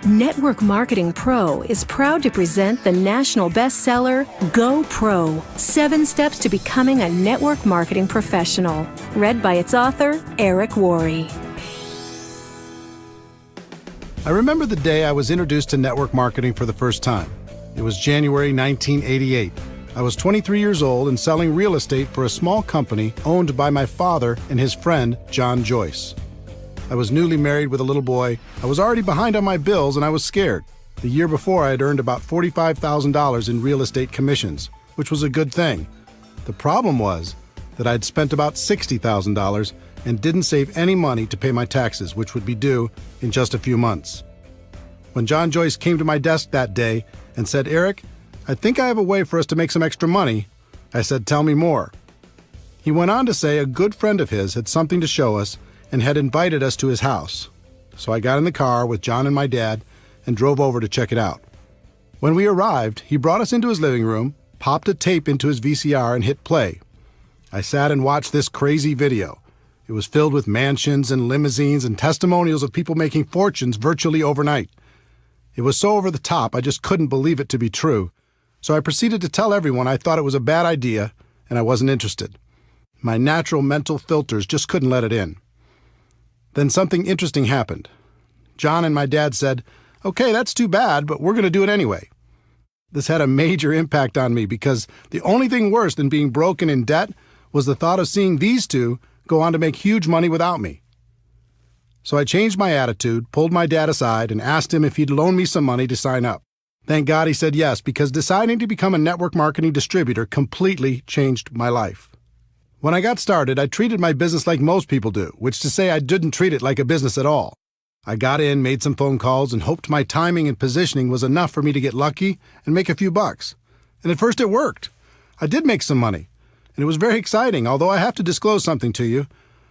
Network Marketing Pro is proud to present the national bestseller, Go Pro, 7 Steps to Becoming a Network Marketing Professional, read by its author, Eric Worre. I remember the day I was introduced to network marketing for the first time. It was January 1988. I was 23 years old and selling real estate for a small company owned by my father and his friend, John Joyce. I was newly married with a little boy. I was already behind on my bills and I was scared. The year before, I had earned about $45,000 in real estate commissions, which was a good thing. The problem was that I'd spent about $60,000 and didn't save any money to pay my taxes, which would be due in just a few months. When John Joyce came to my desk that day and said, "Eric, I think I have a way for us to make some extra money," I said, "Tell me more." He went on to say a good friend of his had something to show us and had invited us to his house. So I got in the car with John and my dad and drove over to check it out. When we arrived, he brought us into his living room, popped a tape into his VCR and hit play. I sat and watched this crazy video. It was filled with mansions and limousines and testimonials of people making fortunes virtually overnight. It was so over the top, I just couldn't believe it to be true. So I proceeded to tell everyone I thought it was a bad idea and I wasn't interested. My natural mental filters just couldn't let it in. Then something interesting happened. John and my dad said, "Okay, that's too bad, but we're going to do it anyway." This had a major impact on me because the only thing worse than being broke and in debt was the thought of seeing these two go on to make huge money without me. So I changed my attitude, pulled my dad aside, and asked him if he'd loan me some money to sign up. Thank God he said yes, because deciding to become a network marketing distributor completely changed my life. When I got started, I treated my business like most people do, which is to say I didn't treat it like a business at all. I got in, made some phone calls, and hoped my timing and positioning was enough for me to get lucky and make a few bucks. And at first it worked. I did make some money, and it was very exciting, although I have to disclose something to you.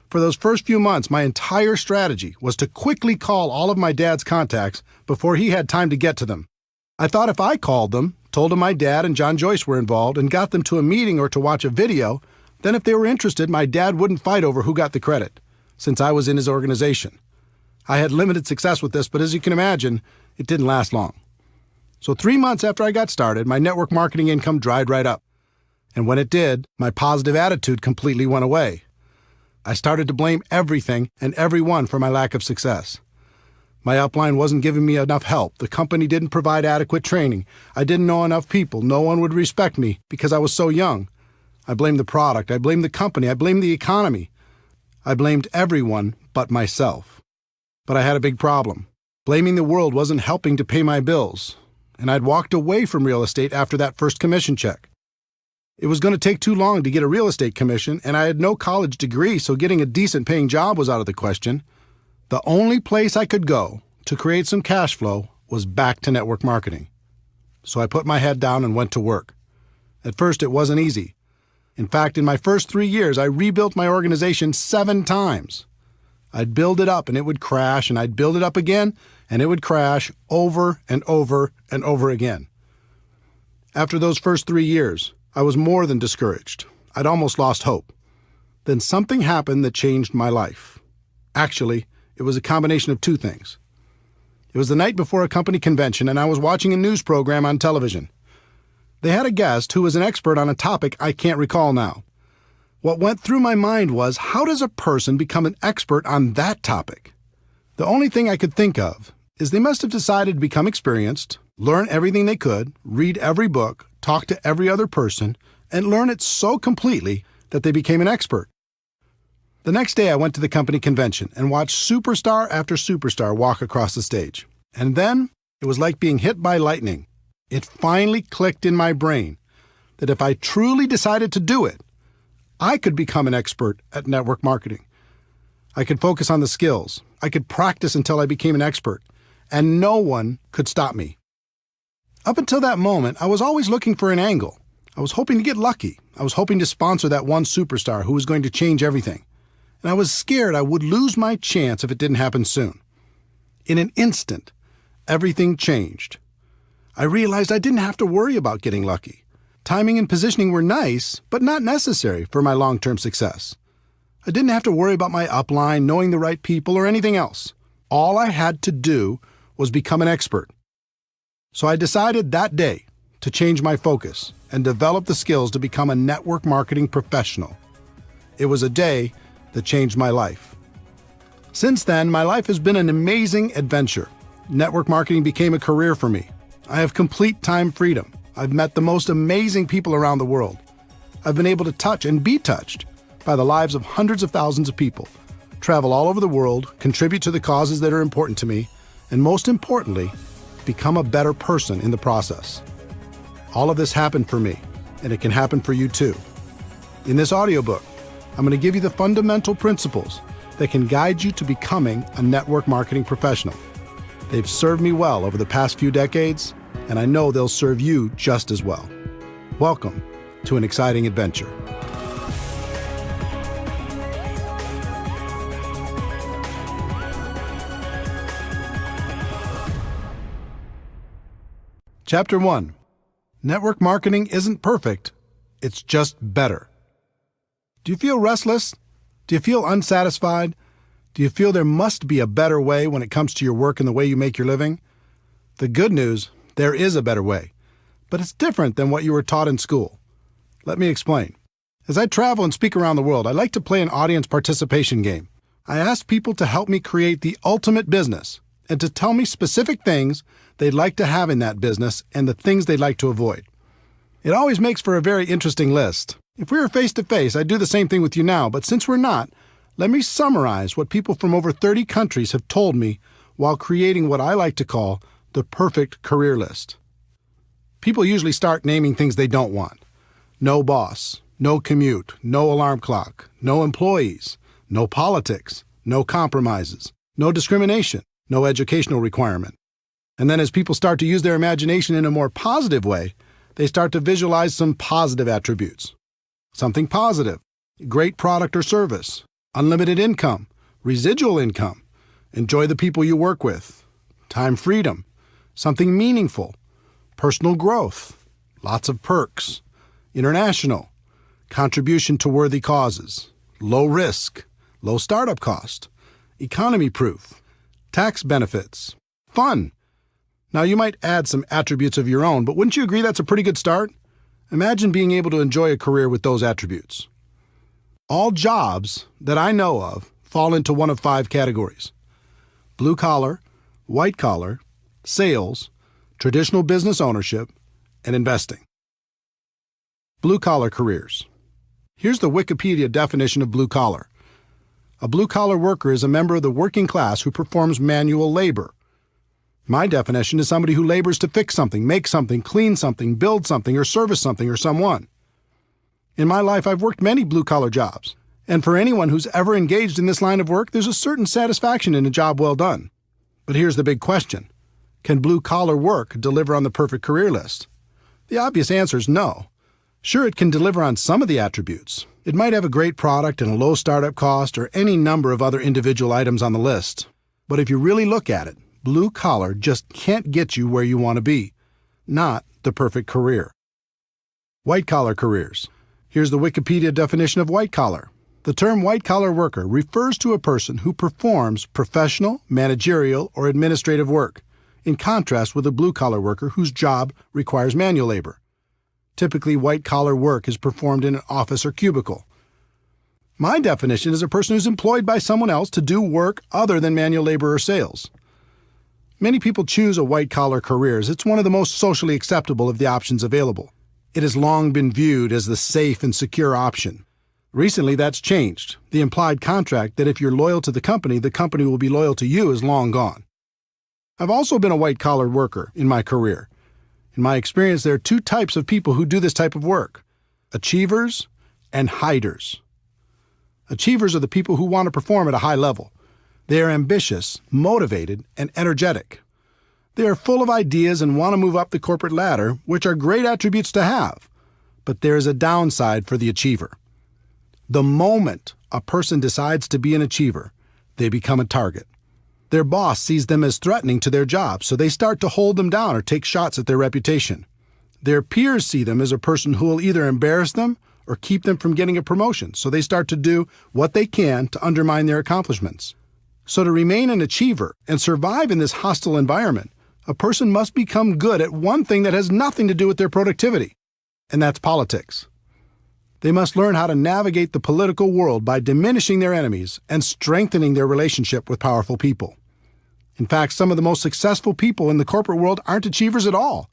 For those first few months, my entire strategy was to quickly call all of my dad's contacts before he had time to get to them. I thought if I called them, told them my dad and John Joyce were involved, and got them to a meeting or to watch a video, then if they were interested, my dad wouldn't fight over who got the credit, since I was in his organization. I had limited success with this, but as you can imagine, it didn't last long. So 3 months after I got started, my network marketing income dried right up. And when it did, my positive attitude completely went away. I started to blame everything and everyone for my lack of success. My upline wasn't giving me enough help. The company didn't provide adequate training. I didn't know enough people. No one would respect me because I was so young. I blamed the product. I blamed the company. I blamed the economy. I blamed everyone but myself. But I had a big problem. Blaming the world wasn't helping to pay my bills, and I'd walked away from real estate after that first commission check. It was going to take too long to get a real estate commission, and I had no college degree, so getting a decent paying job was out of the question. The only place I could go to create some cash flow was back to network marketing. So I put my head down and went to work. At first, it wasn't easy. In fact, in my first 3 years, I rebuilt my organization 7 times. I'd build it up and it would crash, and I'd build it up again and it would crash over and over and over again. After those first 3 years, I was more than discouraged. I'd almost lost hope. Then something happened that changed my life. Actually, it was a combination of 2 things. It was the night before a company convention, and I was watching a news program on television. They had a guest who was an expert on a topic I can't recall now. What went through my mind was, how does a person become an expert on that topic? The only thing I could think of is they must have decided to become experienced, learn everything they could, read every book, talk to every other person, and learn it so completely that they became an expert. The next day I went to the company convention and watched superstar after superstar walk across the stage. And then it was like being hit by lightning. It finally clicked in my brain that if I truly decided to do it, I could become an expert at network marketing. I could focus on the skills. I could practice until I became an expert, and no one could stop me. Up until that moment, I was always looking for an angle. I was hoping to get lucky. I was hoping to sponsor that one superstar who was going to change everything. And I was scared I would lose my chance if it didn't happen soon. In an instant, everything changed. I realized I didn't have to worry about getting lucky. Timing and positioning were nice, but not necessary for my long-term success. I didn't have to worry about my upline, knowing the right people, or anything else. All I had to do was become an expert. So I decided that day to change my focus and develop the skills to become a network marketing professional. It was a day that changed my life. Since then, my life has been an amazing adventure. Network marketing became a career for me. I have complete time freedom. I've met the most amazing people around the world. I've been able to touch and be touched by the lives of hundreds of thousands of people, travel all over the world, contribute to the causes that are important to me, and most importantly, become a better person in the process. All of this happened for me, and it can happen for you too. In this audiobook, I'm going to give you the fundamental principles that can guide you to becoming a network marketing professional. They've served me well over the past few decades, and I know they'll serve you just as well. Welcome to an exciting adventure. Chapter 1. Network marketing isn't perfect, it's just better. Do you feel restless? Do you feel unsatisfied? Do you feel there must be a better way when it comes to your work and the way you make your living? The good news, there is a better way, but it's different than what you were taught in school. Let me explain. As I travel and speak around the world, I like to play an audience participation game. I ask people to help me create the ultimate business and to tell me specific things they'd like to have in that business and the things they'd like to avoid. It always makes for a very interesting list. If we were face-to-face, I'd do the same thing with you now, but since we're not, let me summarize what people from over 30 countries have told me while creating what I like to call the perfect career list. People usually start naming things they don't want. No boss, no commute, no alarm clock, no employees, no politics, no compromises, no discrimination, no educational requirement. And then as people start to use their imagination in a more positive way, they start to visualize some positive attributes. Something positive, great product or service, unlimited income, residual income, enjoy the people you work with, time freedom, something meaningful, personal growth, lots of perks, international, contribution to worthy causes, low risk, low startup cost, economy proof, tax benefits, fun. Now you might add some attributes of your own, but wouldn't you agree that's a pretty good start? Imagine being able to enjoy a career with those attributes. All jobs that I know of fall into one of 5 categories: blue collar, white collar, sales, traditional business ownership, and investing. Blue collar careers. Here's the Wikipedia definition of blue collar. A blue collar worker is a member of the working class who performs manual labor. My definition is somebody who labors to fix something, make something, clean something, build something, or service something or someone. In my life, I've worked many blue-collar jobs, and for anyone who's ever engaged in this line of work, there's a certain satisfaction in a job well done. But here's the big question. Can blue-collar work deliver on the perfect career list? The obvious answer is no. Sure, it can deliver on some of the attributes. It might have a great product and a low startup cost or any number of other individual items on the list. But if you really look at it, blue collar just can't get you where you want to be. Not the perfect career. White collar careers. Here's the Wikipedia definition of white collar. The term white collar worker refers to a person who performs professional, managerial, or administrative work, in contrast with a blue collar worker whose job requires manual labor. Typically, white collar work is performed in an office or cubicle. My definition is a person who's employed by someone else to do work other than manual labor or sales. Many people choose a white-collar career as it's one of the most socially acceptable of the options available. It has long been viewed as the safe and secure option. Recently, that's changed. The implied contract that if you're loyal to the company will be loyal to you is long gone. I've also been a white-collar worker in my career. In my experience, there are 2 types of people who do this type of work: achievers and hiders. Achievers are the people who want to perform at a high level. They are ambitious, motivated, and energetic. They are full of ideas and want to move up the corporate ladder, which are great attributes to have. But there is a downside for the achiever. The moment a person decides to be an achiever, they become a target. Their boss sees them as threatening to their job, so they start to hold them down or take shots at their reputation. Their peers see them as a person who will either embarrass them or keep them from getting a promotion, so they start to do what they can to undermine their accomplishments. So to remain an achiever and survive in this hostile environment, a person must become good at one thing that has nothing to do with their productivity, and that's politics. They must learn how to navigate the political world by diminishing their enemies and strengthening their relationship with powerful people. In fact, some of the most successful people in the corporate world aren't achievers at all.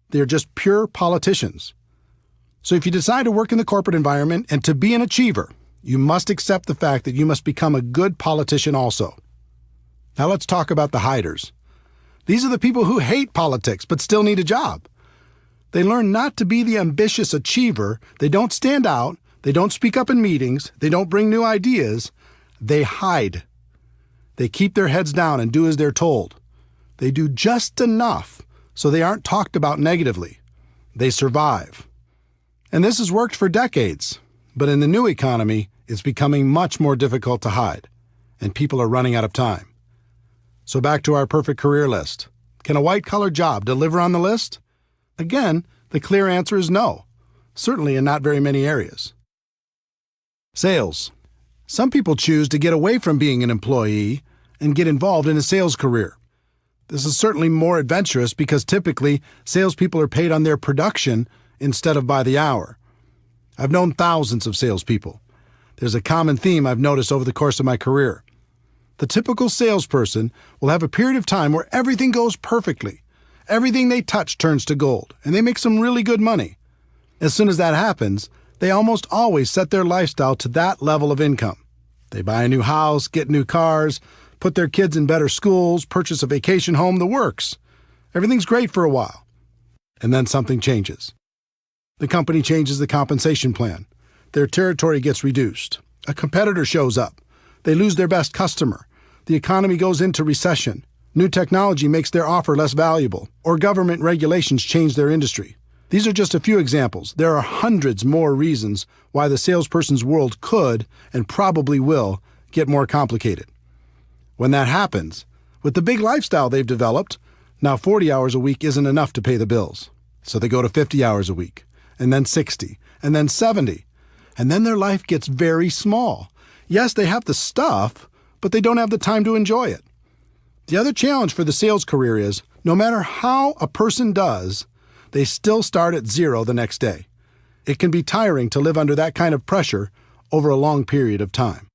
They're just pure politicians. So if you decide to work in the corporate environment and to be an achiever, you must accept the fact that you must become a good politician also. Now let's talk about the hiders. These are the people who hate politics but still need a job. They learn not to be the ambitious achiever. They don't stand out. They don't speak up in meetings. They don't bring new ideas. They hide. They keep their heads down and do as they're told. They do just enough so they aren't talked about negatively. They survive. And this has worked for decades. But in the new economy, it's becoming much more difficult to hide, and people are running out of time. So back to our perfect career list. Can a white-collar job deliver on the list? Again, the clear answer is no, certainly in not very many areas. Sales. Some people choose to get away from being an employee and get involved in a sales career. This is certainly more adventurous because typically salespeople are paid on their production instead of by the hour. I've known thousands of salespeople. There's a common theme I've noticed over the course of my career. The typical salesperson will have a period of time where everything goes perfectly. Everything they touch turns to gold, and they make some really good money. As soon as that happens, they almost always set their lifestyle to that level of income. They buy a new house, get new cars, put their kids in better schools, purchase a vacation home, the works. Everything's great for a while. And then something changes. The company changes the compensation plan. Their territory gets reduced. A competitor shows up. They lose their best customer. The economy goes into recession. New technology makes their offer less valuable, or government regulations change their industry. These are just a few examples. There are hundreds more reasons why the salesperson's world could, and probably will, get more complicated. When that happens, with the big lifestyle they've developed, now 40 hours a week isn't enough to pay the bills. So they go to 50 hours a week, and then 60, and then 70. And then their life gets very small. Yes, they have the stuff, but they don't have the time to enjoy it. The other challenge for the sales career is, no matter how a person does, they still start at zero the next day. It can be tiring to live under that kind of pressure over a long period of time.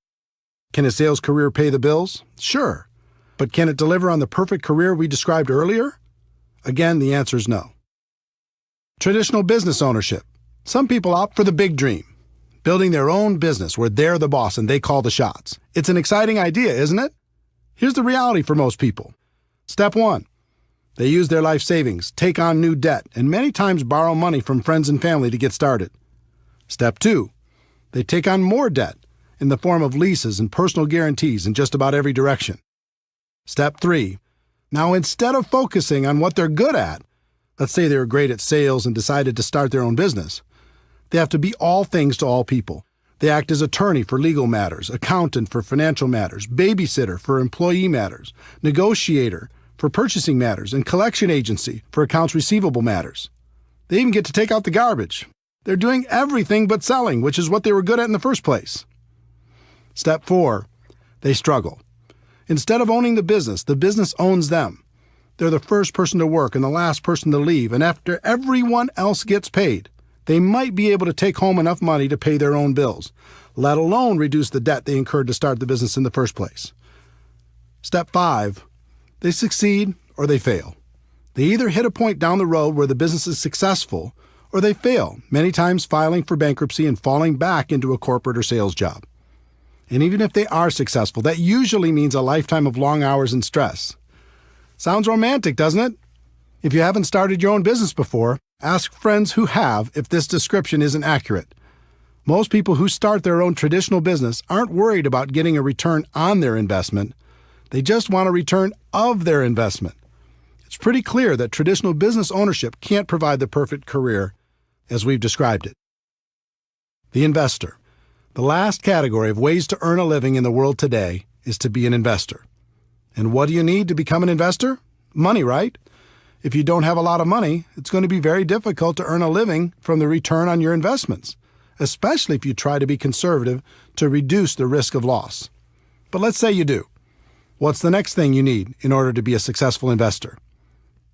Can a sales career pay the bills? Sure. But can it deliver on the perfect career we described earlier? Again, the answer is no. Traditional business ownership. Some people opt for the big dream, building their own business where they're the boss and they call the shots. It's an exciting idea, isn't it? Here's the reality for most people. Step 1. They use their life savings, take on new debt, and many times borrow money from friends and family to get started. Step 2. They take on more debt in the form of leases and personal guarantees in just about every direction. Step 3. Now, instead of focusing on what they're good at, let's say they were great at sales and decided to start their own business, they have to be all things to all people. They act as attorney for legal matters, accountant for financial matters, babysitter for employee matters, negotiator for purchasing matters, and collection agency for accounts receivable matters. They even get to take out the garbage. They're doing everything but selling, which is what they were good at in the first place. Step 4. They struggle. Instead of owning the business owns them. They're the first person to work and the last person to leave, and after everyone else gets paid, they might be able to take home enough money to pay their own bills, let alone reduce the debt they incurred to start the business in the first place. Step 5. They succeed or they fail. They either hit a point down the road where the business is successful, or they fail, many times filing for bankruptcy and falling back into a corporate or sales job. And even if they are successful, that usually means a lifetime of long hours and stress. Sounds romantic, doesn't it? If you haven't started your own business before, ask friends who have if this description isn't accurate. Most people who start their own traditional business aren't worried about getting a return on their investment. They just want a return of their investment. It's pretty clear that traditional business ownership can't provide the perfect career as we've described it. The investor. The last category of ways to earn a living in the world today is to be an investor. And what do you need to become an investor? Money, right? If you don't have a lot of money, it's going to be very difficult to earn a living from the return on your investments, especially if you try to be conservative to reduce the risk of loss. But let's say you do. What's the next thing you need in order to be a successful investor?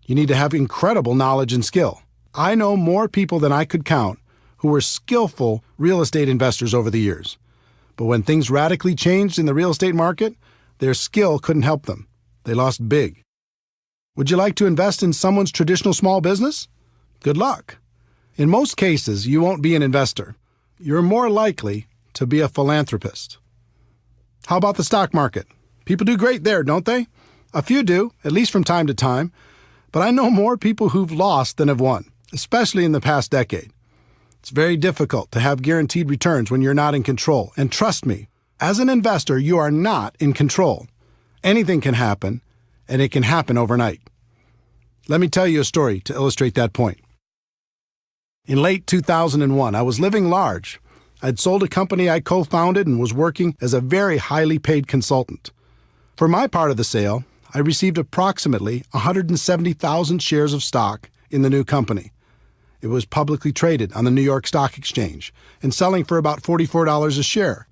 You need to have incredible knowledge and skill. I know more people than I could count who were skillful real estate investors over the years. But when things radically changed in the real estate market, their skill couldn't help them. They lost big. Would you like to invest in someone's traditional small business? Good luck. In most cases, you won't be an investor. You're more likely to be a philanthropist. How about the stock market? People do great there, don't they? A few do, at least from time to time. But I know more people who've lost than have won, especially in the past decade. It's very difficult to have guaranteed returns when you're not in control. And trust me, as an investor, you are not in control. Anything can happen, and it can happen overnight. Let me tell you a story to illustrate that point. In late 2001, I was living large. I'd sold a company I co-founded and was working as a very highly paid consultant. For my part of the sale, I received approximately 170,000 shares of stock in the new company. It was publicly traded on the New York Stock Exchange and selling for about $44 a share,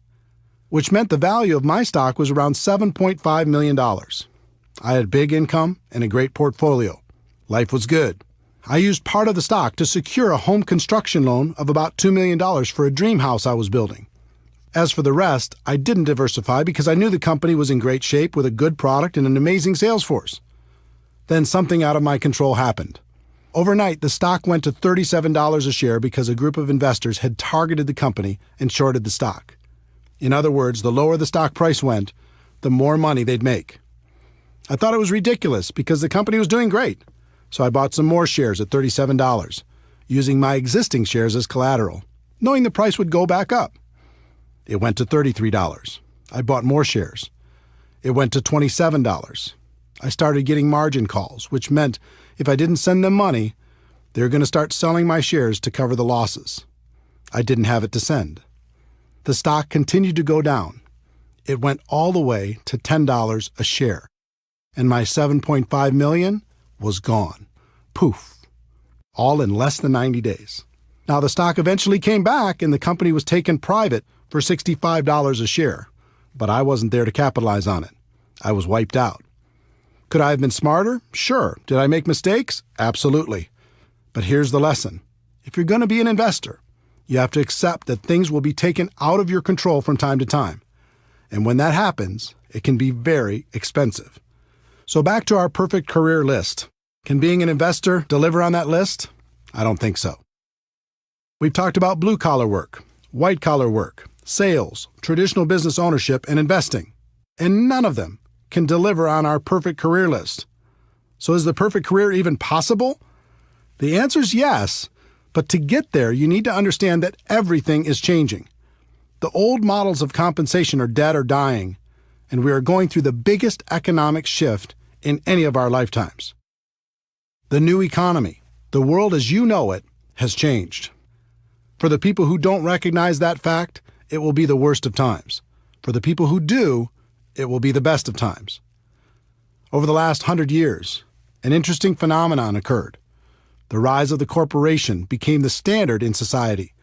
which meant the value of my stock was around $7.5 million. I had big income and a great portfolio. Life was good. I used part of the stock to secure a home construction loan of about $2 million for a dream house I was building. As for the rest, I didn't diversify because I knew the company was in great shape with a good product and an amazing sales force. Then something out of my control happened. Overnight, the stock went to $37 a share because a group of investors had targeted the company and shorted the stock. In other words, the lower the stock price went, the more money they'd make. I thought it was ridiculous because the company was doing great. So I bought some more shares at $37, using my existing shares as collateral, knowing the price would go back up. It went to $33. I bought more shares. It went to $27. I started getting margin calls, which meant if I didn't send them money, they were going to start selling my shares to cover the losses. I didn't have it to send. The stock continued to go down. It went all the way to $10 a share, and my $7.5 million was gone. Poof. All in less than 90 days. Now, the stock eventually came back and the company was taken private for $65 a share, but I wasn't there to capitalize on it. I was wiped out. Could I have been smarter? Sure. Did I make mistakes? Absolutely. But here's the lesson. If you're going to be an investor, you have to accept that things will be taken out of your control from time to time. And when that happens, it can be very expensive. So back to our perfect career list. Can being an investor deliver on that list? I don't think so. We've talked about blue-collar work, white-collar work, sales, traditional business ownership, and investing. And none of them can deliver on our perfect career list. So is the perfect career even possible? The answer is yes, but to get there, you need to understand that everything is changing. The old models of compensation are dead or dying, and we are going through the biggest economic shift in any of our lifetimes. The new economy, the world as you know it, has changed. For the people who don't recognize that fact, it will be the worst of times. For the people who do, it will be the best of times. Over the last 100 years, an interesting phenomenon occurred. The rise of the corporation became the standard in society.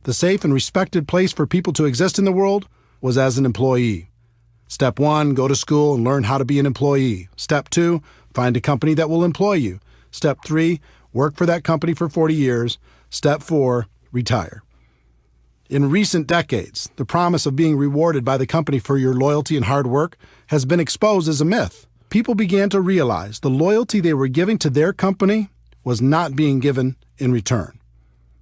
The safe and respected place for people to exist in the world was as an employee. Step 1, go to school and learn how to be an employee. Step 2, find a company that will employ you. Step 3, work for that company for 40 years. Step 4, retire. In recent decades, the promise of being rewarded by the company for your loyalty and hard work has been exposed as a myth. People began to realize the loyalty they were giving to their company was not being given in return.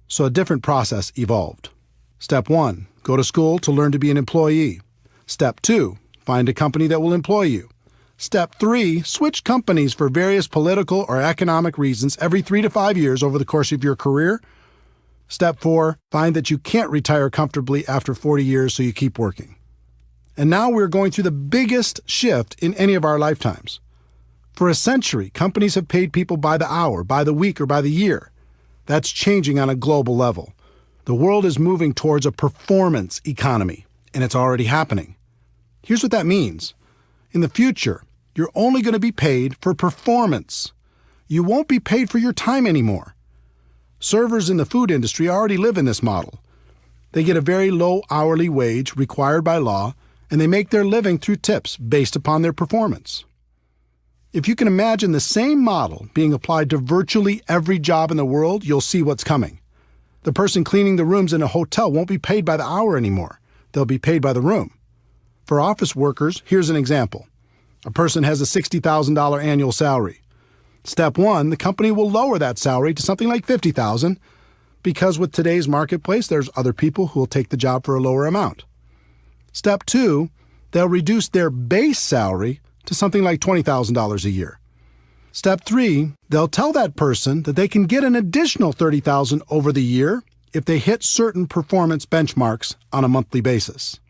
So a different process evolved. Step 1, go to school to learn to be an employee. Step 2, find a company that will employ you. Step 3, switch companies for various political or economic reasons every 3 to 5 years over the course of your career. Step 4, find that you can't retire comfortably after 40 years, so you keep working. And now we're going through the biggest shift in any of our lifetimes. For a century, companies have paid people by the hour, by the week, or by the year. That's changing on a global level. The world is moving towards a performance economy, and it's already happening. Here's what that means. In the future, you're only going to be paid for performance. You won't be paid for your time anymore. Servers in the food industry already live in this model. They get a very low hourly wage required by law, and they make their living through tips based upon their performance. If you can imagine the same model being applied to virtually every job in the world, you'll see what's coming. The person cleaning the rooms in a hotel won't be paid by the hour anymore. They'll be paid by the room. For office workers, here's an example. A person has a $60,000 annual salary. Step one, the company will lower that salary to something like $50,000 because with today's marketplace, there's other people who will take the job for a lower amount. Step two, they'll reduce their base salary to something like $20,000 a year. Step three, they'll tell that person that they can get an additional $30,000 over the year if they hit certain performance benchmarks on a monthly basis.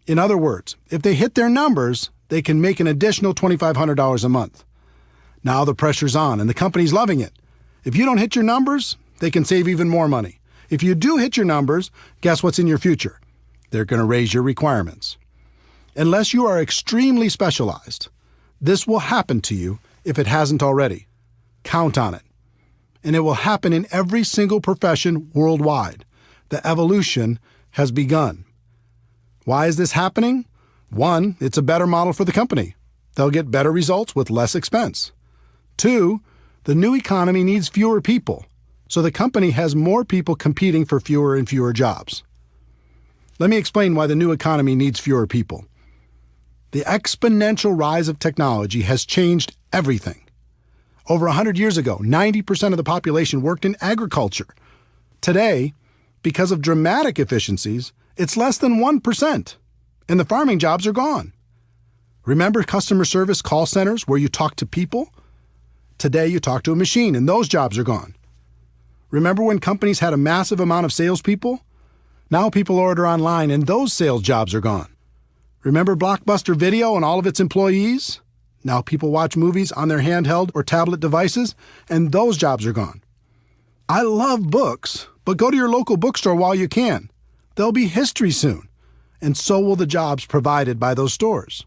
In other words, if they hit their numbers, they can make an additional $2,500 a month. Now the pressure's on and the company's loving it. If you don't hit your numbers, they can save even more money. If you do hit your numbers, guess what's in your future? They're going to raise your requirements. Unless you are extremely specialized, this will happen to you if it hasn't already. Count on it. And it will happen in every single profession worldwide. The evolution has begun. Why is this happening? One, it's a better model for the company. They'll get better results with less expense. Two, the new economy needs fewer people, so the company has more people competing for fewer and fewer jobs. Let me explain why the new economy needs fewer people. The exponential rise of technology has changed everything. Over 100 years ago, 90% of the population worked in agriculture. Today, because of dramatic efficiencies, it's less than 1%, and the farming jobs are gone. Remember customer service call centers where you talk to people? Today, you talk to a machine, and those jobs are gone. Remember when companies had a massive amount of salespeople? Now people order online, and those sales jobs are gone. Remember Blockbuster Video and all of its employees? Now people watch movies on their handheld or tablet devices, and those jobs are gone. I love books, but go to your local bookstore while you can. They'll be history soon, and so will the jobs provided by those stores.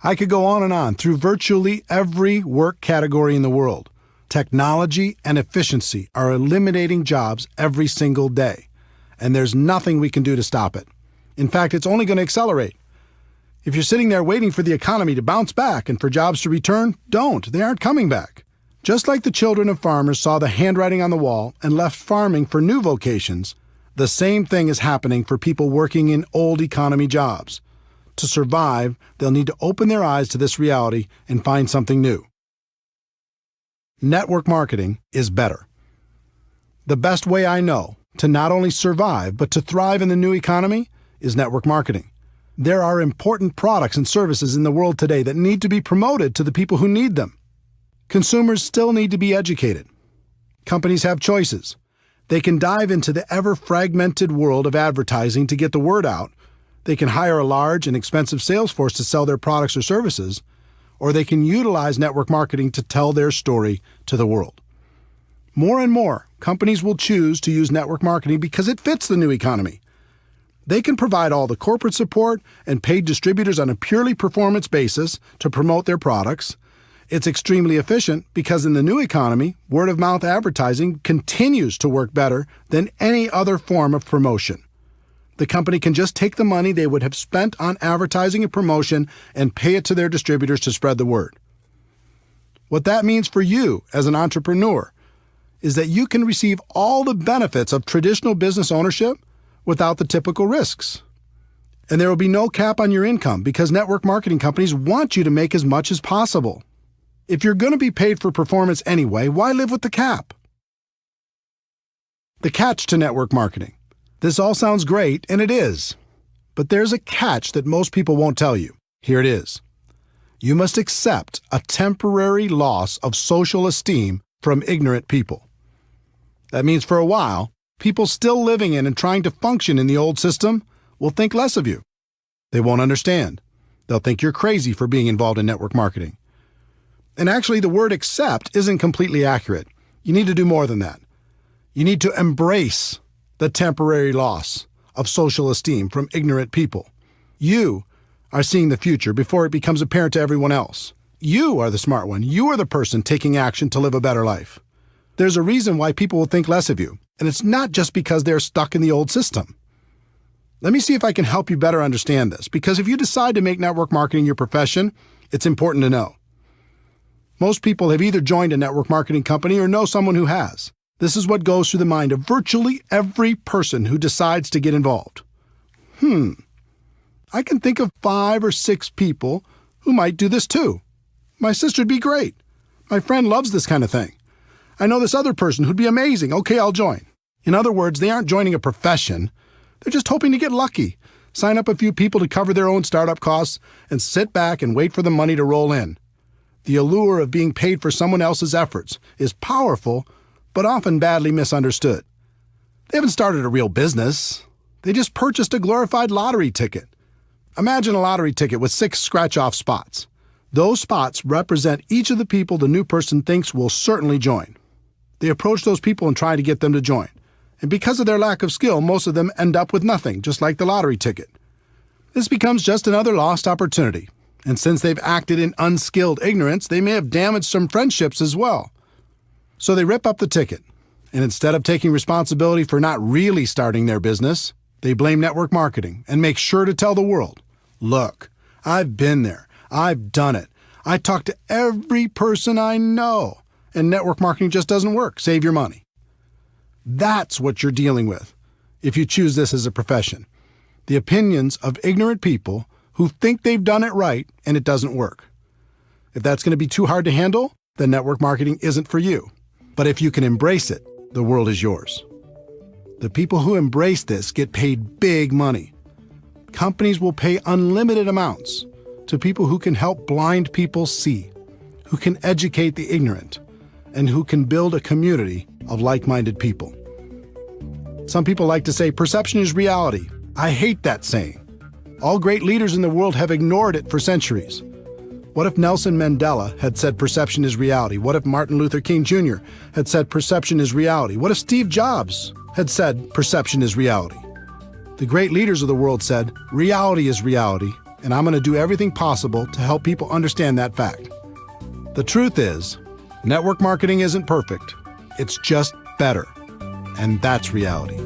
I could go on and on through virtually every work category in the world. Technology and efficiency are eliminating jobs every single day, and there's nothing we can do to stop it. In fact, it's only going to accelerate. If you're sitting there waiting for the economy to bounce back and for jobs to return, don't. They aren't coming back. Just like the children of farmers saw the handwriting on the wall and left farming for new vocations, the same thing is happening for people working in old economy jobs. To survive, they'll need to open their eyes to this reality and find something new. Network marketing is better. The best way I know to not only survive but to thrive in the new economy is network marketing. There are important products and services in the world today that need to be promoted to the people who need them. Consumers still need to be educated. Companies have choices. They can dive into the ever-fragmented world of advertising to get the word out. They can hire a large and expensive sales force to sell their products or services, or they can utilize network marketing to tell their story to the world. More and more, companies will choose to use network marketing because it fits the new economy. They can provide all the corporate support and paid distributors on a purely performance basis to promote their products. It's extremely efficient because in the new economy, word-of-mouth advertising continues to work better than any other form of promotion. The company can just take the money they would have spent on advertising and promotion and pay it to their distributors to spread the word. What that means for you as an entrepreneur is that you can receive all the benefits of traditional business ownership without the typical risks. And there will be no cap on your income because network marketing companies want you to make as much as possible. If you're going to be paid for performance anyway, why live with the cap? The catch to network marketing. This all sounds great, and it is. But there's a catch that most people won't tell you. Here it is. You must accept a temporary loss of social esteem from ignorant people. That means for a while, people still living in and trying to function in the old system will think less of you. They won't understand. They'll think you're crazy for being involved in network marketing. And actually, the word accept isn't completely accurate. You need to do more than that. You need to embrace the temporary loss of social esteem from ignorant people. You are seeing the future before it becomes apparent to everyone else. You are the smart one. You are the person taking action to live a better life. There's a reason why people will think less of you, and it's not just because they're stuck in the old system. Let me see if I can help you better understand this, because if you decide to make network marketing your profession, it's important to know. Most people have either joined a network marketing company or know someone who has. This is what goes through the mind of virtually every person who decides to get involved. I can think of 5 or 6 people who might do this too. My sister'd be great. My friend loves this kind of thing. I know this other person who'd be amazing. Okay, I'll join. In other words, they aren't joining a profession. They're just hoping to get lucky, sign up a few people to cover their own startup costs, and sit back and wait for the money to roll in. The allure of being paid for someone else's efforts is powerful, but often badly misunderstood. They haven't started a real business. They just purchased a glorified lottery ticket. Imagine a lottery ticket with 6 scratch-off spots. Those spots represent each of the people the new person thinks will certainly join. They approach those people and try to get them to join. And because of their lack of skill, most of them end up with nothing, just like the lottery ticket. This becomes just another lost opportunity. And since they've acted in unskilled ignorance, they may have damaged some friendships as well. So they rip up the ticket. And instead of taking responsibility for not really starting their business, they blame network marketing and make sure to tell the world, look, I've been there. I've done it. I talk to every person I know. And network marketing just doesn't work. Save your money. That's what you're dealing with if you choose this as a profession. The opinions of ignorant people who think they've done it right and it doesn't work. If that's going to be too hard to handle, then network marketing isn't for you. But if you can embrace it, the world is yours. The people who embrace this get paid big money. Companies will pay unlimited amounts to people who can help blind people see, who can educate the ignorant, and who can build a community of like-minded people. Some people like to say perception is reality. I hate that saying. All great leaders in the world have ignored it for centuries. What if Nelson Mandela had said perception is reality? What if Martin Luther King Jr. had said perception is reality? What if Steve Jobs had said perception is reality? The great leaders of the world said, reality is reality, and I'm going to do everything possible to help people understand that fact. The truth is, network marketing isn't perfect. It's just better. And that's reality.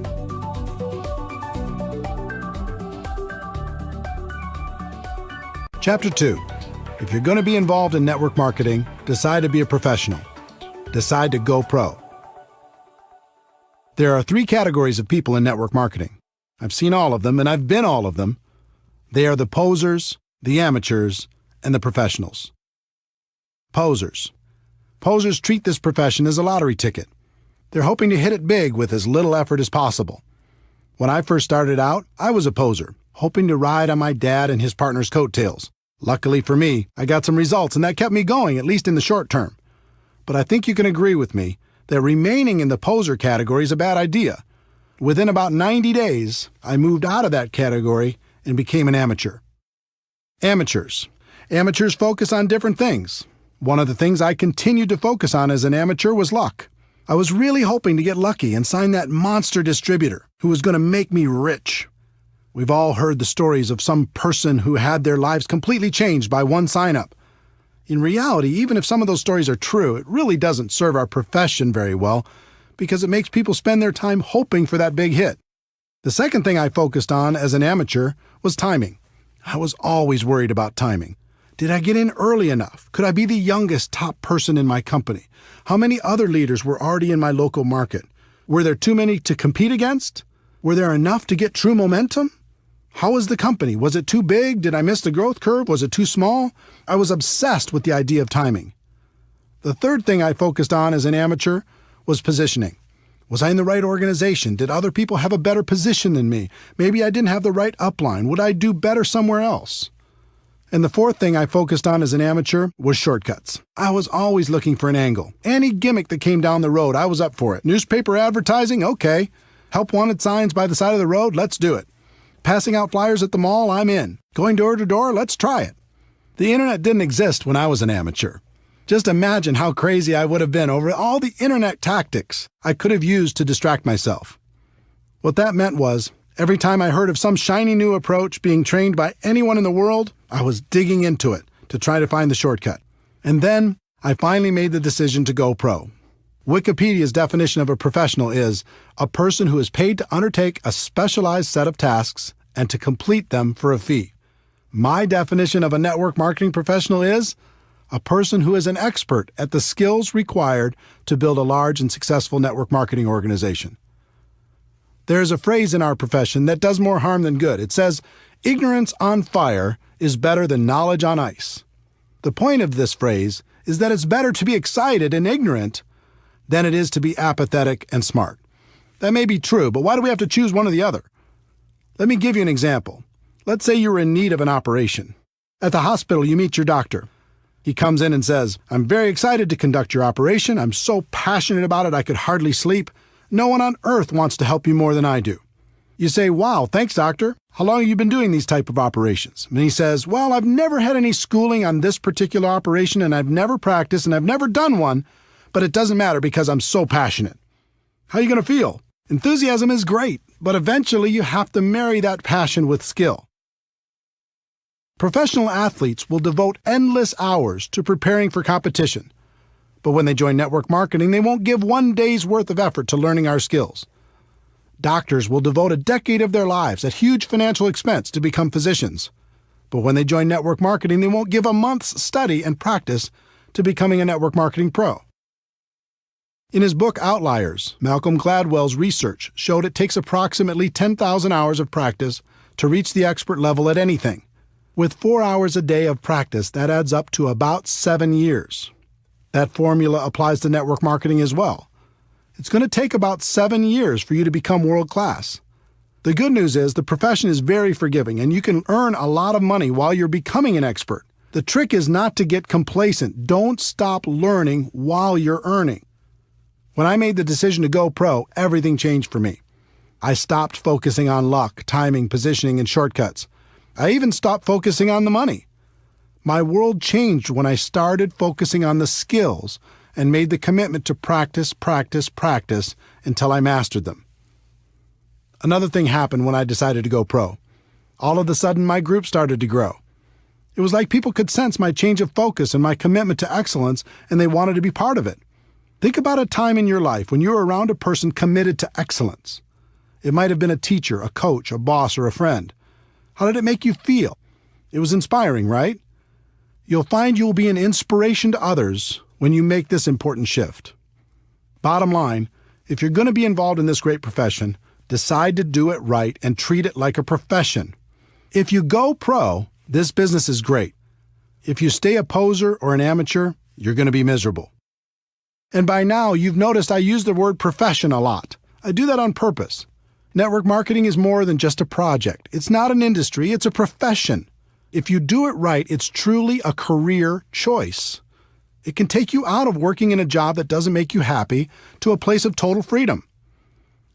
Chapter 2. If you're going to be involved in network marketing, decide to be a professional. Decide to go pro. There are 3 categories of people in network marketing. I've seen all of them, and I've been all of them. They are the posers, the amateurs, and the professionals. Posers. Posers treat this profession as a lottery ticket. They're hoping to hit it big with as little effort as possible. When I first started out, I was a poser, hoping to ride on my dad and his partner's coattails. Luckily for me, I got some results, and that kept me going, at least in the short term. But I think you can agree with me that remaining in the poser category is a bad idea. Within about 90 days, I moved out of that category and became an amateur. Amateurs. Amateurs focus on different things. One of the things I continued to focus on as an amateur was luck. I was really hoping to get lucky and sign that monster distributor who was going to make me rich. We've all heard the stories of some person who had their lives completely changed by one sign-up. In reality, even if some of those stories are true, it really doesn't serve our profession very well because it makes people spend their time hoping for that big hit. The second thing I focused on as an amateur was timing. I was always worried about timing. Did I get in early enough? Could I be the youngest top person in my company? How many other leaders were already in my local market? Were there too many to compete against? Were there enough to get true momentum? How was the company? Was it too big? Did I miss the growth curve? Was it too small? I was obsessed with the idea of timing. The third thing I focused on as an amateur was positioning. Was I in the right organization? Did other people have a better position than me? Maybe I didn't have the right upline. Would I do better somewhere else? And the fourth thing I focused on as an amateur was shortcuts. I was always looking for an angle. Any gimmick that came down the road, I was up for it. Newspaper advertising? Okay. Help wanted signs by the side of the road? Let's do it. Passing out flyers at the mall? I'm in. Going door to door? Let's try it. The internet didn't exist when I was an amateur. Just imagine how crazy I would have been over all the internet tactics I could have used to distract myself. What that meant was, every time I heard of some shiny new approach being trained by anyone in the world, I was digging into it to try to find the shortcut. And then I finally made the decision to go pro. Wikipedia's definition of a professional is a person who is paid to undertake a specialized set of tasks and to complete them for a fee. My definition of a network marketing professional is a person who is an expert at the skills required to build a large and successful network marketing organization. There is a phrase in our profession that does more harm than good. It says, "Ignorance on fire is better than knowledge on ice." The point of this phrase is that it's better to be excited and ignorant than it is to be apathetic and smart. That may be true, but why do we have to choose one or the other? Let me give you an example. Let's say you're in need of an operation. At the hospital, you meet your doctor. He comes in and says, "I'm very excited to conduct your operation. I'm so passionate about it I could hardly sleep. No one on earth wants to help you more than I do." You say, "Wow, thanks, doctor. How long have you been doing these type of operations?" And he says, "Well, I've never had any schooling on this particular operation, and I've never practiced, and I've never done one, but it doesn't matter because I'm so passionate." How are you going to feel? Enthusiasm is great, but eventually you have to marry that passion with skill. Professional athletes will devote endless hours to preparing for competition. But when they join network marketing, they won't give one day's worth of effort to learning our skills. Doctors will devote a decade of their lives at huge financial expense to become physicians. But when they join network marketing, they won't give a month's study and practice to becoming a network marketing pro. In his book Outliers, Malcolm Gladwell's research showed it takes approximately 10,000 hours of practice to reach the expert level at anything. With 4 hours a day of practice, that adds up to about 7 years. That formula applies to network marketing as well. It's going to take about 7 years for you to become world class. The good news is the profession is very forgiving and you can earn a lot of money while you're becoming an expert. The trick is not to get complacent. Don't stop learning while you're earning. When I made the decision to go pro, everything changed for me. I stopped focusing on luck, timing, positioning, and shortcuts. I even stopped focusing on the money. My world changed when I started focusing on the skills and made the commitment to practice until I mastered them. Another thing happened when I decided to go pro. All of a sudden, my group started to grow. It was like people could sense my change of focus and my commitment to excellence, and they wanted to be part of it. Think about a time in your life when you were around a person committed to excellence. It might have been a teacher, a coach, a boss, or a friend. How did it make you feel? It was inspiring, right? You'll find you'll be an inspiration to others when you make this important shift. Bottom line, if you're going to be involved in this great profession, decide to do it right and treat it like a profession. If you go pro, this business is great. If you stay a poser or an amateur, you're going to be miserable. And by now, you've noticed I use the word profession a lot. I do that on purpose. Network marketing is more than just a project. It's not an industry, it's a profession. If you do it right, it's truly a career choice. It can take you out of working in a job that doesn't make you happy to a place of total freedom.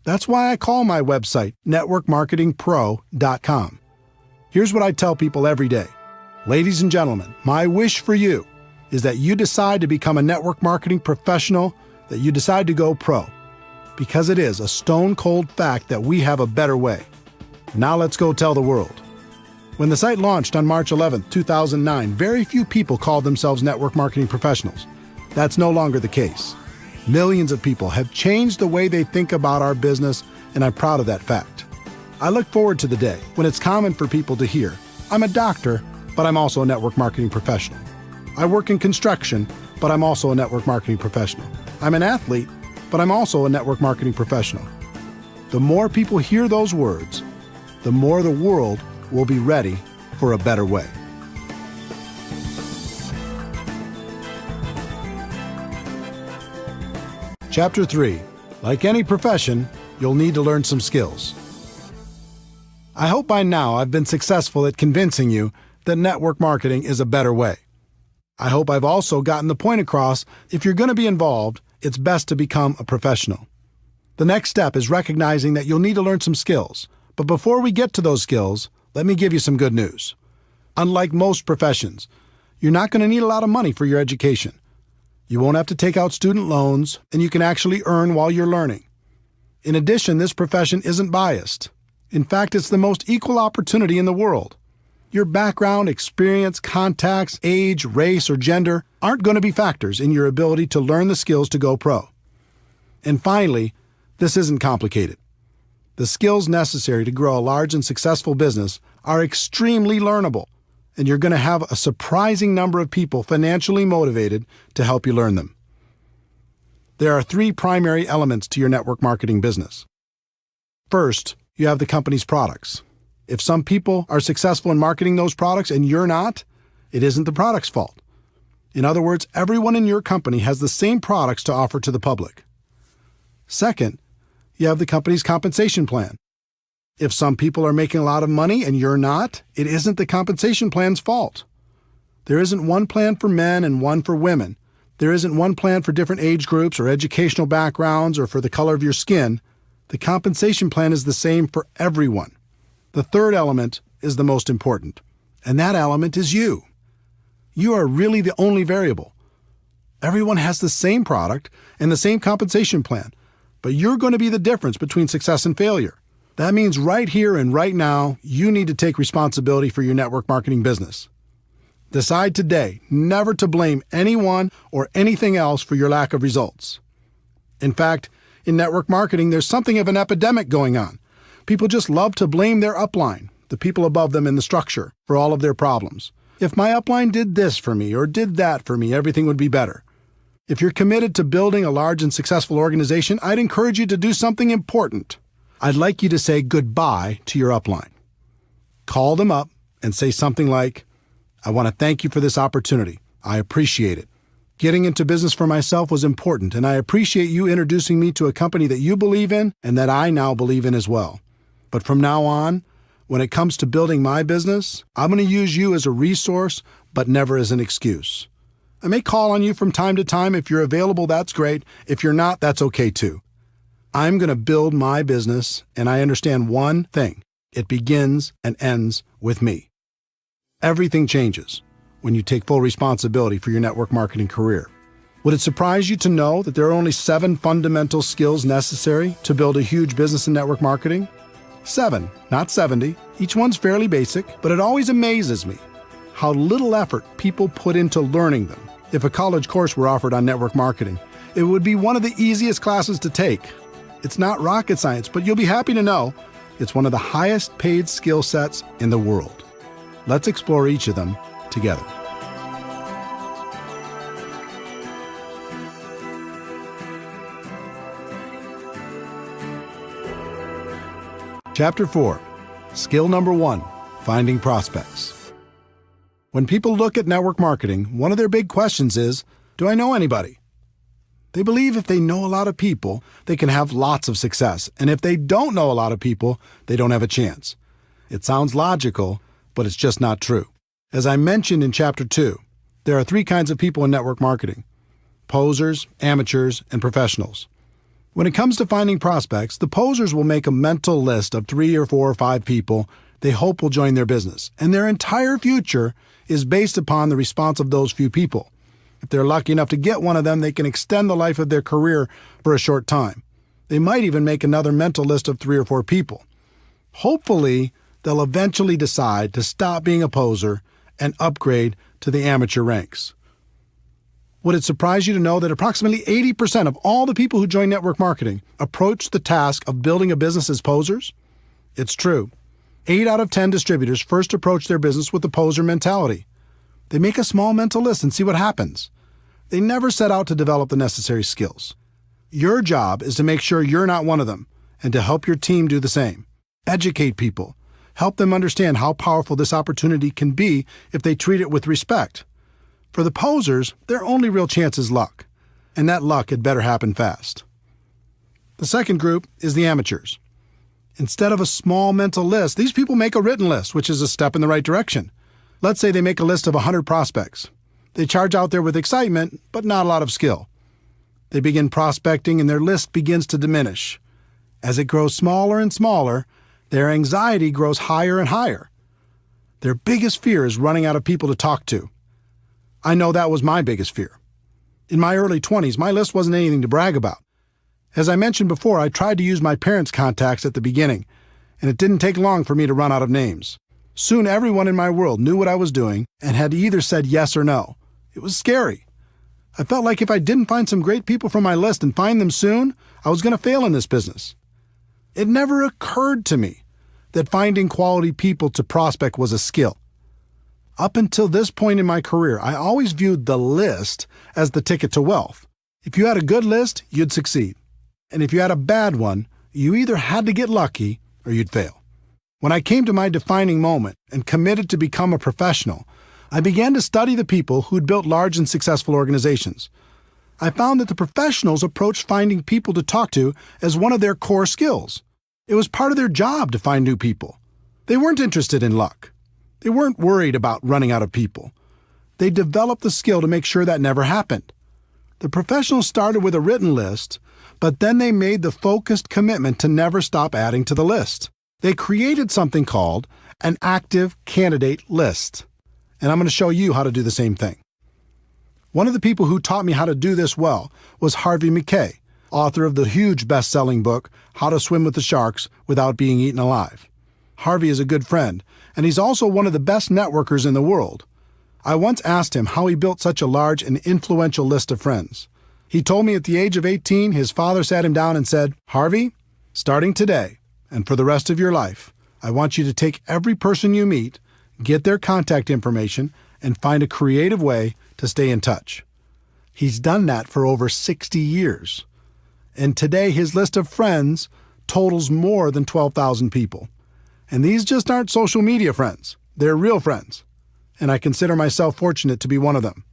That's why I call my website networkmarketingpro.com. Here's what I tell people every day. Ladies and gentlemen, my wish for you is that you decide to become a network marketing professional, that you decide to go pro. Because it is a stone-cold fact that we have a better way. Now let's go tell the world. When the site launched on March 11, 2009, very few people called themselves network marketing professionals. That's no longer the case. Millions of people have changed the way they think about our business, and I'm proud of that fact. I look forward to the day when it's common for people to hear, "I'm a doctor, but I'm also a network marketing professional. I work in construction, but I'm also a network marketing professional. I'm an athlete, but I'm also a network marketing professional." The more people hear those words, the more the world will be ready for a better way. Chapter 3. Like any profession, you'll need to learn some skills. I hope by now I've been successful at convincing you that network marketing is a better way. I hope I've also gotten the point across, if you're going to be involved, it's best to become a professional. The next step is recognizing that you'll need to learn some skills. But before we get to those skills, let me give you some good news. Unlike most professions, you're not going to need a lot of money for your education. You won't have to take out student loans, and you can actually earn while you're learning. In addition, this profession isn't biased. In fact, it's the most equal opportunity in the world. Your background, experience, contacts, age, race, or gender aren't going to be factors in your ability to learn the skills to go pro. And finally, this isn't complicated. The skills necessary to grow a large and successful business are extremely learnable, and you're going to have a surprising number of people financially motivated to help you learn them. There are 3 primary elements to your network marketing business. First, you have the company's products. If some people are successful in marketing those products and you're not, it isn't the product's fault. In other words, everyone in your company has the same products to offer to the public. Second, you have the company's compensation plan. If some people are making a lot of money and you're not, it isn't the compensation plan's fault. There isn't one plan for men and one for women. There isn't one plan for different age groups or educational backgrounds or for the color of your skin. The compensation plan is the same for everyone. The third element is the most important, and that element is you. You are really the only variable. Everyone has the same product and the same compensation plan, but you're going to be the difference between success and failure. That means right here and right now, you need to take responsibility for your network marketing business. Decide today never to blame anyone or anything else for your lack of results. In fact, in network marketing, there's something of an epidemic going on. People just love to blame their upline, the people above them in the structure, for all of their problems. If my upline did this for me or did that for me, everything would be better. If you're committed to building a large and successful organization, I'd encourage you to do something important. I'd like you to say goodbye to your upline. Call them up and say something like, "I want to thank you for this opportunity. I appreciate it. Getting into business for myself was important, and I appreciate you introducing me to a company that you believe in and that I now believe in as well. But from now on, when it comes to building my business, I'm going to use you as a resource, but never as an excuse. I may call on you from time to time. If you're available, that's great. If you're not, that's okay too. I'm going to build my business, and I understand one thing. It begins and ends with me." Everything changes when you take full responsibility for your network marketing career. Would it surprise you to know that there are only 7 fundamental skills necessary to build a huge business in network marketing? 7, not 70. Each one's fairly basic, but it always amazes me how little effort people put into learning them. If a college course were offered on network marketing, it would be one of the easiest classes to take. It's not rocket science, but you'll be happy to know it's one of the highest paid skill sets in the world. Let's explore each of them together. Chapter 4. Skill number 1, finding prospects. When people look at network marketing, one of their big questions is, do I know anybody? They believe if they know a lot of people, they can have lots of success, and if they don't know a lot of people, they don't have a chance. It sounds logical, but it's just not true. As I mentioned in Chapter 2, there are 3 kinds of people in network marketing: posers, amateurs, and professionals. When it comes to finding prospects, the posers will make a mental list of 3 or 4 or 5 people they hope will join their business, and their entire future is based upon the response of those few people. If they're lucky enough to get one of them, they can extend the life of their career for a short time. They might even make another mental list of 3 or 4 people. Hopefully, they'll eventually decide to stop being a poser and upgrade to the amateur ranks. Would it surprise you to know that approximately 80% of all the people who join network marketing approach the task of building a business as posers? It's true. 8 out of 10 distributors first approach their business with the poser mentality. They make a small mental list and see what happens. They never set out to develop the necessary skills. Your job is to make sure you're not one of them and to help your team do the same. Educate people. Help them understand how powerful this opportunity can be if they treat it with respect. For the posers, their only real chance is luck, and that luck had better happen fast. The second group is the amateurs. Instead of a small mental list, these people make a written list, which is a step in the right direction. Let's say they make a list of 100 prospects. They charge out there with excitement, but not a lot of skill. They begin prospecting and their list begins to diminish. As it grows smaller and smaller, their anxiety grows higher and higher. Their biggest fear is running out of people to talk to. I know that was my biggest fear. In my early 20s, my list wasn't anything to brag about. As I mentioned before, I tried to use my parents' contacts at the beginning, and it didn't take long for me to run out of names. Soon everyone in my world knew what I was doing and had either said yes or no. It was scary. I felt like if I didn't find some great people from my list and find them soon, I was going to fail in this business. It never occurred to me that finding quality people to prospect was a skill. Up until this point in my career, I always viewed the list as the ticket to wealth. If you had a good list, you'd succeed. And if you had a bad one, you either had to get lucky or you'd fail. When I came to my defining moment and committed to become a professional, I began to study the people who'd built large and successful organizations. I found that the professionals approached finding people to talk to as one of their core skills. It was part of their job to find new people. They weren't interested in luck. They weren't worried about running out of people. They developed the skill to make sure that never happened. The professionals started with a written list, but then they made the focused commitment to never stop adding to the list. They created something called an active candidate list. And I'm going to show you how to do the same thing. One of the people who taught me how to do this well was Harvey McKay, author of the huge best-selling book, How to Swim with the Sharks Without Being Eaten Alive. Harvey is a good friend, and he's also one of the best networkers in the world. I once asked him how he built such a large and influential list of friends. He told me at the age of 18, his father sat him down and said, "Harvey, starting today and for the rest of your life, I want you to take every person you meet, get their contact information, and find a creative way to stay in touch." He's done that for over 60 years. And today his list of friends totals more than 12,000 people. And these just aren't social media friends. They're real friends. And I consider myself fortunate to be one of them.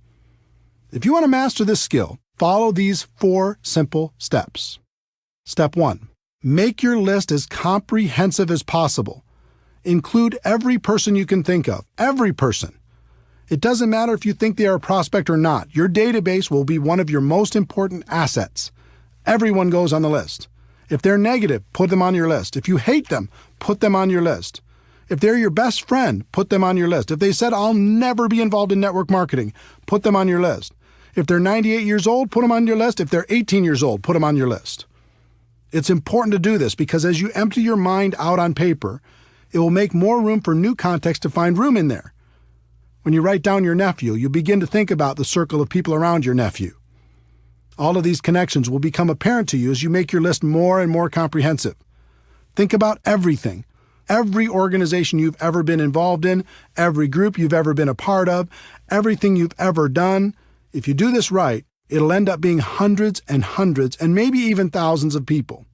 If you want to master this skill, follow these 4 simple steps. Step 1. Make your list as comprehensive as possible. Include every person you can think of. Every person. It doesn't matter if you think they are a prospect or not. Your database will be one of your most important assets. Everyone goes on the list. If they're negative, put them on your list. If you hate them, put them on your list. If they're your best friend, put them on your list. If they said, "I'll never be involved in network marketing," put them on your list. If they're 98 years old, put them on your list. If they're 18 years old, put them on your list. It's important to do this because as you empty your mind out on paper, it will make more room for new context to find room in there. When you write down your nephew, you begin to think about the circle of people around your nephew. All of these connections will become apparent to you as you make your list more and more comprehensive. Think about everything. Every organization you've ever been involved in, every group you've ever been a part of, everything you've ever done. If you do this right, it'll end up being hundreds and hundreds and maybe even thousands of people.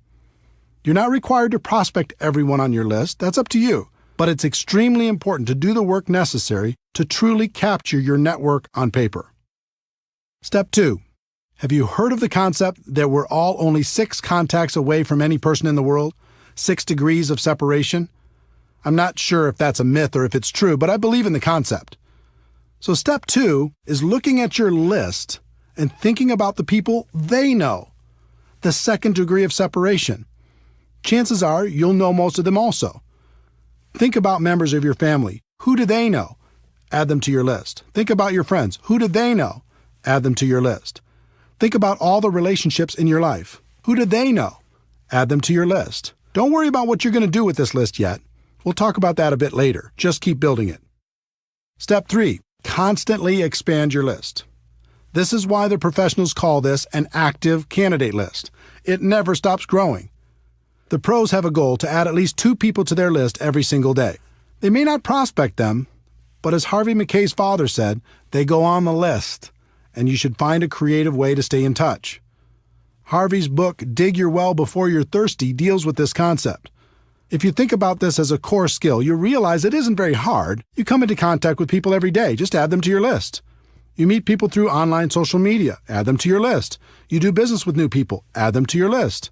You're not required to prospect everyone on your list. That's up to you. But it's extremely important to do the work necessary to truly capture your network on paper. Step 2. Have you heard of the concept that we're all only 6 contacts away from any person in the world? 6 degrees of separation? I'm not sure if that's a myth or if it's true, but I believe in the concept. So step 2 is looking at your list and thinking about the people they know. The 2nd degree of separation. Chances are you'll know most of them also. Think about members of your family. Who do they know? Add them to your list. Think about your friends. Who do they know? Add them to your list. Think about all the relationships in your life. Who do they know? Add them to your list. Don't worry about what you're going to do with this list yet. We'll talk about that a bit later. Just keep building it. Step 3. Constantly expand your list. This is why the professionals call this an active candidate list. It never stops growing. The pros have a goal to add at least 2 people to their list every single day. They may not prospect them, but as Harvey McKay's father said, they go on the list, and you should find a creative way to stay in touch. Harvey's book, Dig Your Well Before You're Thirsty, deals with this concept. If you think about this as a core skill, you realize it isn't very hard. You come into contact with people every day. Just add them to your list. You meet people through online social media. Add them to your list. You do business with new people. Add them to your list.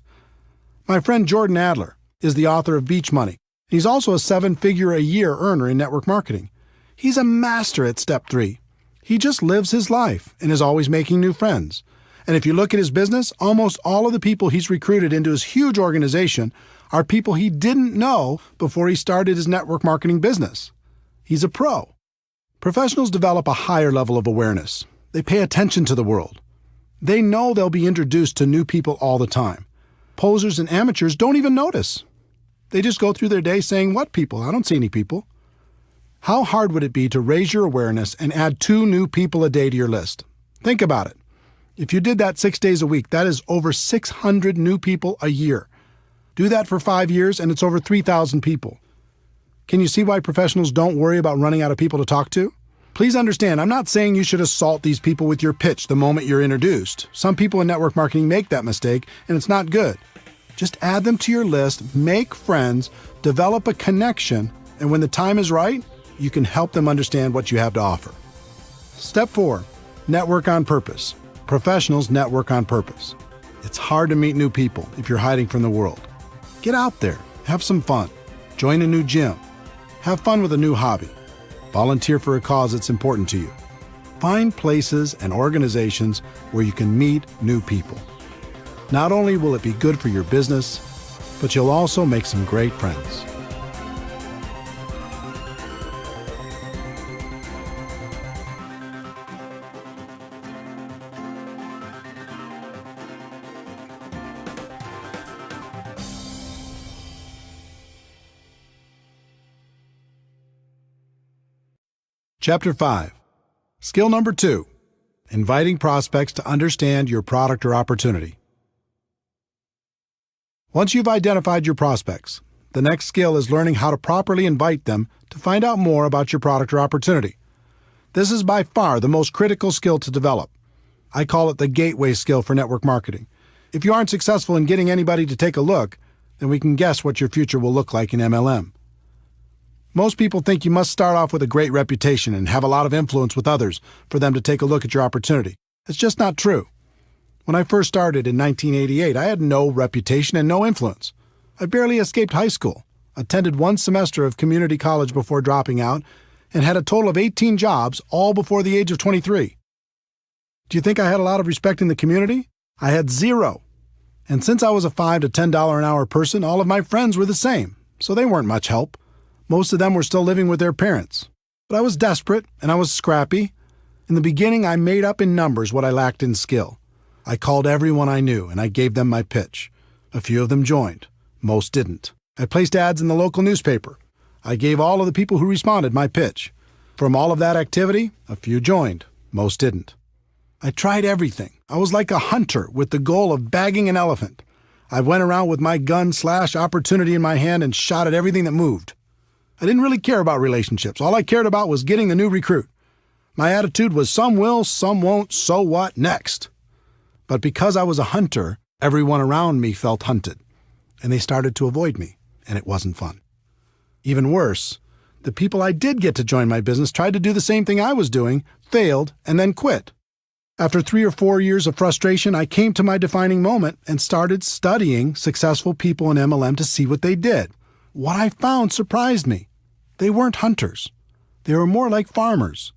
My friend Jordan Adler is the author of Beach Money. He's also a 7-figure-a-year earner in network marketing. He's a master at step 3. He just lives his life and is always making new friends. And if you look at his business, almost all of the people he's recruited into his huge organization are people he didn't know before he started his network marketing business. He's a pro. Professionals develop a higher level of awareness. They pay attention to the world. They know they'll be introduced to new people all the time. Posers and amateurs don't even notice. They just go through their day saying, "What people? I don't see any people." How hard would it be to raise your awareness and add 2 new people a day to your list? Think about it. If you did that 6 days a week, that is over 600 new people a year. Do that for 5 years, and it's over 3,000 people. Can you see why professionals don't worry about running out of people to talk to? Please understand, I'm not saying you should assault these people with your pitch the moment you're introduced. Some people in network marketing make that mistake, and it's not good. Just add them to your list, make friends, develop a connection, and when the time is right, you can help them understand what you have to offer. Step 4, network on purpose. Professionals network on purpose. It's hard to meet new people if you're hiding from the world. Get out there, have some fun, join a new gym, have fun with a new hobby, volunteer for a cause that's important to you. Find places and organizations where you can meet new people. Not only will it be good for your business, but you'll also make some great friends. Chapter 5. Skill number 2. Inviting prospects to understand your product or opportunity. Once you've identified your prospects, the next skill is learning how to properly invite them to find out more about your product or opportunity. This is by far the most critical skill to develop. I call it the gateway skill for network marketing. If you aren't successful in getting anybody to take a look, then we can guess what your future will look like in MLM. Most people think you must start off with a great reputation and have a lot of influence with others for them to take a look at your opportunity. It's just not true. When I first started in 1988, I had no reputation and no influence. I barely escaped high school, attended one semester of community college before dropping out, and had a total of 18 jobs, all before the age of 23. Do you think I had a lot of respect in the community? I had zero. And since I was a $5 to $10 an hour person, all of my friends were the same, so they weren't much help. Most of them were still living with their parents. But I was desperate, and I was scrappy. In the beginning, I made up in numbers what I lacked in skill. I called everyone I knew, and I gave them my pitch. A few of them joined. Most didn't. I placed ads in the local newspaper. I gave all of the people who responded my pitch. From all of that activity, a few joined. Most didn't. I tried everything. I was like a hunter with the goal of bagging an elephant. I went around with my gun/opportunity in my hand and shot at everything that moved. I didn't really care about relationships. All I cared about was getting the new recruit. My attitude was some will, some won't, so what, next. But because I was a hunter, everyone around me felt hunted, and they started to avoid me, and it wasn't fun. Even worse, the people I did get to join my business tried to do the same thing I was doing, failed, and then quit. After 3 or 4 years of frustration, I came to my defining moment and started studying successful people in MLM to see what they did. What I found surprised me. They weren't hunters. They were more like farmers.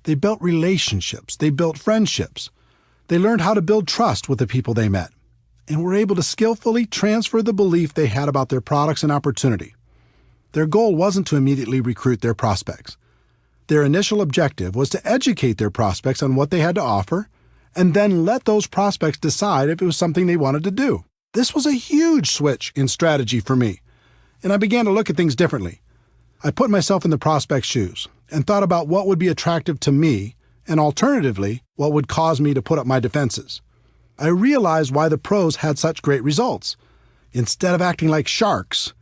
They built relationships. They built friendships. They learned how to build trust with the people they met, and were able to skillfully transfer the belief they had about their products and opportunity. Their goal wasn't to immediately recruit their prospects. Their initial objective was to educate their prospects on what they had to offer, and then let those prospects decide if it was something they wanted to do. This was a huge switch in strategy for me, and I began to look at things differently. I put myself in the prospect's shoes and thought about what would be attractive to me and alternatively, what would cause me to put up my defenses. I realized why the pros had such great results. Instead of acting like sharks,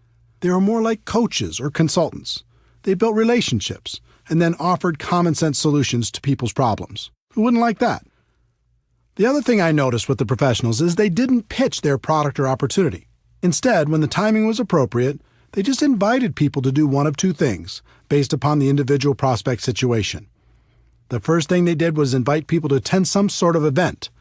they were more like coaches or consultants. They built relationships and then offered common-sense solutions to people's problems. Who wouldn't like that? The other thing I noticed with the professionals is they didn't pitch their product or opportunity. Instead, when the timing was appropriate, they just invited people to do one of two things, based upon the individual prospect situation. The first thing they did was invite people to attend some sort of event,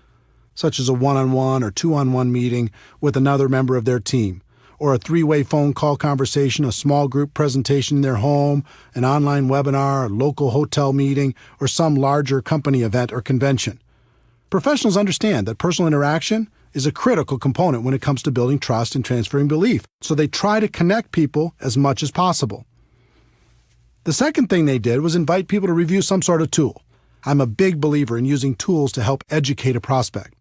such as a one-on-one or two-on-one meeting with another member of their team, or a 3-way phone call conversation, a small group presentation in their home, an online webinar, a local hotel meeting, or some larger company event or convention. Professionals understand that personal interaction is a critical component when it comes to building trust and transferring belief, so they try to connect people as much as possible. The second thing they did was invite people to review some sort of tool. I'm a big believer in using tools to help educate a prospect.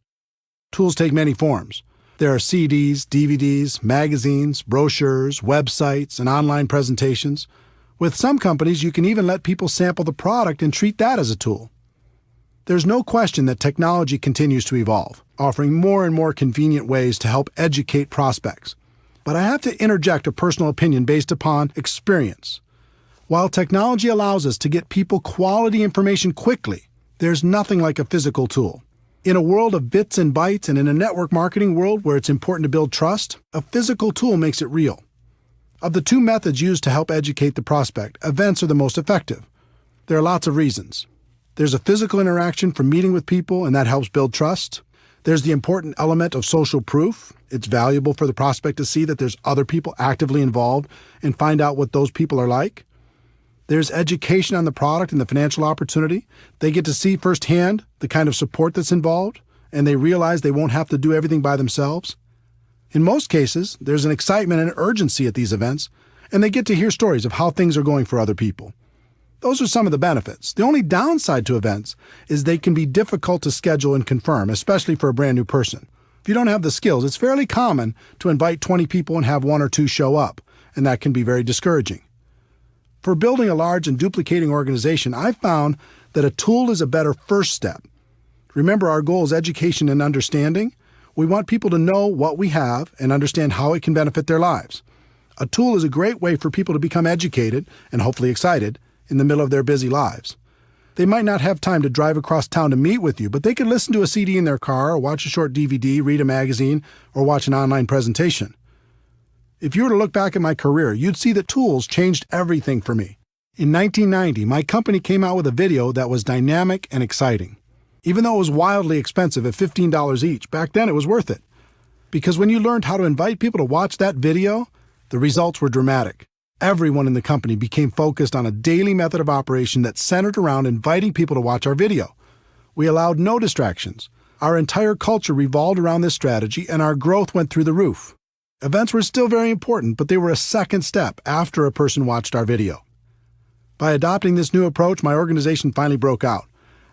Tools take many forms. There are CDs, DVDs, magazines, brochures, websites, and online presentations. With some companies, you can even let people sample the product and treat that as a tool. There's no question that technology continues to evolve, offering more and more convenient ways to help educate prospects. but I have to interject a personal opinion based upon experience. While technology allows us to get people quality information quickly, there's nothing like a physical tool. In a world of bits and bytes and in a network marketing world where it's important to build trust, a physical tool makes it real. Of the two methods used to help educate the prospect, events are the most effective. There are lots of reasons. There's a physical interaction from meeting with people, and that helps build trust. There's the important element of social proof. It's valuable for the prospect to see that there's other people actively involved and find out what those people are like. There's education on the product and the financial opportunity. They get to see firsthand the kind of support that's involved, and they realize they won't have to do everything by themselves. In most cases, there's an excitement and urgency at these events, and they get to hear stories of how things are going for other people. Those are some of the benefits. The only downside to events is they can be difficult to schedule and confirm, especially for a brand new person. If you don't have the skills, it's fairly common to invite 20 people and have 1 or 2 show up, and that can be very discouraging. For building a large and duplicating organization, I've found that a tool is a better first step. Remember, our goal is education and understanding. We want people to know what we have and understand how it can benefit their lives. A tool is a great way for people to become educated and hopefully excited in the middle of their busy lives. They might not have time to drive across town to meet with you, but they can listen to a CD in their car or watch a short DVD, read a magazine, or watch an online presentation. If you were to look back at my career, you'd see that tools changed everything for me. In 1990, my company came out with a video that was dynamic and exciting. Even though it was wildly expensive at $15 each, back then it was worth it. Because when you learned how to invite people to watch that video, the results were dramatic. Everyone in the company became focused on a daily method of operation that centered around inviting people to watch our video. We allowed no distractions. Our entire culture revolved around this strategy, and our growth went through the roof. Events were still very important, but they were a second step after a person watched our video. By adopting this new approach, my organization finally broke out,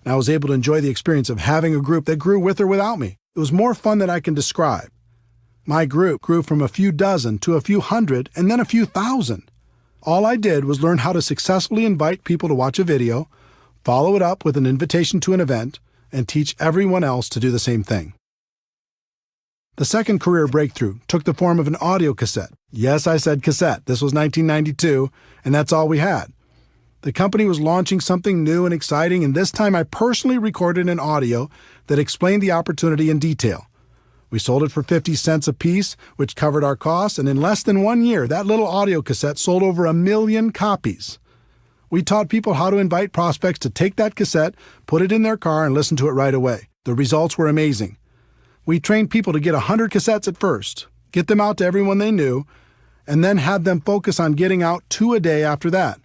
and I was able to enjoy the experience of having a group that grew with or without me. It was more fun than I can describe. My group grew from a few dozen to a few hundred and then a few thousand. All I did was learn how to successfully invite people to watch a video, follow it up with an invitation to an event, and teach everyone else to do the same thing. The second career breakthrough took the form of an audio cassette. Yes, I said cassette. This was 1992, and that's all we had. The company was launching something new and exciting, and this time I personally recorded an audio that explained the opportunity in detail. We sold it for 50 cents a piece, which covered our costs, and in less than 1 year, that little audio cassette sold over 1 million copies. We taught people how to invite prospects to take that cassette, put it in their car, and listen to it right away. The results were amazing. We trained people to get 100 cassettes at first, get them out to everyone they knew, and then had them focus on getting out 2 a day after that.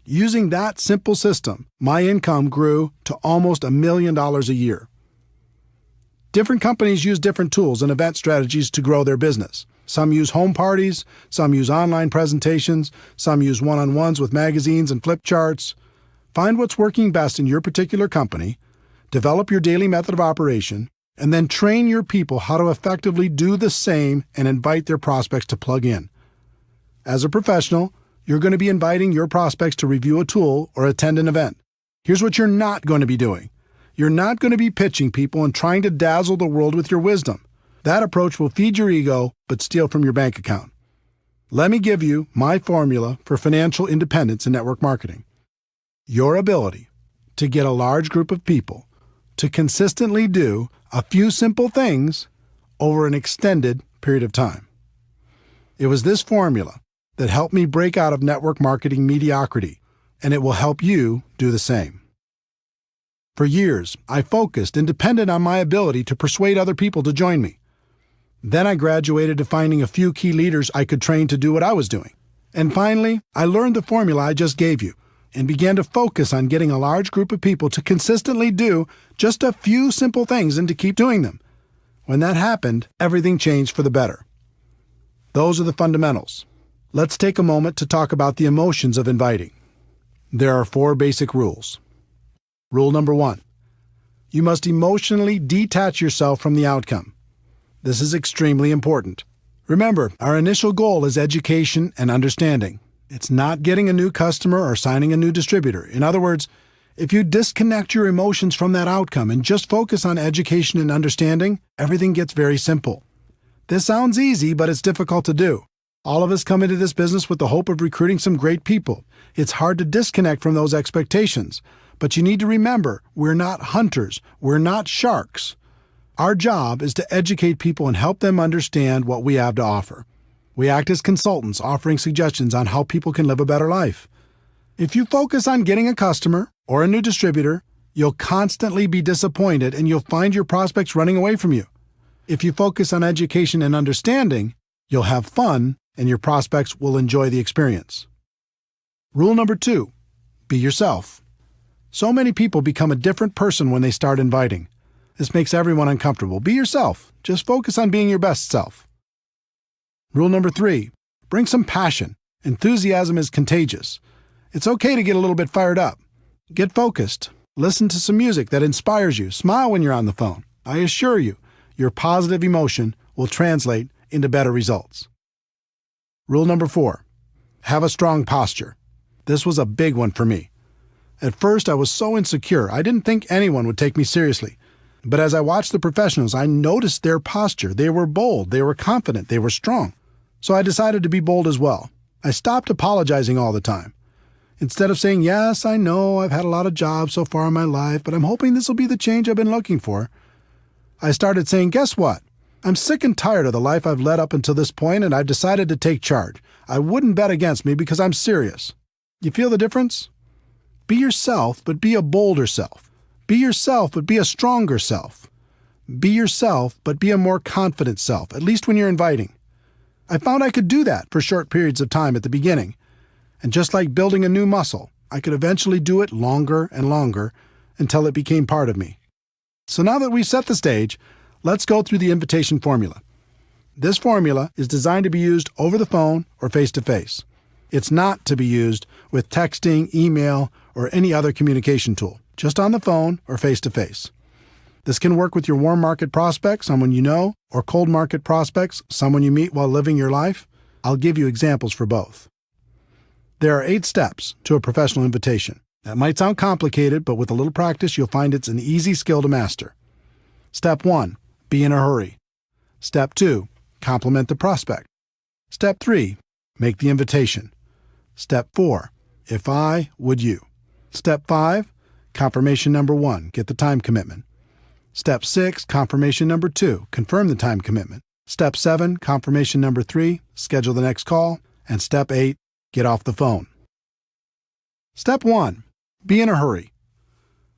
Using that simple system, my income grew to almost $1 million a year. Different companies use different tools and event strategies to grow their business. Some use home parties, some use online presentations, some use one-on-ones with magazines and flip charts. Find what's working best in your particular company, develop your daily method of operation, and then train your people how to effectively do the same and invite their prospects to plug in. As a professional, you're going to be inviting your prospects to review a tool or attend an event. Here's what you're not going to be doing. You're not going to be pitching people and trying to dazzle the world with your wisdom. That approach will feed your ego, but steal from your bank account. Let me give you my formula for financial independence in network marketing. Your ability to get a large group of people to consistently do a few simple things over an extended period of time. It was this formula that helped me break out of network marketing mediocrity, and it will help you do the same. For years, I focused and depended on my ability to persuade other people to join me. Then I graduated to finding a few key leaders I could train to do what I was doing. And finally, I learned the formula I just gave you and began to focus on getting a large group of people to consistently do just a few simple things and to keep doing them. When that happened, everything changed for the better. Those are the fundamentals. Let's take a moment to talk about the emotions of inviting. There are 4 basic rules. Rule number 1. You must emotionally detach yourself from the outcome. This is extremely important. Remember, our initial goal is education and understanding. It's not getting a new customer or signing a new distributor. In other words, if you disconnect your emotions from that outcome and just focus on education and understanding, everything gets very simple. This sounds easy, but it's difficult to do. All of us come into this business with the hope of recruiting some great people. It's hard to disconnect from those expectations. But you need to remember, we're not hunters. We're not sharks. Our job is to educate people and help them understand what we have to offer. We act as consultants, offering suggestions on how people can live a better life. If you focus on getting a customer or a new distributor, you'll constantly be disappointed and you'll find your prospects running away from you. If you focus on education and understanding, you'll have fun and your prospects will enjoy the experience. Rule number 2, be yourself. So many people become a different person when they start inviting. This makes everyone uncomfortable. Be yourself. Just focus on being your best self. Rule number 3, bring some passion. Enthusiasm is contagious. It's okay to get a little bit fired up. Get focused. Listen to some music that inspires you. Smile when you're on the phone. I assure you, your positive emotion will translate into better results. Rule number 4, have a strong posture. This was a big one for me. At first, I was so insecure, I didn't think anyone would take me seriously. But as I watched the professionals, I noticed their posture. They were bold, they were confident, they were strong. So I decided to be bold as well. I stopped apologizing all the time. Instead of saying, yes, I know I've had a lot of jobs so far in my life, but I'm hoping this will be the change I've been looking for, I started saying, guess what? I'm sick and tired of the life I've led up until this point, and I've decided to take charge. I wouldn't bet against me because I'm serious. You feel the difference? Be yourself, but be a bolder self. Be yourself, but be a stronger self. Be yourself, but be a more confident self, at least when you're inviting. I found I could do that for short periods of time at the beginning. And just like building a new muscle, I could eventually do it longer and longer until it became part of me. So now that we've set the stage, let's go through the invitation formula. This formula is designed to be used over the phone or face-to-face. It's not to be used with texting, email, or any other communication tool, just on the phone or face-to-face. This can work with your warm market prospects, someone you know, or cold market prospects, someone you meet while living your life. I'll give you examples for both. There are 8 steps to a professional invitation. That might sound complicated, but with a little practice, you'll find it's an easy skill to master. Step 1, be in a hurry. Step 2, compliment the prospect. Step 3, make the invitation. Step 4, if I, would you. Step 5, confirmation number 1, get the time commitment. Step 6, confirmation number 2, confirm the time commitment. Step 7, confirmation number 3, schedule the next call. And Step 8, get off the phone. Step 1, be in a hurry.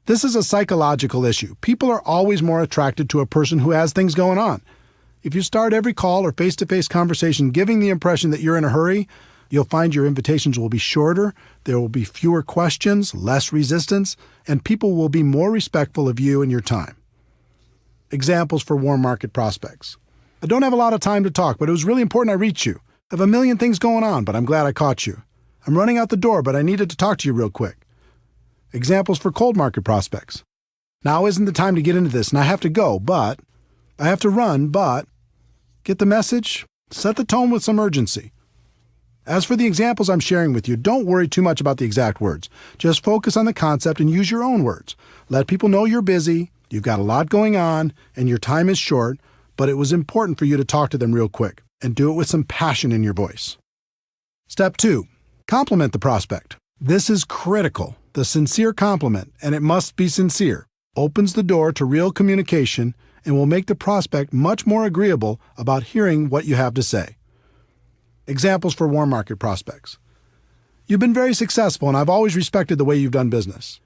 This is a psychological issue. People are always more attracted to a person who has things going on. If you start every call or face-to-face conversation giving the impression that you're in a hurry, you'll find your invitations will be shorter, there will be fewer questions, less resistance, and people will be more respectful of you and your time. Examples for warm market prospects. I don't have a lot of time to talk, but it was really important I reach you. I have a million things going on, but I'm glad I caught you. I'm running out the door, but I needed to talk to you real quick. Examples for cold market prospects. Now isn't the time to get into this, and I have to go, but I have to run, but get the message? Set the tone with some urgency. As for the examples I'm sharing with you, don't worry too much about the exact words. Just focus on the concept and use your own words. Let people know you're busy, you've got a lot going on, and your time is short, but it was important for you to talk to them real quick, and do it with some passion in your voice. Step 2, compliment the prospect. This is critical. The sincere compliment, and it must be sincere, opens the door to real communication and will make the prospect much more agreeable about hearing what you have to say. Examples for warm market prospects. You've been very successful, and I've always respected the way you've done business.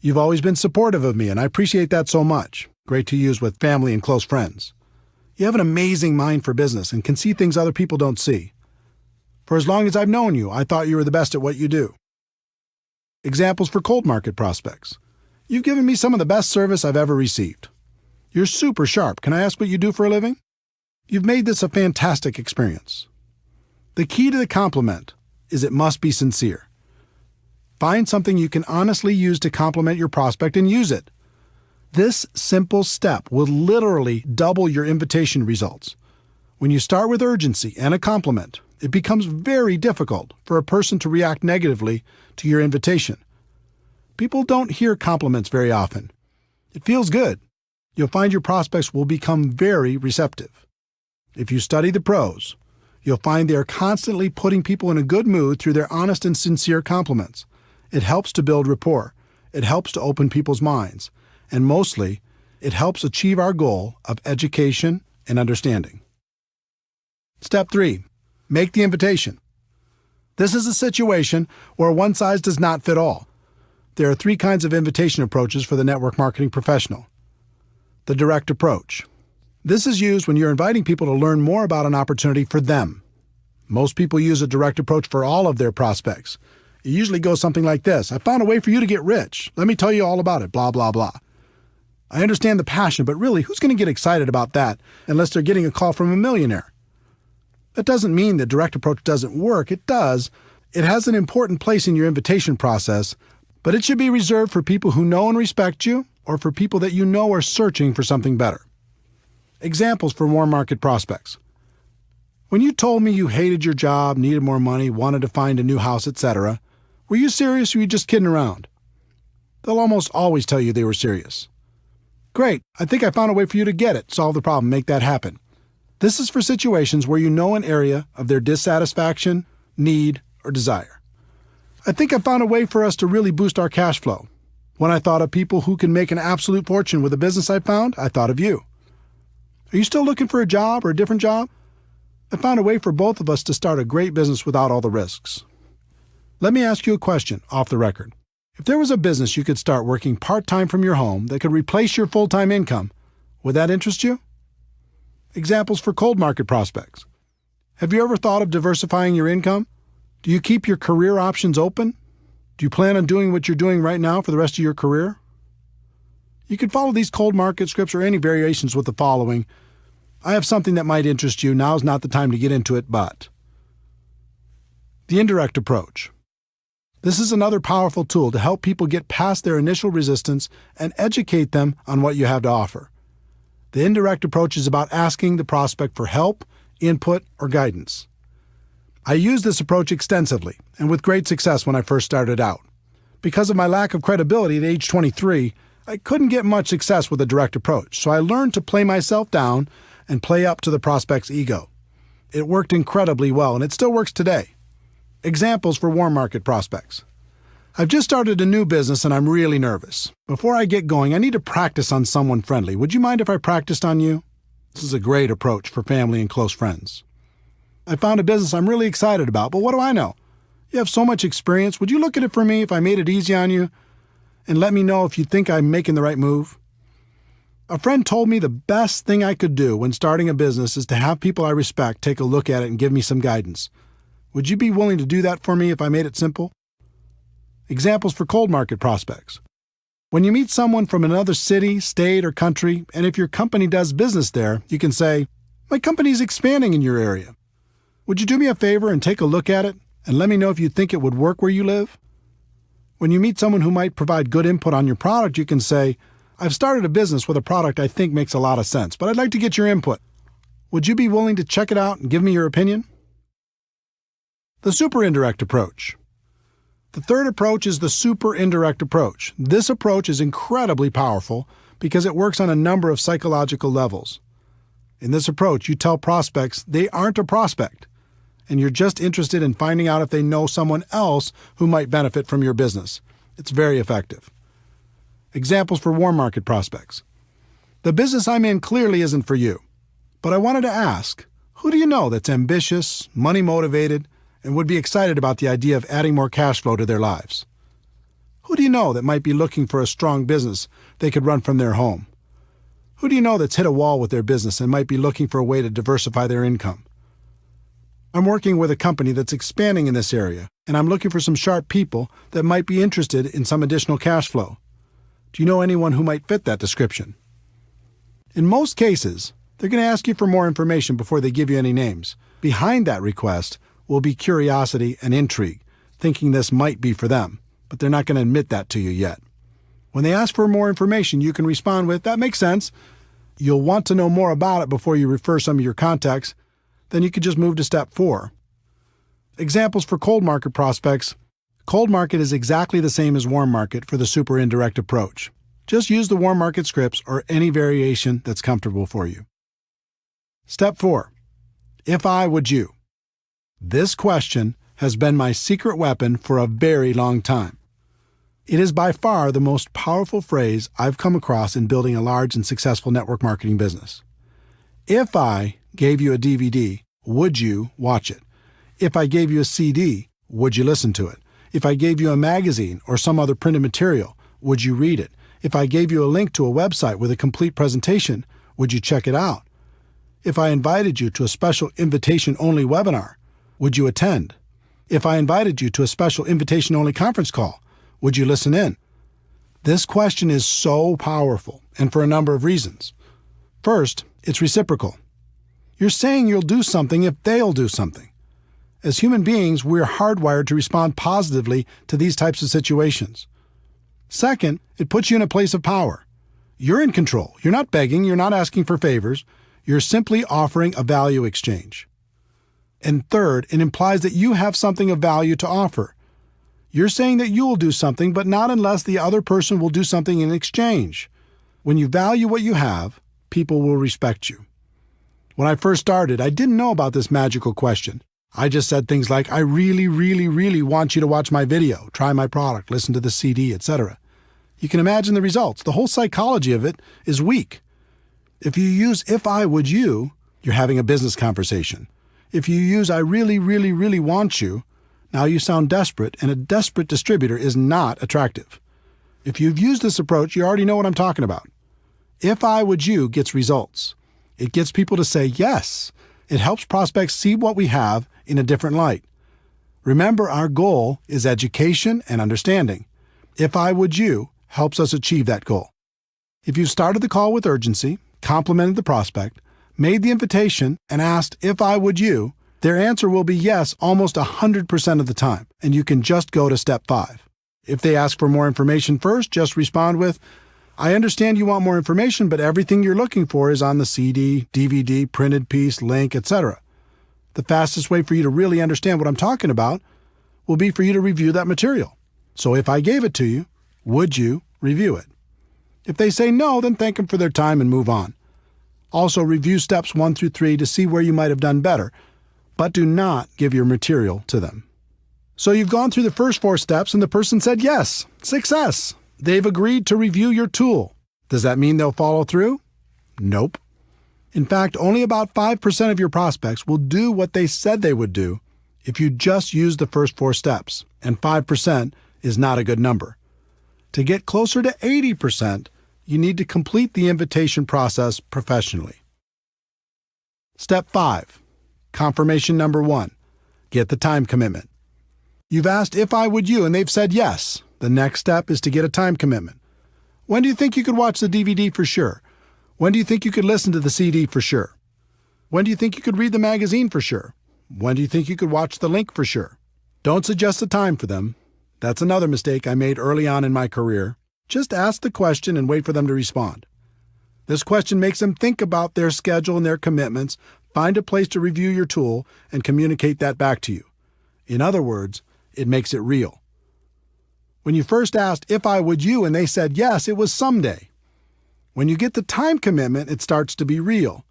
You've always been supportive of me, and I appreciate that so much. Great to use with family and close friends. You have an amazing mind for business and can see things other people don't see. For as long as I've known you, I thought you were the best at what you do. Examples for cold market prospects. You've given me some of the best service I've ever received. You're super sharp. Can I ask what you do for a living? You've made this a fantastic experience. The key to the compliment is it must be sincere. Find something you can honestly use to compliment your prospect and use it. This simple step will literally double your invitation results. When you start with urgency and a compliment, it becomes very difficult for a person to react negatively to your invitation. People don't hear compliments very often. It feels good. You'll find your prospects will become very receptive. If you study the pros, you'll find they are constantly putting people in a good mood through their honest and sincere compliments. It helps to build rapport. It helps to open people's minds. And mostly, it helps achieve our goal of education and understanding. Step 3. Make the invitation. This is a situation where one size does not fit all. There are 3 kinds of invitation approaches for the network marketing professional. The direct approach. This is used when you're inviting people to learn more about an opportunity for them. Most people use a direct approach for all of their prospects. It usually goes something like this: I found a way for you to get rich. Let me tell you all about it, blah, blah, blah. I understand the passion, but really, who's going to get excited about that unless they're getting a call from a millionaire? That doesn't mean the direct approach doesn't work. It does. It has an important place in your invitation process, but it should be reserved for people who know and respect you or for people that you know are searching for something better. Examples for warm market prospects. When you told me you hated your job, needed more money, wanted to find a new house, etc., were you serious or were you just kidding around? They'll almost always tell you they were serious. Great, I think I found a way for you to get it, solve the problem, make that happen. This is for situations where you know an area of their dissatisfaction, need, or desire. I think I found a way for us to really boost our cash flow. When I thought of people who can make an absolute fortune with a business I found, I thought of you. Are you still looking for a job or a different job? I found a way for both of us to start a great business without all the risks. Let me ask you a question off the record. If there was a business you could start working part-time from your home that could replace your full-time income, would that interest you? Examples for cold market prospects. Have you ever thought of diversifying your income? Do you keep your career options open? Do you plan on doing what you're doing right now for the rest of your career? You can follow these cold market scripts or any variations with the following. I have something that might interest you. Now's not the time to get into it, but. The indirect approach. This is another powerful tool to help people get past their initial resistance and educate them on what you have to offer. The indirect approach is about asking the prospect for help, input, or guidance. I used this approach extensively and with great success when I first started out. Because of my lack of credibility at age 23, I couldn't get much success with a direct approach, so I learned to play myself down and play up to the prospect's ego. It worked incredibly well, and it still works today. Examples for warm market prospects. I've just started a new business and I'm really nervous. Before I get going, I need to practice on someone friendly. Would you mind if I practiced on you? This is a great approach for family and close friends. I found a business I'm really excited about, but what do I know? You have so much experience. Would you look at it for me if I made it easy on you? And let me know if you think I'm making the right move? A friend told me the best thing I could do when starting a business is to have people I respect take a look at it and give me some guidance. Would you be willing to do that for me if I made it simple? Examples for cold market prospects. When you meet someone from another city, state, or country, and if your company does business there, you can say, "My company is expanding in your area. Would you do me a favor and take a look at it and let me know if you think it would work where you live?" When you meet someone who might provide good input on your product, you can say, "I've started a business with a product I think makes a lot of sense, but I'd like to get your input. Would you be willing to check it out and give me your opinion?" The super indirect approach. The third approach is the super indirect approach. This approach is incredibly powerful because it works on a number of psychological levels. In this approach, you tell prospects they aren't a prospect, and you're just interested in finding out if they know someone else who might benefit from your business. It's very effective. Examples for warm market prospects. The business I'm in clearly isn't for you, but I wanted to ask, who do you know that's ambitious, money-motivated, and would be excited about the idea of adding more cash flow to their lives? Who do you know that might be looking for a strong business they could run from their home? Who do you know that's hit a wall with their business and might be looking for a way to diversify their income? I'm working with a company that's expanding in this area, and I'm looking for some sharp people that might be interested in some additional cash flow. Do you know anyone who might fit that description? In most cases, they're going to ask you for more information before they give you any names. Behind that request will be curiosity and intrigue, thinking this might be for them, but they're not going to admit that to you yet. When they ask for more information, you can respond with, "That makes sense." You'll want to know more about it before you refer some of your contacts. Then you could just move to step 4. Examples for cold market prospects. Cold market is exactly the same as warm market for the super indirect approach. Just use the warm market scripts or any variation that's comfortable for you. Step 4. If I would you. This question has been my secret weapon for a very long time. It is by far the most powerful phrase I've come across in building a large and successful network marketing business. If I gave you a DVD, would you watch it? If I gave you a CD, would you listen to it? If I gave you a magazine or some other printed material, would you read it? If I gave you a link to a website with a complete presentation, would you check it out? If I invited you to a special invitation-only webinar, would you attend? If I invited you to a special invitation-only conference call, would you listen in? This question is so powerful, and for a number of reasons. First, it's reciprocal. You're saying you'll do something if they'll do something. As human beings, we're hardwired to respond positively to these types of situations. Second, it puts you in a place of power. You're in control. You're not begging. You're not asking for favors. You're simply offering a value exchange. And third, it implies that you have something of value to offer. You're saying that you will do something, but not unless the other person will do something in exchange. When you value what you have, people will respect you. When I first started, I didn't know about this magical question. I just said things like, I really, really, really want you to watch my video, try my product, listen to the CD, etc. You can imagine the results. The whole psychology of it is weak. If you use if I would you, you're having a business conversation. If you use I really, really, really want you, now you sound desperate, and a desperate distributor is not attractive. If you've used this approach, you already know what I'm talking about. If I would you gets results. It gets people to say yes. It helps prospects see what we have in a different light. Remember, our goal is education and understanding. If I would you helps us achieve that goal. If you started the call with urgency, complimented the prospect, made the invitation, and asked if I would you, their answer will be yes almost 100% of the time, and you can just go to step 5. If they ask for more information first, just respond with, I understand you want more information, but everything you're looking for is on the CD, DVD, printed piece, link, etc. The fastest way for you to really understand what I'm talking about will be for you to review that material. So if I gave it to you, would you review it? If they say no, then thank them for their time and move on. Also, review steps 1 through 3 to see where you might have done better, but do not give your material to them. So you've gone through the first 4 steps and the person said yes. Success! They've agreed to review your tool. Does that mean they'll follow through? Nope. In fact, only about 5% of your prospects will do what they said they would do if you just use the first 4 steps, and 5% is not a good number. To get closer to 80%, you need to complete the invitation process professionally. Step 5. Confirmation number 1. Get the time commitment. You've asked if I would you, and they've said yes. The next step is to get a time commitment. When do you think you could watch the DVD for sure? When do you think you could listen to the CD for sure? When do you think you could read the magazine for sure? When do you think you could watch the link for sure? Don't suggest a time for them. That's another mistake I made early on in my career. Just ask the question and wait for them to respond. This question makes them think about their schedule and their commitments, find a place to review your tool, and communicate that back to you. In other words, it makes it real. When you first asked if I would you and they said yes, it was someday. When you get the time commitment, it starts to be real.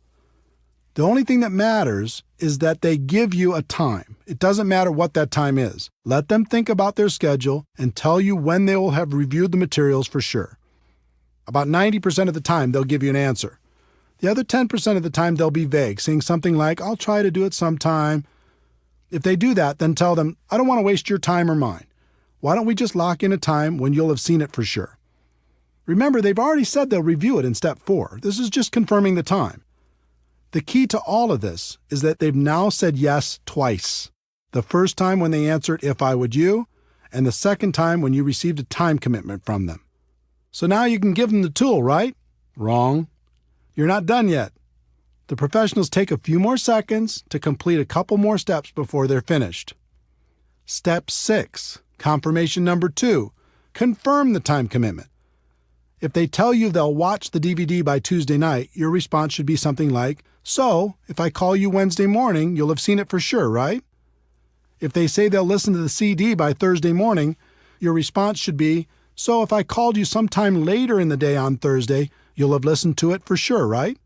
The only thing that matters is that they give you a time. It doesn't matter what that time is. Let them think about their schedule and tell you when they will have reviewed the materials for sure. About 90% of the time, they'll give you an answer. The other 10% of the time, they'll be vague, saying something like, I'll try to do it sometime. If they do that, then tell them, I don't want to waste your time or mine. Why don't we just lock in a time when you'll have seen it for sure? Remember, they've already said they'll review it in step 4. This is just confirming the time. The key to all of this is that they've now said yes twice. The first time when they answered if I would you, and the second time when you received a time commitment from them. So now you can give them the tool, right? Wrong. You're not done yet. The professionals take a few more seconds to complete a couple more steps before they're finished. Step 6, confirmation number 2, confirm the time commitment. If they tell you they'll watch the DVD by Tuesday night, your response should be something like, so, if I call you Wednesday morning, you'll have seen it for sure, right? If they say they'll listen to the CD by Thursday morning, your response should be, so if I called you sometime later in the day on Thursday, you'll have listened to it for sure, right?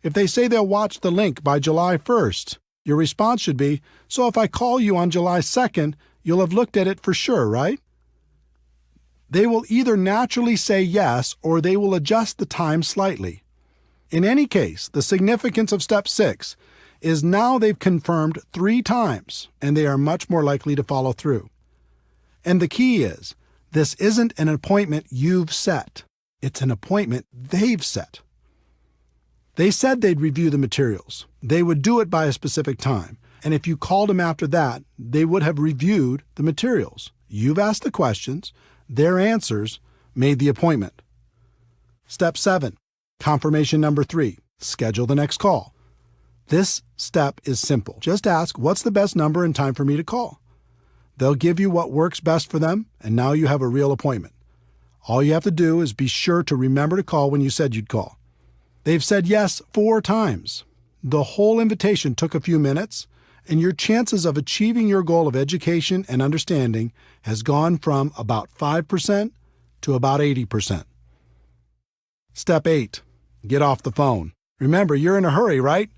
If they say they'll watch the link by July 1st, Your response should be, so if I call you on July 2nd, you'll have looked at it for sure, right? They will either naturally say yes or they will adjust the time slightly. In any case, the significance of step 6 is now they've confirmed 3 times and they are much more likely to follow through. And the key is, this isn't an appointment you've set. It's an appointment they've set. They said they'd review the materials. They would do it by a specific time. And if you called them after that, they would have reviewed the materials. You've asked the questions. Their answers made the appointment. Step 7, confirmation number 3, schedule the next call. This step is simple. Just ask, what's the best number and time for me to call? They'll give you what works best for them, and now you have a real appointment. All you have to do is be sure to remember to call when you said you'd call. They've said yes 4 times. The whole invitation took a few minutes, and your chances of achieving your goal of education and understanding has gone from about 5% to about 80%. Step 8, get off the phone. Remember, you're in a hurry, right?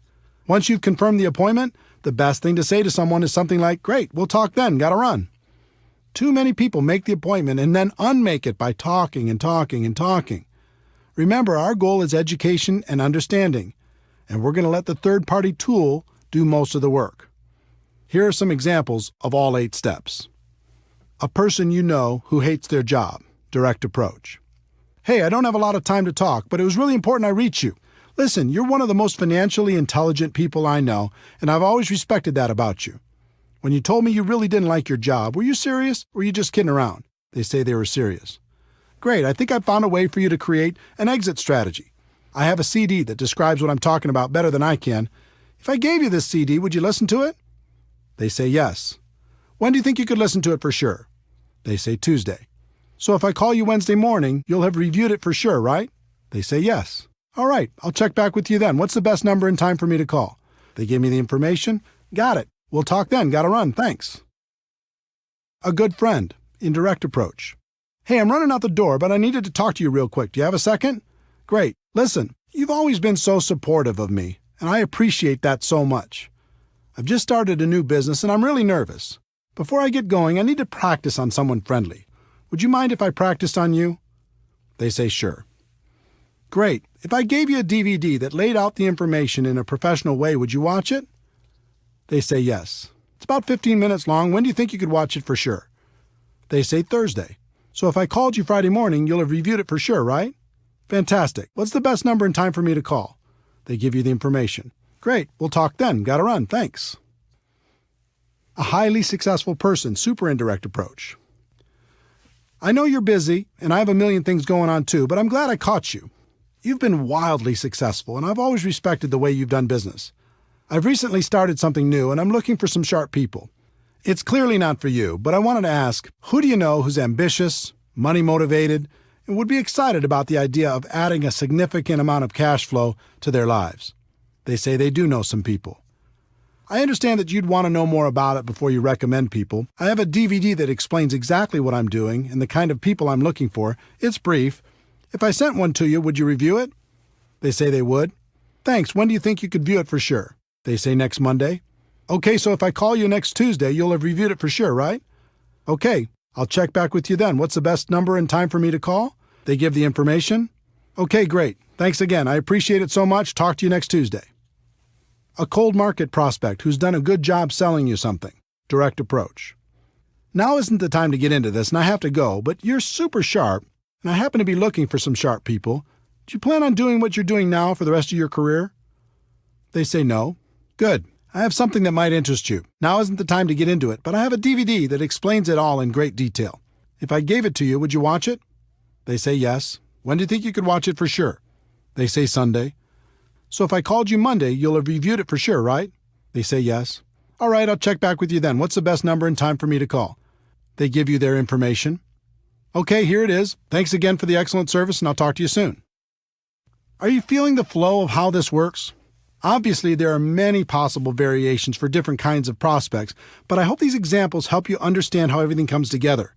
Once you've confirmed the appointment, the best thing to say to someone is something like, great, we'll talk then, gotta run. Too many people make the appointment and then unmake it by talking and talking and talking. Remember, our goal is education and understanding, and we're going to let the third-party tool do most of the work. Here are some examples of all 8 steps. A person you know who hates their job, direct approach. Hey, I don't have a lot of time to talk, but it was really important I reach you. Listen, you're one of the most financially intelligent people I know, and I've always respected that about you. When you told me you really didn't like your job, were you serious or were you just kidding around? They say they were serious. Great, I think I found a way for you to create an exit strategy. I have a CD that describes what I'm talking about better than I can. If I gave you this CD, would you listen to it? They say yes. When do you think you could listen to it for sure? They say Tuesday. So if I call you Wednesday morning, you'll have reviewed it for sure, right? They say yes. All right, I'll check back with you then. What's the best number and time for me to call? They give me the information. Got it. We'll talk then. Gotta run. Thanks. A good friend, indirect approach. Hey, I'm running out the door, but I needed to talk to you real quick. Do you have a second? Great. Listen, you've always been so supportive of me, and I appreciate that so much. I've just started a new business, and I'm really nervous. Before I get going, I need to practice on someone friendly. Would you mind if I practiced on you? They say sure. Great. If I gave you a DVD that laid out the information in a professional way, would you watch it? They say yes. It's about 15 minutes long. When do you think you could watch it for sure? They say Thursday. So if I called you Friday morning, you'll have reviewed it for sure, right? Fantastic. What's the best number and time for me to call? They give you the information. Great. We'll talk then. Gotta run. Thanks. A highly successful person, super indirect approach. I know you're busy, and I have a million things going on too, but I'm glad I caught you. You've been wildly successful, and I've always respected the way you've done business. I've recently started something new, and I'm looking for some sharp people. It's clearly not for you, but I wanted to ask, who do you know who's ambitious, money-motivated, and would be excited about the idea of adding a significant amount of cash flow to their lives? They say they do know some people. I understand that you'd want to know more about it before you recommend people. I have a DVD that explains exactly what I'm doing and the kind of people I'm looking for. It's brief. If I sent one to you, would you review it? They say they would. Thanks. When do you think you could view it for sure? They say next Monday. Okay, so if I call you next Tuesday, you'll have reviewed it for sure, right? Okay, I'll check back with you then. What's the best number and time for me to call? They give the information. Okay, great. Thanks again. I appreciate it so much. Talk to you next Tuesday. A cold market prospect who's done a good job selling you something. Direct approach. Now isn't the time to get into this, and I have to go, but you're super sharp, and I happen to be looking for some sharp people. Do you plan on doing what you're doing now for the rest of your career? They say no. Good. I have something that might interest you. Now isn't the time to get into it, but I have a DVD that explains it all in great detail. If I gave it to you, would you watch it? They say yes. When do you think you could watch it for sure? They say Sunday. So if I called you Monday, you'll have reviewed it for sure, right? They say yes. All right, I'll check back with you then. What's the best number and time for me to call? They give you their information. Okay, here it is. Thanks again for the excellent service, and I'll talk to you soon. Are you feeling the flow of how this works? Obviously, there are many possible variations for different kinds of prospects, but I hope these examples help you understand how everything comes together.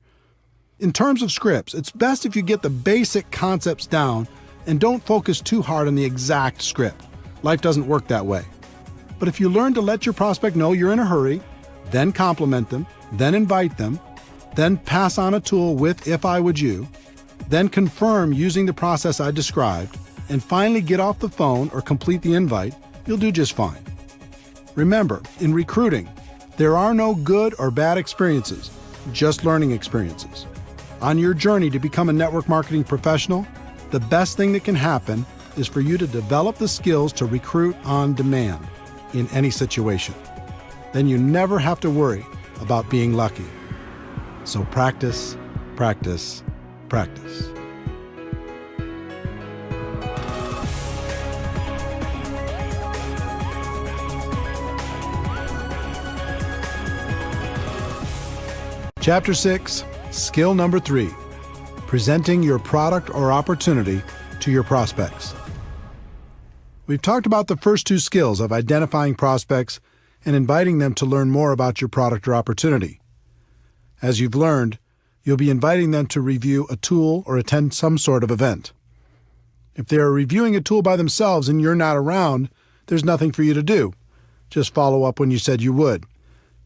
In terms of scripts, it's best if you get the basic concepts down and don't focus too hard on the exact script. Life doesn't work that way. But if you learn to let your prospect know you're in a hurry, then compliment them, then invite them, then pass on a tool with "if I would you," then confirm using the process I described, and finally get off the phone or complete the invite, you'll do just fine. Remember, in recruiting, there are no good or bad experiences, just learning experiences. On your journey to become a network marketing professional, the best thing that can happen is for you to develop the skills to recruit on demand in any situation. Then you never have to worry about being lucky. So practice, practice, practice. Chapter 6, Skill Number 3, Presenting Your Product or Opportunity to Your Prospects. We've talked about the first two skills of identifying prospects and inviting them to learn more about your product or opportunity. As you've learned, you'll be inviting them to review a tool or attend some sort of event. If they are reviewing a tool by themselves and you're not around, there's nothing for you to do. Just follow up when you said you would.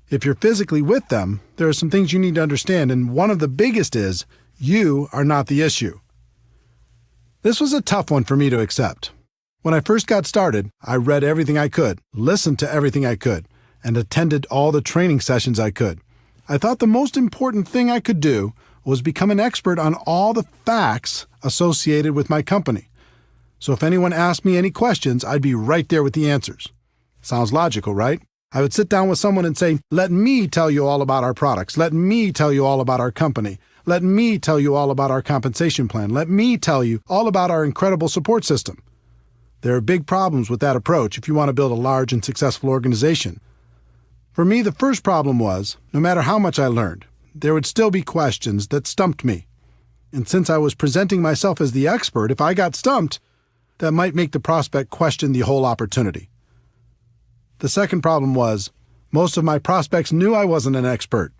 If you're physically with them, there are some things you need to understand, and one of the biggest is you are not the issue. This was a tough one for me to accept. When I first got started, I read everything I could, listened to everything I could, and attended all the training sessions I could. I thought the most important thing I could do was become an expert on all the facts associated with my company. So if anyone asked me any questions, I'd be right there with the answers. Sounds logical, right? I would sit down with someone and say, "Let me tell you all about our products. Let me tell you all about our company. Let me tell you all about our compensation plan. Let me tell you all about our incredible support system." There are big problems with that approach if you want to build a large and successful organization. For me, the first problem was, no matter how much I learned, there would still be questions that stumped me. And since I was presenting myself as the expert, if I got stumped, that might make the prospect question the whole opportunity. The second problem was, most of my prospects knew I wasn't an expert.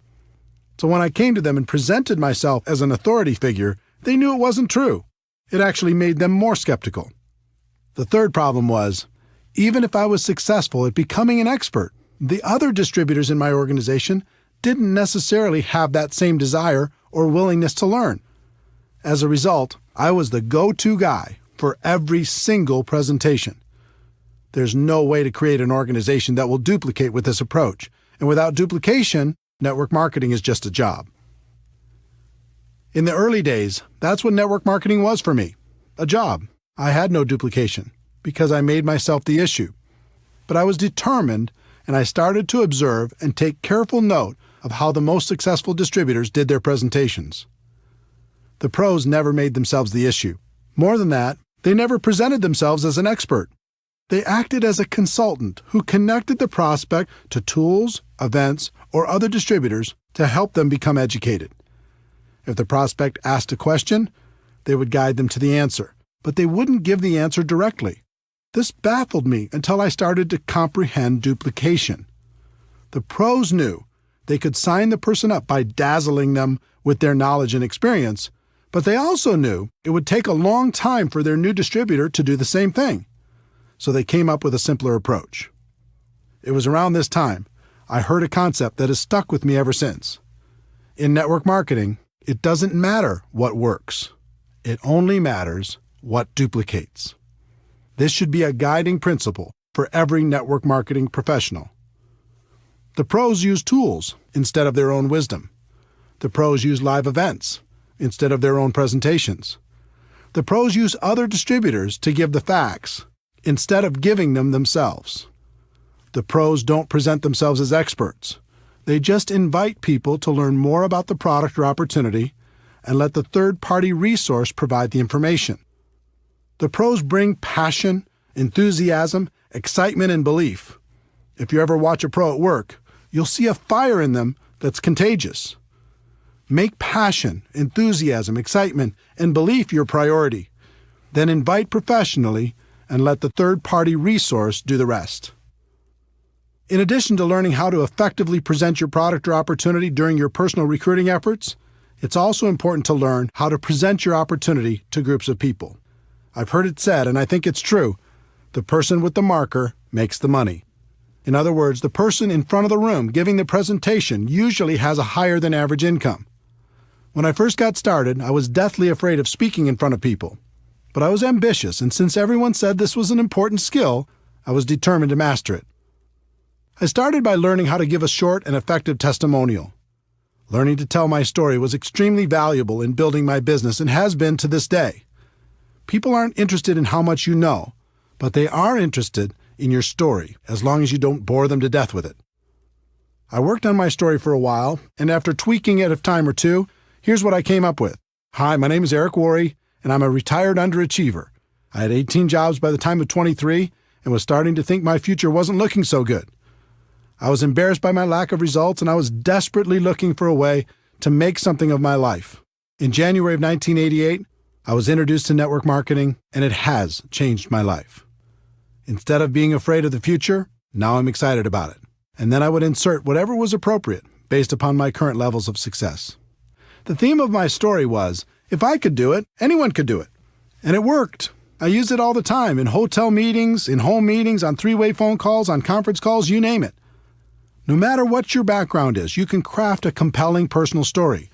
So when I came to them and presented myself as an authority figure, they knew it wasn't true. It actually made them more skeptical. The third problem was, even if I was successful at becoming an expert, the other distributors in my organization didn't necessarily have that same desire or willingness to learn. As a result, I was the go-to guy for every single presentation. There's no way to create an organization that will duplicate with this approach. And without duplication, network marketing is just a job. In the early days, that's what network marketing was for me. A job. I had no duplication because I made myself the issue. But I was determined, and I started to observe and take careful note of how the most successful distributors did their presentations. The pros never made themselves the issue. More than that, they never presented themselves as an expert. They acted as a consultant who connected the prospect to tools, events, or other distributors to help them become educated. If the prospect asked a question, they would guide them to the answer, but they wouldn't give the answer directly. This baffled me until I started to comprehend duplication. The pros knew they could sign the person up by dazzling them with their knowledge and experience, but they also knew it would take a long time for their new distributor to do the same thing. So they came up with a simpler approach. It was around this time I heard a concept that has stuck with me ever since. In network marketing, it doesn't matter what works. It only matters what duplicates. This should be a guiding principle for every network marketing professional. The pros use tools instead of their own wisdom. The pros use live events instead of their own presentations. The pros use other distributors to give the facts instead of giving them themselves. The pros don't present themselves as experts. They just invite people to learn more about the product or opportunity and let the third-party resource provide the information. The pros bring passion, enthusiasm, excitement, and belief. If you ever watch a pro at work, you'll see a fire in them that's contagious. Make passion, enthusiasm, excitement, and belief your priority. Then invite professionally and let the third-party resource do the rest. In addition to learning how to effectively present your product or opportunity during your personal recruiting efforts, it's also important to learn how to present your opportunity to groups of people. I've heard it said, and I think it's true, the person with the marker makes the money. In other words, the person in front of the room giving the presentation usually has a higher than average income. When I first got started, I was deathly afraid of speaking in front of people. But I was ambitious, and since everyone said this was an important skill, I was determined to master it. I started by learning how to give a short and effective testimonial. Learning to tell my story was extremely valuable in building my business and has been to this day. People aren't interested in how much you know, but they are interested in your story as long as you don't bore them to death with it. I worked on my story for a while, and after tweaking it a time or two, here's what I came up with. Hi, my name is Eric Worre, and I'm a retired underachiever. I had 18 jobs by the time of 23 and was starting to think my future wasn't looking so good. I was embarrassed by my lack of results, and I was desperately looking for a way to make something of my life. In January of 1988, I was introduced to network marketing, and it has changed my life. Instead of being afraid of the future, now I'm excited about it. And then I would insert whatever was appropriate based upon my current levels of success. The theme of my story was, if I could do it, anyone could do it. And it worked. I use it all the time in hotel meetings, in home meetings, on three-way phone calls, on conference calls, you name it. No matter what your background is, you can craft a compelling personal story.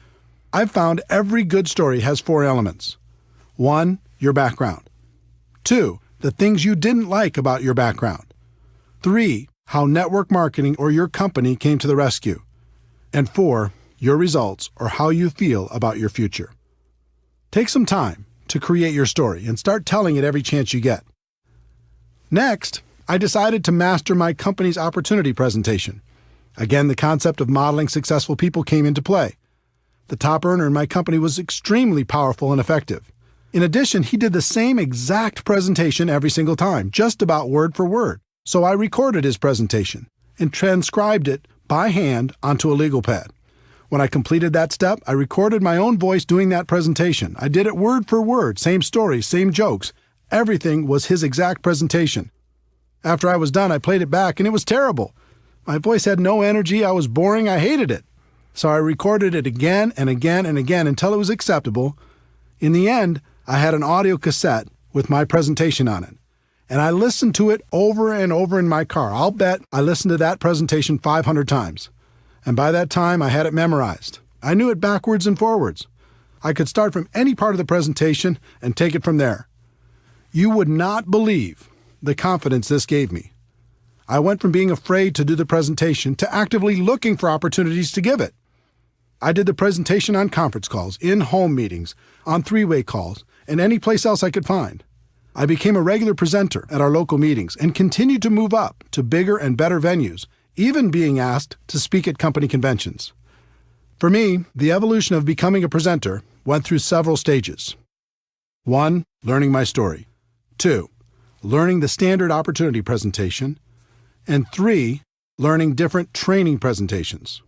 I've found every good story has 4 elements. 1, your background. 2, the things you didn't like about your background. 3, how network marketing or your company came to the rescue. And 4, your results or how you feel about your future. Take some time to create your story and start telling it every chance you get. Next, I decided to master my company's opportunity presentation. Again, the concept of modeling successful people came into play. The top earner in my company was extremely powerful and effective. In addition, he did the same exact presentation every single time, just about word for word. So I recorded his presentation and transcribed it by hand onto a legal pad. When I completed that step, I recorded my own voice doing that presentation. I did it word for word, same story, same jokes. Everything was his exact presentation. After I was done, I played it back, and it was terrible. My voice had no energy, I was boring, I hated it. So I recorded it again and again and again until it was acceptable. In the end, I had an audio cassette with my presentation on it. And I listened to it over and over in my car. I'll bet I listened to that presentation 500 times. And by that time, I had it memorized. I knew it backwards and forwards. I could start from any part of the presentation and take it from there. You would not believe the confidence this gave me. I went from being afraid to do the presentation to actively looking for opportunities to give it. I did the presentation on conference calls, in home meetings, on three-way calls, and any place else I could find. I became a regular presenter at our local meetings and continued to move up to bigger and better venues, even being asked to speak at company conventions. For me, the evolution of becoming a presenter went through several stages. 1, learning my story. 2, learning the standard opportunity presentation. And 3, learning different training presentations.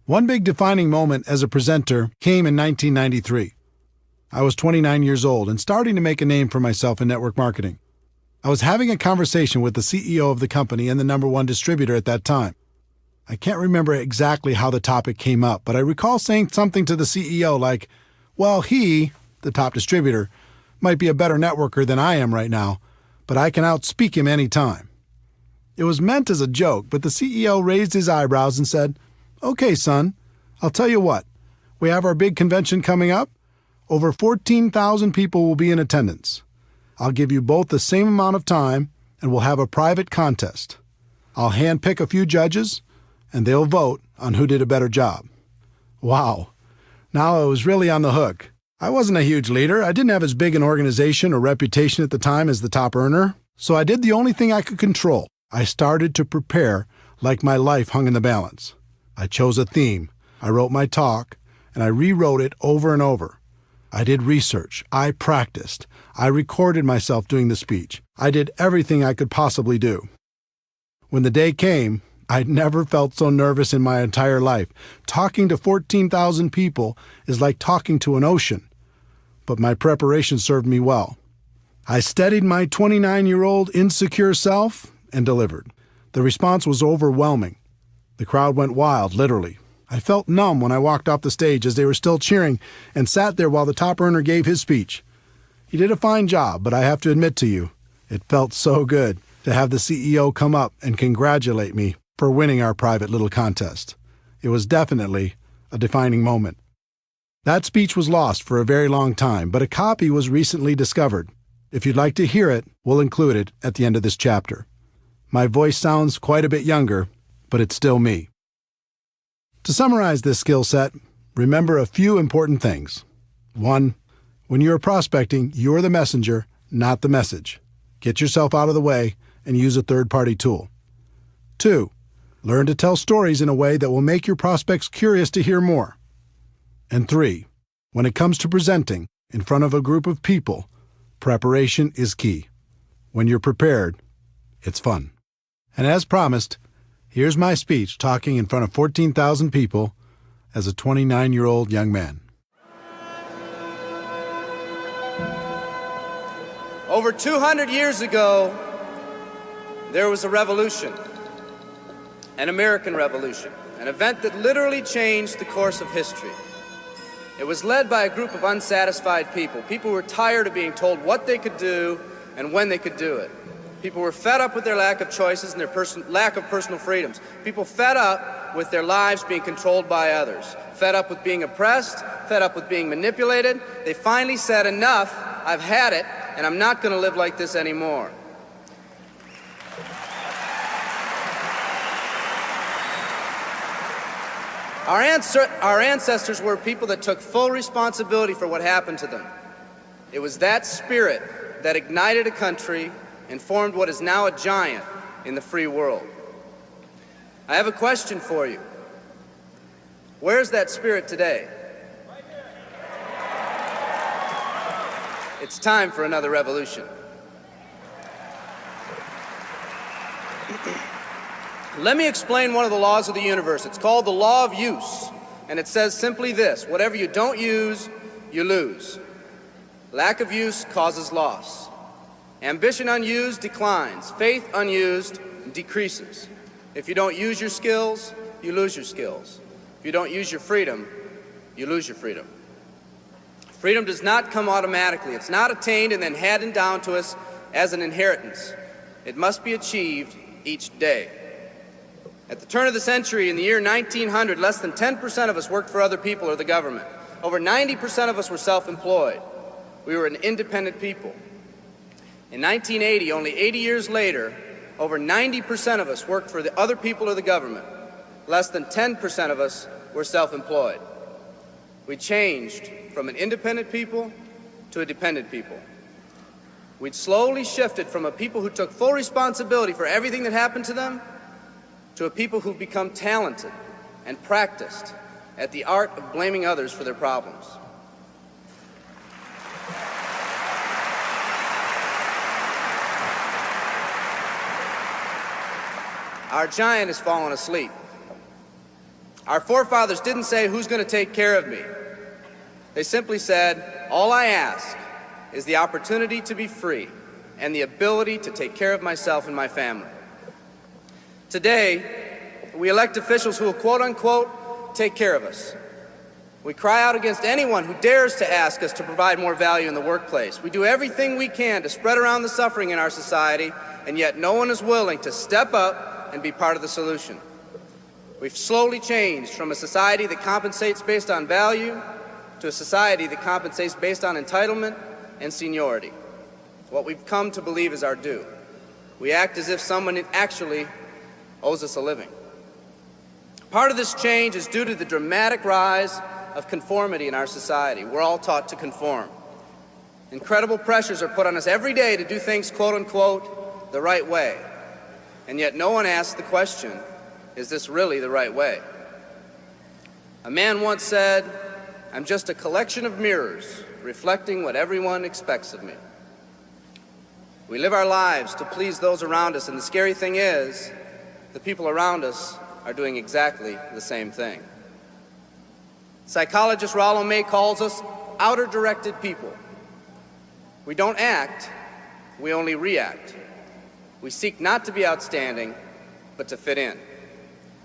One big defining moment as a presenter came in 1993. I was 29 years old and starting to make a name for myself in network marketing. I was having a conversation with the CEO of the company and the #1 distributor at that time. I can't remember exactly how the topic came up, but I recall saying something to the CEO like, well, he, the top distributor, might be a better networker than I am right now, but I can outspeak him any time. It was meant as a joke, but the CEO raised his eyebrows and said, okay, son, I'll tell you what. We have our big convention coming up. Over 14,000 people will be in attendance. I'll give you both the same amount of time, and we'll have a private contest. I'll handpick a few judges, and they'll vote on who did a better job. Wow. Now I was really on the hook. I wasn't a huge leader. I didn't have as big an organization or reputation at the time as the top earner, so I did the only thing I could control. I started to prepare like my life hung in the balance. I chose a theme, I wrote my talk, and I rewrote it over and over. I did research, I practiced, I recorded myself doing the speech. I did everything I could possibly do. When the day came, I'd never felt so nervous in my entire life. Talking to 14,000 people is like talking to an ocean. But my preparation served me well. I steadied my 29-year-old insecure self and delivered. The response was overwhelming. The crowd went wild, literally. I felt numb when I walked off the stage as they were still cheering and sat there while the top earner gave his speech. He did a fine job, but I have to admit to you, it felt so good. to have the CEO come up and congratulate me for winning our private little contest. It was definitely a defining moment. That speech was lost for a very long time, but a copy was recently discovered. If you'd like to hear it, we'll include it at the end of this chapter. My voice sounds quite a bit younger, but it's still me. To summarize this skill set, remember a few important things. 1. When you're prospecting, you're the messenger, not the message. Get yourself out of the way and use a third-party tool. 2. Learn to tell stories in a way that will make your prospects curious to hear more. And 3. When it comes to presenting in front of a group of people, preparation is key. When you're prepared, it's fun. And as promised, here's my speech talking in front of 14,000 people as a 29-year-old young man. Over 200 years ago, there was a revolution, an American Revolution, an event that literally changed the course of history. It was led by a group of unsatisfied people. People who were tired of being told what they could do and when they could do it. People were fed up with their lack of choices and their lack of personal freedoms. People fed up with their lives being controlled by others. Fed up with being oppressed, fed up with being manipulated. They finally said, enough, I've had it, and I'm not going to live like this anymore. Our ancestors were people that took full responsibility for what happened to them. It was that spirit that ignited a country and formed what is now a giant in the free world. I have a question for you. Where's that spirit today? It's time for another revolution. Let me explain one of the laws of the universe. It's called the law of use, and it says simply this: whatever you don't use, you lose. Lack of use causes loss. Ambition unused declines. Faith unused decreases. If you don't use your skills, you lose your skills. If you don't use your freedom, you lose your freedom. Freedom does not come automatically. It's not attained and then handed down to us as an inheritance. It must be achieved each day. At the turn of the century, in the year 1900, less than 10% of us worked for other people or the government. Over 90% of us were self-employed. We were an independent people. In 1980, only 80 years later, over 90% of us worked for the other people or the government. Less than 10% of us were self-employed. We changed from an independent people to a dependent people. We'd slowly shifted from a people who took full responsibility for everything that happened to them to a people who've become talented and practiced at the art of blaming others for their problems. Our giant has fallen asleep. Our forefathers didn't say, who's going to take care of me? They simply said, all I ask is the opportunity to be free and the ability to take care of myself and my family. Today, we elect officials who will, quote unquote, take care of us. We cry out against anyone who dares to ask us to provide more value in the workplace. We do everything we can to spread around the suffering in our society, and yet no one is willing to step up and be part of the solution. We've slowly changed from a society that compensates based on value to a society that compensates based on entitlement and seniority. What we've come to believe is our due. We act as if someone actually owes us a living. Part of this change is due to the dramatic rise of conformity in our society. We're all taught to conform. Incredible pressures are put on us every day to do things, quote unquote, the right way. And yet no one asks the question, is this really the right way? A man once said, I'm just a collection of mirrors reflecting what everyone expects of me. We live our lives to please those around us, and the scary thing is, the people around us are doing exactly the same thing. Psychologist Rollo May calls us outer-directed people. We don't act, we only react. We seek not to be outstanding, but to fit in.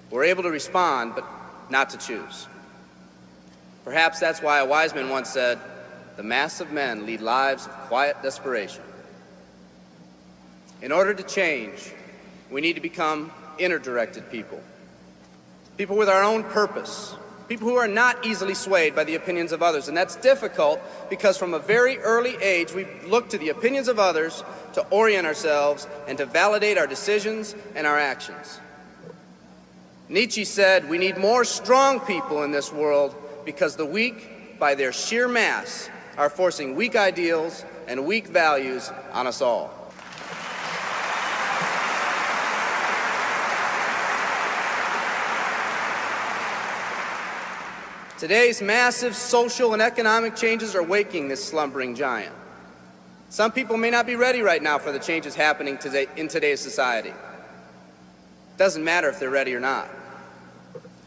We're able to respond, but not to choose. Perhaps that's why a wise man once said, the mass of men lead lives of quiet desperation. In order to change, we need to become inner-directed people. People with our own purpose. People who are not easily swayed by the opinions of others. And that's difficult because from a very early age, we look to the opinions of others to orient ourselves and to validate our decisions and our actions. Nietzsche said, we need more strong people in this world because the weak, by their sheer mass, are forcing weak ideals and weak values on us all. Today's massive social and economic changes are waking this slumbering giant. Some people may not be ready right now for the changes happening today in today's society. It doesn't matter if they're ready or not.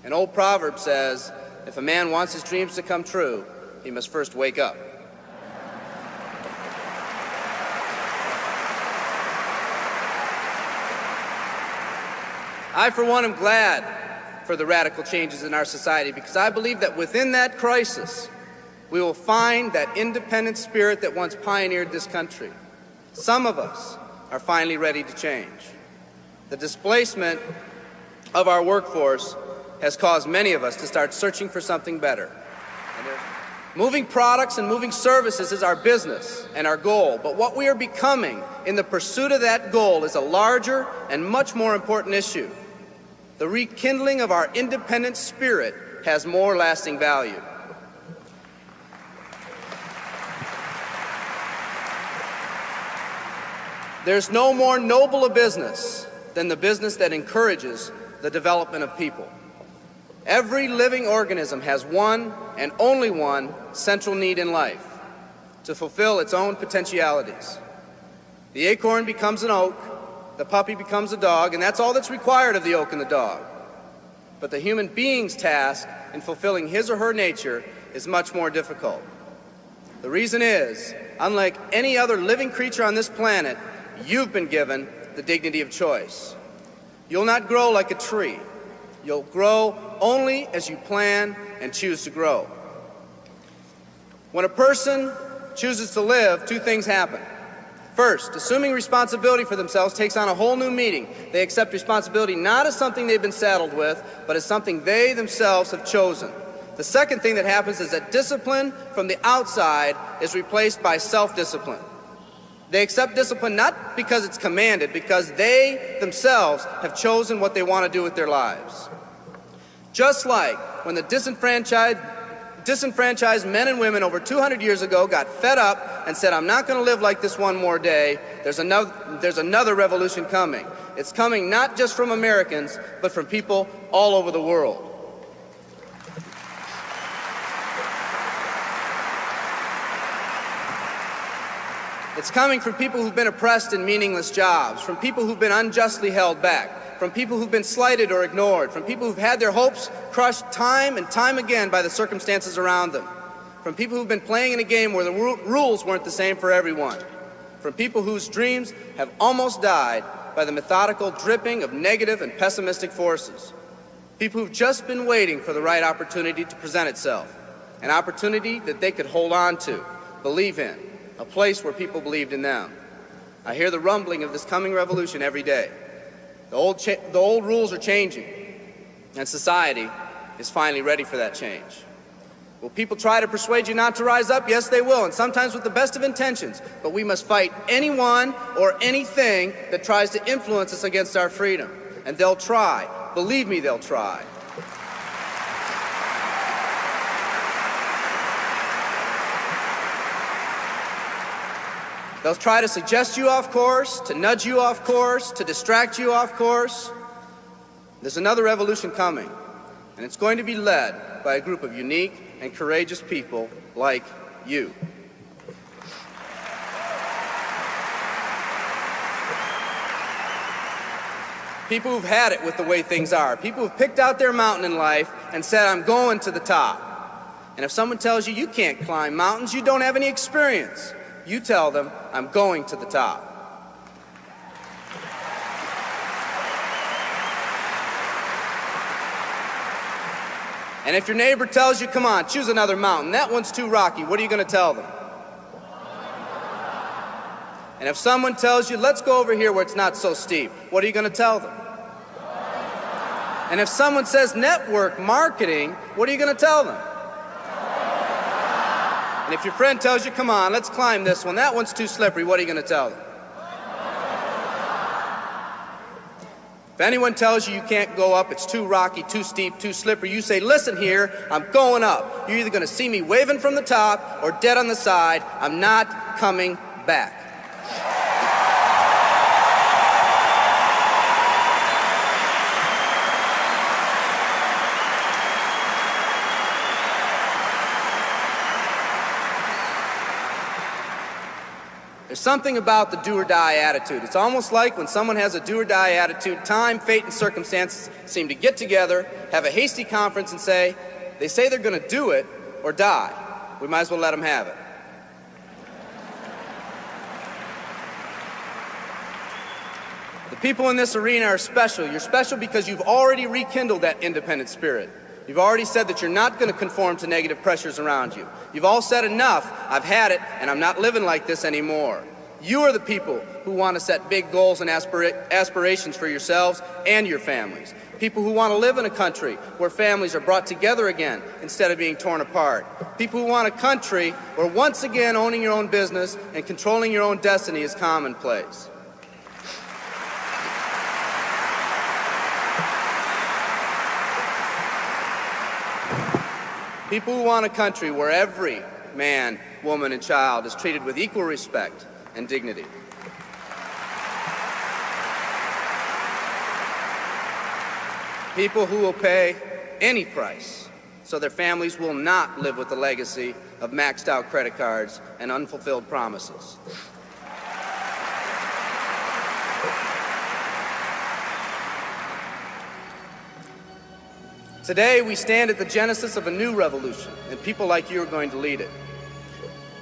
An old proverb says, if a man wants his dreams to come true, he must first wake up. I, for one, am glad for the radical changes in our society because I believe that within that crisis, we will find that independent spirit that once pioneered this country. Some of us are finally ready to change. The displacement of our workforce has caused many of us to start searching for something better. Moving products and moving services is our business and our goal, but what we are becoming in the pursuit of that goal is a larger and much more important issue. The rekindling of our independent spirit has more lasting value. There's no more noble a business than the business that encourages the development of people. Every living organism has one and only one central need in life, to fulfill its own potentialities. The acorn becomes an oak, the puppy becomes a dog, and that's all that's required of the oak and the dog. But the human being's task in fulfilling his or her nature is much more difficult. The reason is, unlike any other living creature on this planet, you've been given the dignity of choice. You'll not grow like a tree. You'll grow only as you plan and choose to grow. When a person chooses to live, two things happen. First, assuming responsibility for themselves takes on a whole new meaning. They accept responsibility not as something they've been saddled with, but as something they themselves have chosen. The second thing that happens is that discipline from the outside is replaced by self-discipline. They accept discipline not because it's commanded, because they themselves have chosen what they want to do with their lives. Just like when the disenfranchised men and women over 200 years ago got fed up and said, I'm not going to live like this one more day, there's another revolution coming. It's coming not just from Americans, but from people all over the world. It's coming from people who've been oppressed in meaningless jobs, from people who've been unjustly held back, from people who've been slighted or ignored, from people who've had their hopes crushed time and time again by the circumstances around them, from people who've been playing in a game where the rules weren't the same for everyone, from people whose dreams have almost died by the methodical dripping of negative and pessimistic forces, people who've just been waiting for the right opportunity to present itself, an opportunity that they could hold on to, believe in, a place where people believed in them. I hear the rumbling of this coming revolution every day. The old rules are changing, and society is finally ready for that change. Will people try to persuade you not to rise up? Yes, they will, and sometimes with the best of intentions. But we must fight anyone or anything that tries to influence us against our freedom. And they'll try. Believe me, they'll try. They'll try to suggest you off course, to nudge you off course, to distract you off course. There's another revolution coming, and it's going to be led by a group of unique and courageous people like you. People who've had it with the way things are. People who've picked out their mountain in life and said, I'm going to the top. And if someone tells you you can't climb mountains, you don't have any experience. You tell them, I'm going to the top. And if your neighbor tells you, come on, choose another mountain, that one's too rocky, what are you going to tell them? And if someone tells you, let's go over here where it's not so steep, what are you going to tell them? And if someone says network marketing, what are you going to tell them? And if your friend tells you, come on, let's climb this one, that one's too slippery, what are you going to tell them? If anyone tells you you can't go up, it's too rocky, too steep, too slippery, you say, listen here, I'm going up. You're either going to see me waving from the top or dead on the side. I'm not coming back. There's something about the do-or-die attitude. It's almost like when someone has a do-or-die attitude, time, fate, and circumstances seem to get together, have a hasty conference, and say, they say they're going to do it or die. We might as well let them have it. The people in this arena are special. You're special because you've already rekindled that independent spirit. You've already said that you're not going to conform to negative pressures around you. You've all said enough, I've had it, and I'm not living like this anymore. You are the people who want to set big goals and aspirations for yourselves and your families. People who want to live in a country where families are brought together again instead of being torn apart. People who want a country where once again owning your own business and controlling your own destiny is commonplace. People who want a country where every man, woman, and child is treated with equal respect and dignity. People who will pay any price so their families will not live with the legacy of maxed out credit cards and unfulfilled promises. Today, we stand at the genesis of a new revolution, and people like you are going to lead it.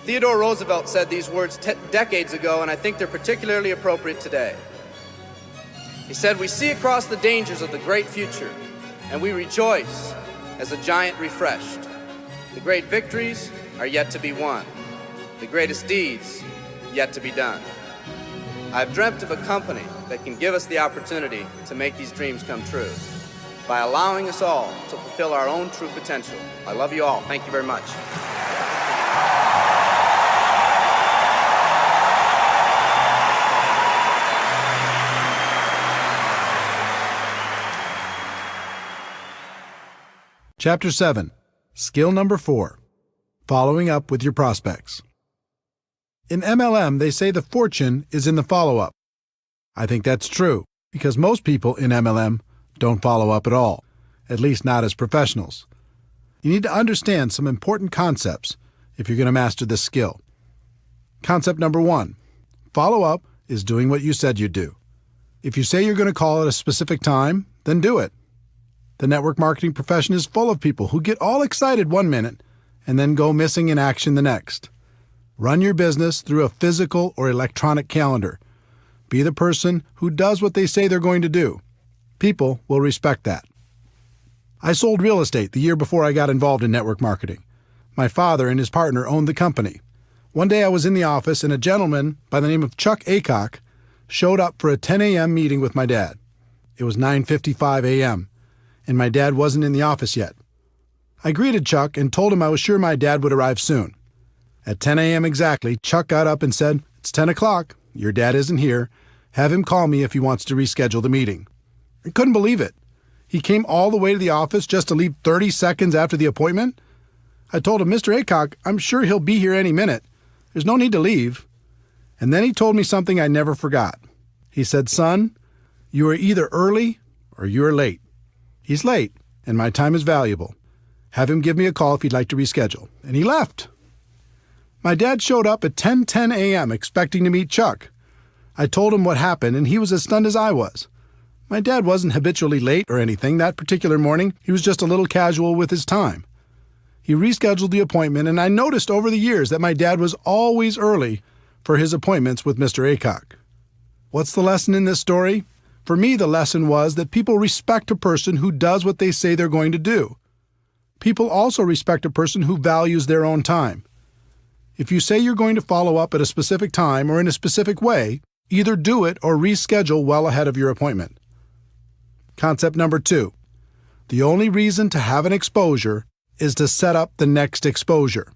Theodore Roosevelt said these words decades ago, and I think they're particularly appropriate today. He said, "We see across the dangers of the great future, and we rejoice as a giant refreshed. The great victories are yet to be won, the greatest deeds yet to be done. I've dreamt of a company that can give us the opportunity to make these dreams come true, by allowing us all to fulfill our own true potential. I love you all. Thank you very much." Chapter 7. Skill number 4. Following up with your prospects. In MLM, they say the fortune is in the follow-up. I think that's true, because most people in MLM don't follow up at all, at least not as professionals. You need to understand some important concepts if you're going to master this skill. Concept number 1. Follow-up is doing what you said you'd do. If you say you're going to call at a specific time, then do it. The network marketing profession is full of people who get all excited one minute and then go missing in action the next. Run your business through a physical or electronic calendar. Be the person who does what they say they're going to do. People will respect that. I sold real estate the year before I got involved in network marketing. My father and his partner owned the company. One day I was in the office and a gentleman by the name of Chuck Aycock showed up for a 10 a.m. meeting with my dad. It was 9:55 a.m., and my dad wasn't in the office yet. I greeted Chuck and told him I was sure my dad would arrive soon. At 10 a.m. exactly, Chuck got up and said, "It's 10 o'clock. Your dad isn't here. Have him call me if he wants to reschedule the meeting." I couldn't believe it. He came all the way to the office just to leave 30 seconds after the appointment? I told him, "Mr. Aycock, I'm sure he'll be here any minute. There's no need to leave." And then he told me something I never forgot. He said, "Son, you are either early or you are late. He's late, and my time is valuable. Have him give me a call if he'd like to reschedule." And he left. My dad showed up at 10:10 a.m. expecting to meet Chuck. I told him what happened, and he was as stunned as I was. My dad wasn't habitually late or anything. That particular morning, he was just a little casual with his time. He rescheduled the appointment, and I noticed over the years that my dad was always early for his appointments with Mr. Aycock. What's the lesson in this story? For me, the lesson was that people respect a person who does what they say they're going to do. People also respect a person who values their own time. If you say you're going to follow up at a specific time or in a specific way, either do it or reschedule well ahead of your appointment. Concept number 2. The only reason to have an exposure is to set up the next exposure.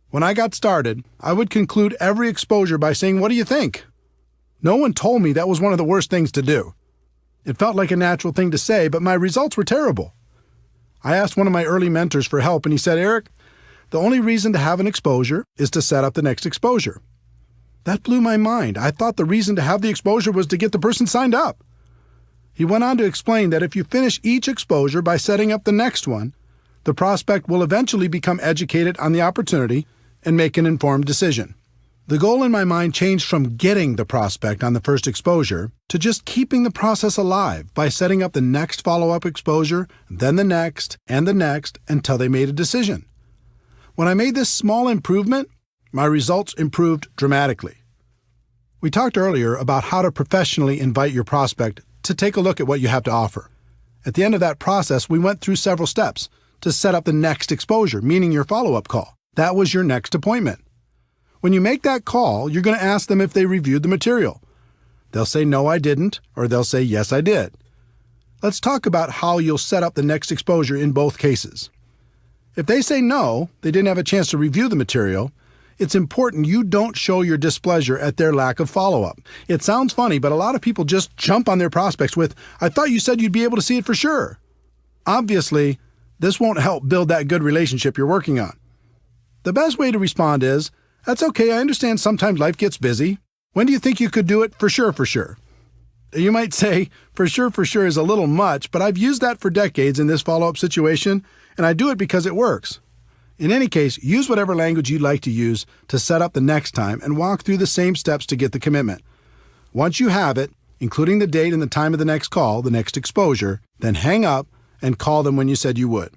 When I got started, I would conclude every exposure by saying, "What do you think?" No one told me that was one of the worst things to do. It felt like a natural thing to say, but my results were terrible. I asked one of my early mentors for help, and he said, "Eric, the only reason to have an exposure is to set up the next exposure." That blew my mind. I thought the reason to have the exposure was to get the person signed up. He went on to explain that if you finish each exposure by setting up the next one, the prospect will eventually become educated on the opportunity and make an informed decision. The goal in my mind changed from getting the prospect on the first exposure to just keeping the process alive by setting up the next follow-up exposure, then the next, and the next until they made a decision. When I made this small improvement, my results improved dramatically. We talked earlier about how to professionally invite your prospect to take a look at what you have to offer. At the end of that process, we went through several steps to set up the next exposure, meaning your follow-up call. That was your next appointment. When you make that call, you're going to ask them if they reviewed the material. They'll say, "No, I didn't," or they'll say, "Yes, I did." Let's talk about how you'll set up the next exposure in both cases. If they say no, they didn't have a chance to review the material, it's important you don't show your displeasure at their lack of follow-up. It sounds funny, but a lot of people just jump on their prospects with, "I thought you said you'd be able to see it for sure." Obviously, this won't help build that good relationship you're working on. The best way to respond is, "That's okay, I understand sometimes life gets busy. When do you think you could do it for sure, for sure?" You might say, for sure is a little much, but I've used that for decades in this follow-up situation, and I do it because it works. In any case, use whatever language you'd like to use to set up the next time and walk through the same steps to get the commitment. Once you have it, including the date and the time of the next call, the next exposure, then hang up and call them when you said you would.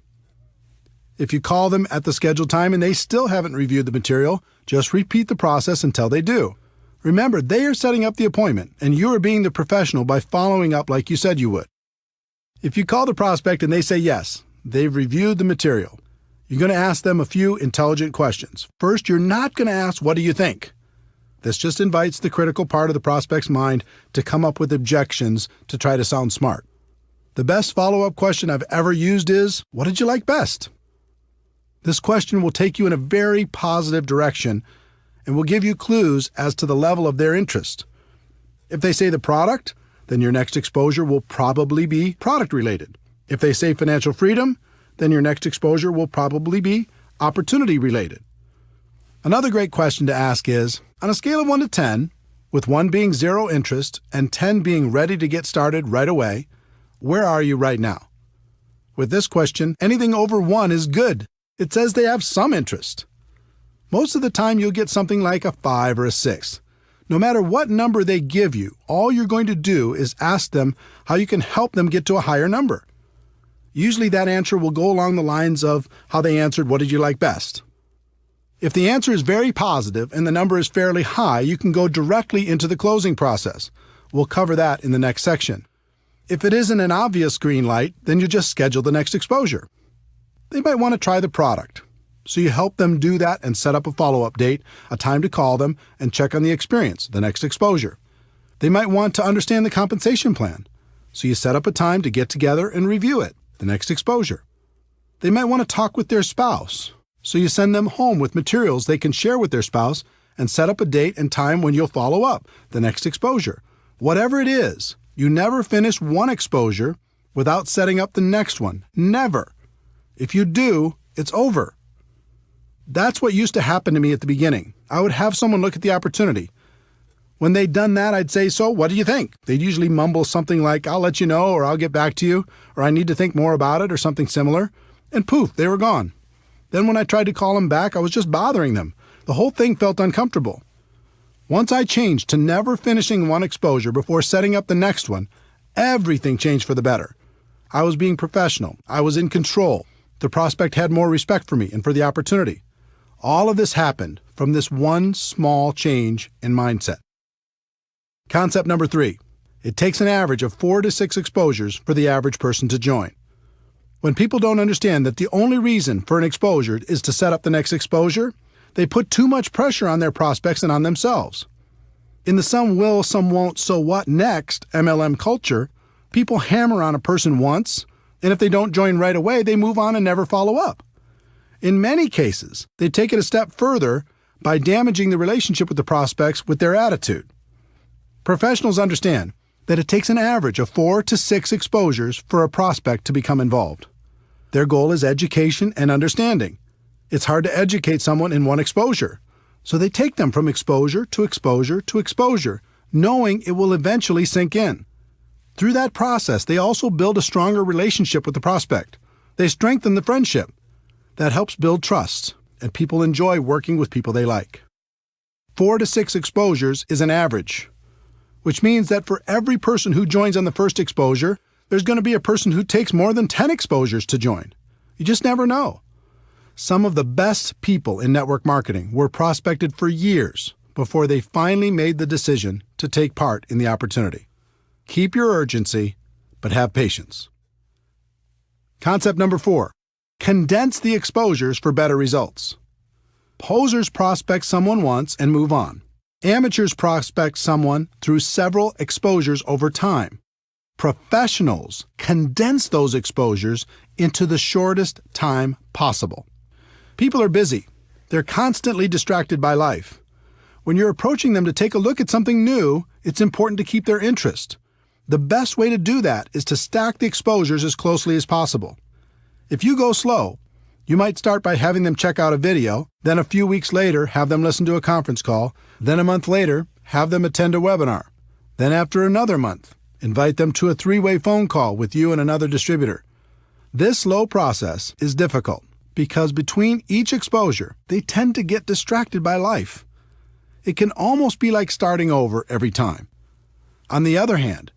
If you call them at the scheduled time and they still haven't reviewed the material, just repeat the process until they do. Remember, they are setting up the appointment, and you are being the professional by following up like you said you would. If you call the prospect and they say yes, they've reviewed the material, you're going to ask them a few intelligent questions. First, you're not going to ask, "What do you think?" This just invites the critical part of the prospect's mind to come up with objections to try to sound smart. The best follow-up question I've ever used is, "What did you like best?" This question will take you in a very positive direction and will give you clues as to the level of their interest. If they say the product, then your next exposure will probably be product-related. If they say financial freedom, then your next exposure will probably be opportunity-related. Another great question to ask is, on a scale of 1 to 10, with 1 being zero interest and 10 being ready to get started right away, where are you right now? With this question, anything over 1 is good. It says they have some interest. Most of the time, you'll get something like a 5 or a 6. No matter what number they give you, all you're going to do is ask them how you can help them get to a higher number. Usually that answer will go along the lines of how they answered, "What did you like best?" If the answer is very positive and the number is fairly high, you can go directly into the closing process. We'll cover that in the next section. If it isn't an obvious green light, then you just schedule the next exposure. They might want to try the product, so you help them do that and set up a follow-up date, a time to call them, and check on the experience, the next exposure. They might want to understand the compensation plan, so you set up a time to get together and review it, the next exposure. They might want to talk with their spouse, so you send them home with materials they can share with their spouse and set up a date and time when you'll follow up, the next exposure. Whatever it is, you never finish one exposure without setting up the next one. Never. If you do, it's over. That's what used to happen to me at the beginning. I would have someone look at the opportunity. When they'd done that, I'd say, "So, what do you think?" They'd usually mumble something like, "I'll let you know," or "I'll get back to you," or "I need to think more about it," or something similar. And poof, they were gone. Then when I tried to call them back, I was just bothering them. The whole thing felt uncomfortable. Once I changed to never finishing one exposure before setting up the next one, everything changed for the better. I was being professional. I was in control. The prospect had more respect for me and for the opportunity. All of this happened from this one small change in mindset. Concept number 3. It takes an average of 4 to 6 exposures for the average person to join. When people don't understand that the only reason for an exposure is to set up the next exposure, They put too much pressure on their prospects and on themselves. In the some will, some won't, so what next MLM culture, people hammer on a person once, and if they don't join right away, they move on and never follow up. In many cases, they take it a step further by damaging the relationship with the prospects with their attitude. Professionals understand that it takes an average of 4 to 6 exposures for a prospect to become involved. Their goal is education and understanding. It's hard to educate someone in one exposure, so they take them from exposure to exposure to exposure, knowing it will eventually sink in. Through that process, they also build a stronger relationship with the prospect. They strengthen the friendship. That helps build trust, and people enjoy working with people they like. 4 to 6 exposures is an average, which means that for every person who joins on the first exposure, there's going to be a person who takes more than 10 exposures to join. You just never know. Some of the best people in network marketing were prospected for years before they finally made the decision to take part in the opportunity. Keep your urgency, but have patience. Concept number 4, condense the exposures for better results. Posers prospect someone once and move on. Amateurs prospect someone through several exposures over time. Professionals condense those exposures into the shortest time possible. People are busy. They're constantly distracted by life. When you're approaching them to take a look at something new, it's important to keep their interest. The best way to do that is to stack the exposures as closely as possible. If you go slow, you might start by having them check out a video, then a few weeks later have them listen to a conference call, then a month later have them attend a webinar. Then after another month, invite them to a 3-way phone call with you and another distributor. This slow process is difficult because between each exposure, they tend to get distracted by life. It can almost be like starting over every time. On the other hand,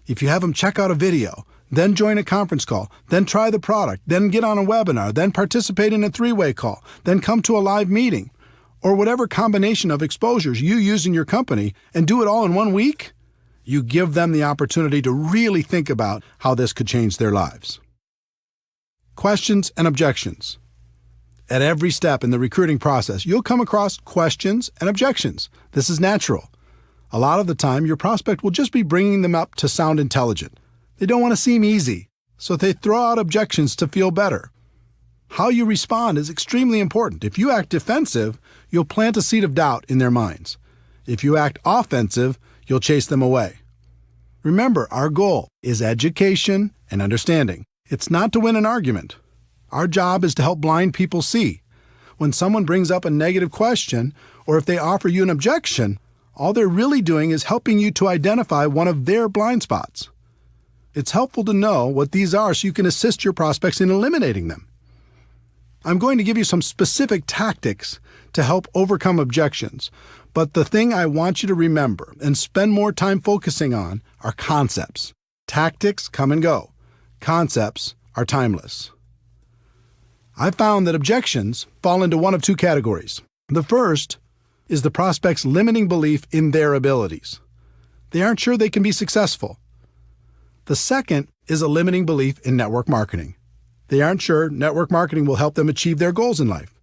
if you have them check out a video, then join a conference call, then try the product, then get on a webinar, then participate in a 3-way call, then come to a live meeting, or whatever combination of exposures you use in your company and do it all in 1 week, you give them the opportunity to really think about how this could change their lives. Questions and objections. At every step in the recruiting process, you'll come across questions and objections. This is natural. A lot of the time, your prospect will just be bringing them up to sound intelligent. They don't want to seem easy, so they throw out objections to feel better. How you respond is extremely important. If you act defensive, you'll plant a seed of doubt in their minds. If you act offensive, you'll chase them away. Remember, our goal is education and understanding. It's not to win an argument. Our job is to help blind people see. When someone brings up a negative question, or if they offer you an objection, all they're really doing is helping you to identify one of their blind spots. It's helpful to know what these are so you can assist your prospects in eliminating them. I'm going to give you some specific tactics to help overcome objections, but the thing I want you to remember and spend more time focusing on are concepts. Tactics come and go. Concepts are timeless. I found that objections fall into one of 2 categories. The first is the prospect's limiting belief in their abilities. They aren't sure they can be successful. The second is a limiting belief in network marketing. They aren't sure network marketing will help them achieve their goals in life.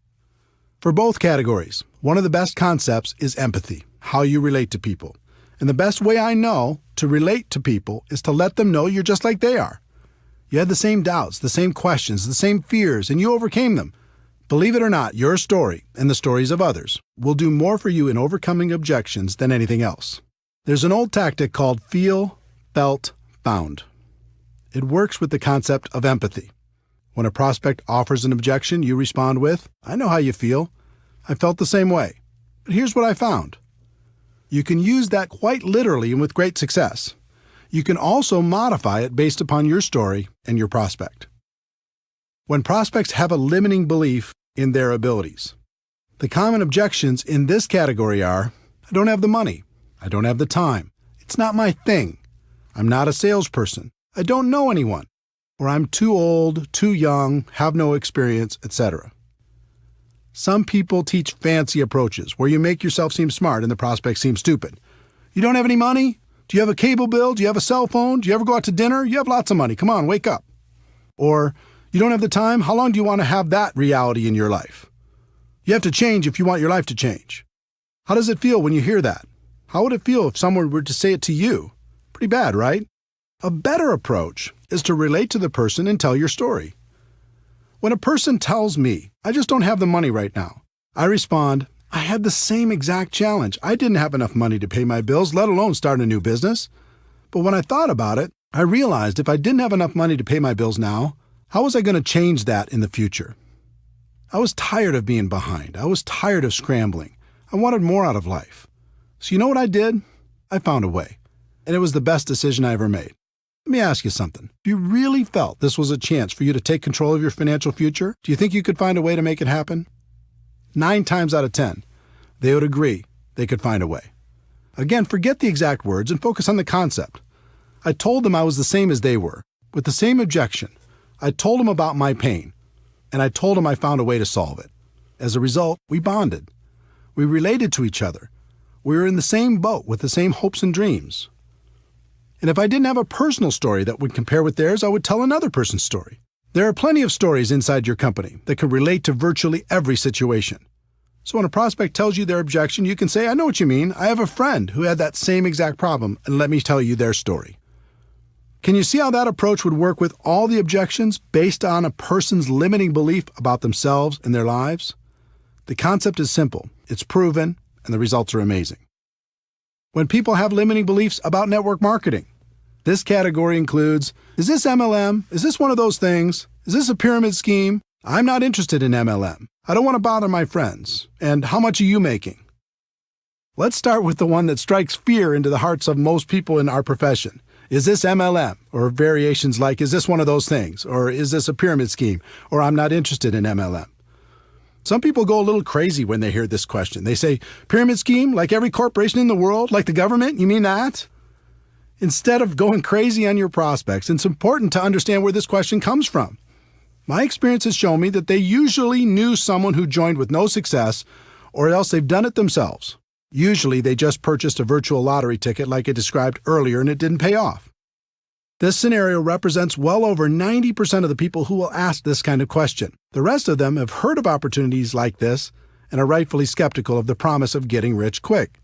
For both categories, one of the best concepts is empathy, how you relate to people. And the best way I know to relate to people is to let them know you're just like they are. You had the same doubts, the same questions, the same fears, and you overcame them. Believe it or not, your story and the stories of others will do more for you in overcoming objections than anything else. There's an old tactic called feel, felt, found. It works with the concept of empathy. When a prospect offers an objection, you respond with, "I know how you feel. I felt the same way. But here's what I found." You can use that quite literally and with great success. You can also modify it based upon your story and your prospect. When prospects have a limiting belief in their abilities, the common objections in this category are, "I don't have the money. I don't have the time. It's not my thing. I'm not a salesperson. I don't know anyone. Or I'm too old, too young, have no experience, etc." Some people teach fancy approaches where you make yourself seem smart and the prospect seems stupid. "You don't have any money? Do you have a cable bill? Do you have a cell phone? Do you ever go out to dinner? You have lots of money. Come on, wake up." Or, "You don't have the time? How long do you want to have that reality in your life?" You have to change if you want your life to change. How does it feel when you hear that? How would it feel if someone were to say it to you? Pretty bad, right? A better approach is to relate to the person and tell your story. When a person tells me, I just don't have the money right now, I respond, I had the same exact challenge. I didn't have enough money to pay my bills, let alone start a new business. But when I thought about it, I realized if I didn't have enough money to pay my bills now, how was I going to change that in the future? I was tired of being behind. I was tired of scrambling. I wanted more out of life. So you know what I did? I found a way. And it was the best decision I ever made. Let me ask you something. If you really felt this was a chance for you to take control of your financial future, do you think you could find a way to make it happen? 9 times out of 10, they would agree they could find a way. Again, forget the exact words and focus on the concept. I told them I was the same as they were, with the same objection. I told them about my pain, and I told them I found a way to solve it. As a result, we bonded. We related to each other. We were in the same boat with the same hopes and dreams. And if I didn't have a personal story that would compare with theirs, I would tell another person's story. There are plenty of stories inside your company that can relate to virtually every situation. So when a prospect tells you their objection, you can say, I know what you mean. I have a friend who had that same exact problem, and let me tell you their story. Can you see how that approach would work with all the objections based on a person's limiting belief about themselves and their lives? The concept is simple, it's proven, and the results are amazing. When people have limiting beliefs about network marketing, this category includes, is this MLM? Is this one of those things? Is this a pyramid scheme? I'm not interested in MLM. I don't want to bother my friends. And how much are you making? Let's start with the one that strikes fear into the hearts of most people in our profession. Is this MLM? Or variations like, is this one of those things? Or is this a pyramid scheme? Or I'm not interested in MLM. Some people go a little crazy when they hear this question. They say, pyramid scheme, like every corporation in the world, like the government? You mean that? Instead of going crazy on your prospects, it's important to understand where this question comes from. My experience has shown me that they usually knew someone who joined with no success, or else they've done it themselves. Usually they just purchased a virtual lottery ticket like I described earlier and it didn't pay off. This scenario represents well over 90% of the people who will ask this kind of question. The rest of them have heard of opportunities like this and are rightfully skeptical of the promise of getting rich quick.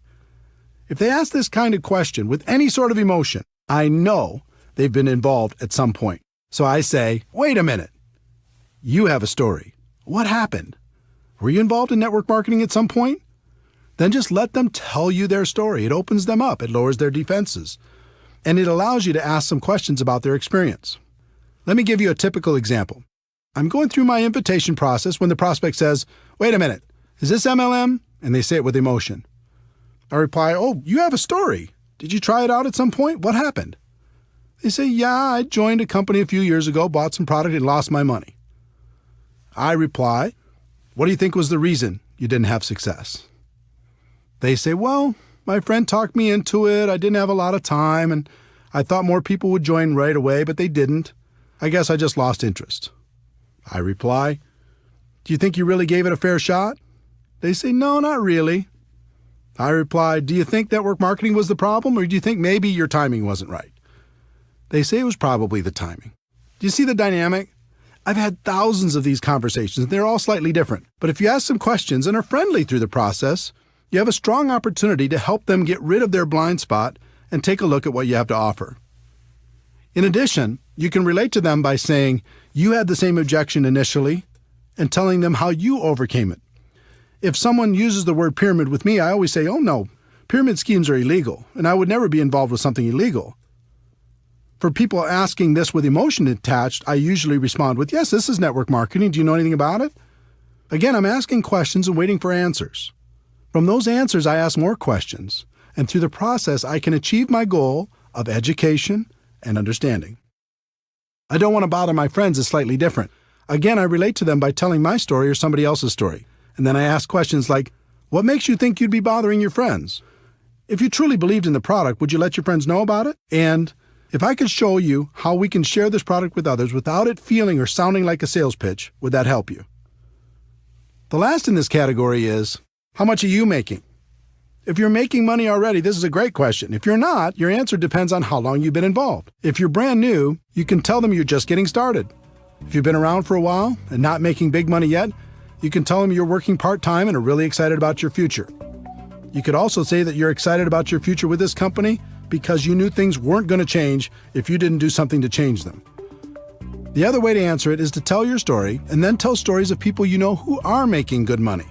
If they ask this kind of question with any sort of emotion, I know they've been involved at some point. So I say, wait a minute. You have a story. What happened? Were you involved in network marketing at some point? Then just let them tell you their story. It opens them up. It lowers their defenses. And it allows you to ask some questions about their experience. Let me give you a typical example. I'm going through my invitation process when the prospect says, wait a minute, is this MLM? And they say it with emotion. I reply, oh, you have a story. Did you try it out at some point? What happened? They say, yeah, I joined a company a few years ago, bought some product, and lost my money. I reply, what do you think was the reason you didn't have success? They say, well, my friend talked me into it. I didn't have a lot of time, and I thought more people would join right away, but they didn't. I guess I just lost interest. I reply, do you think you really gave it a fair shot? They say, no, not really. I reply, do you think network marketing was the problem, or do you think maybe your timing wasn't right? They say it was probably the timing. Do you see the dynamic? I've had thousands of these conversations, and they're all slightly different. But if you ask some questions and are friendly through the process, you have a strong opportunity to help them get rid of their blind spot and take a look at what you have to offer. In addition, you can relate to them by saying you had the same objection initially and telling them how you overcame it. If someone uses the word pyramid with me, I always say, oh no, pyramid schemes are illegal, and I would never be involved with something illegal. For people asking this with emotion attached, I usually respond with, yes, this is network marketing. Do you know anything about it? Again, I'm asking questions and waiting for answers. From those answers, I ask more questions, and through the process, I can achieve my goal of education and understanding. I don't want to bother my friends is slightly different. Again, I relate to them by telling my story or somebody else's story. And then I ask questions like, what makes you think you'd be bothering your friends? If you truly believed in the product, would you let your friends know about it? And if I could show you how we can share this product with others without it feeling or sounding like a sales pitch, would that help you? The last in this category is, how much are you making? If you're making money already, this is a great question. If you're not, your answer depends on how long you've been involved. If you're brand new, you can tell them you're just getting started. If you've been around for a while and not making big money yet, You can tell them you're working part-time and are really excited about your future. You could also say that you're excited about your future with this company because you knew things weren't going to change if you didn't do something to change them. The other way to answer it is to tell your story and then tell stories of people you know who are making good money.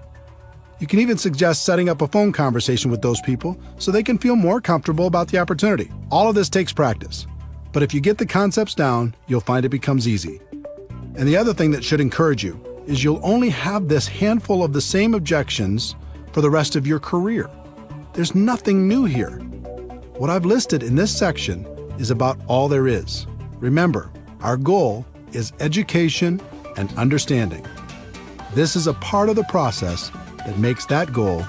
You can even suggest setting up a phone conversation with those people so they can feel more comfortable about the opportunity. All of this takes practice, but if you get the concepts down, you'll find it becomes easy. And the other thing that should encourage you is you'll only have this handful of the same objections for the rest of your career. There's nothing new here. What I've listed in this section is about all there is. Remember, our goal is education and understanding. This is a part of the process that makes that goal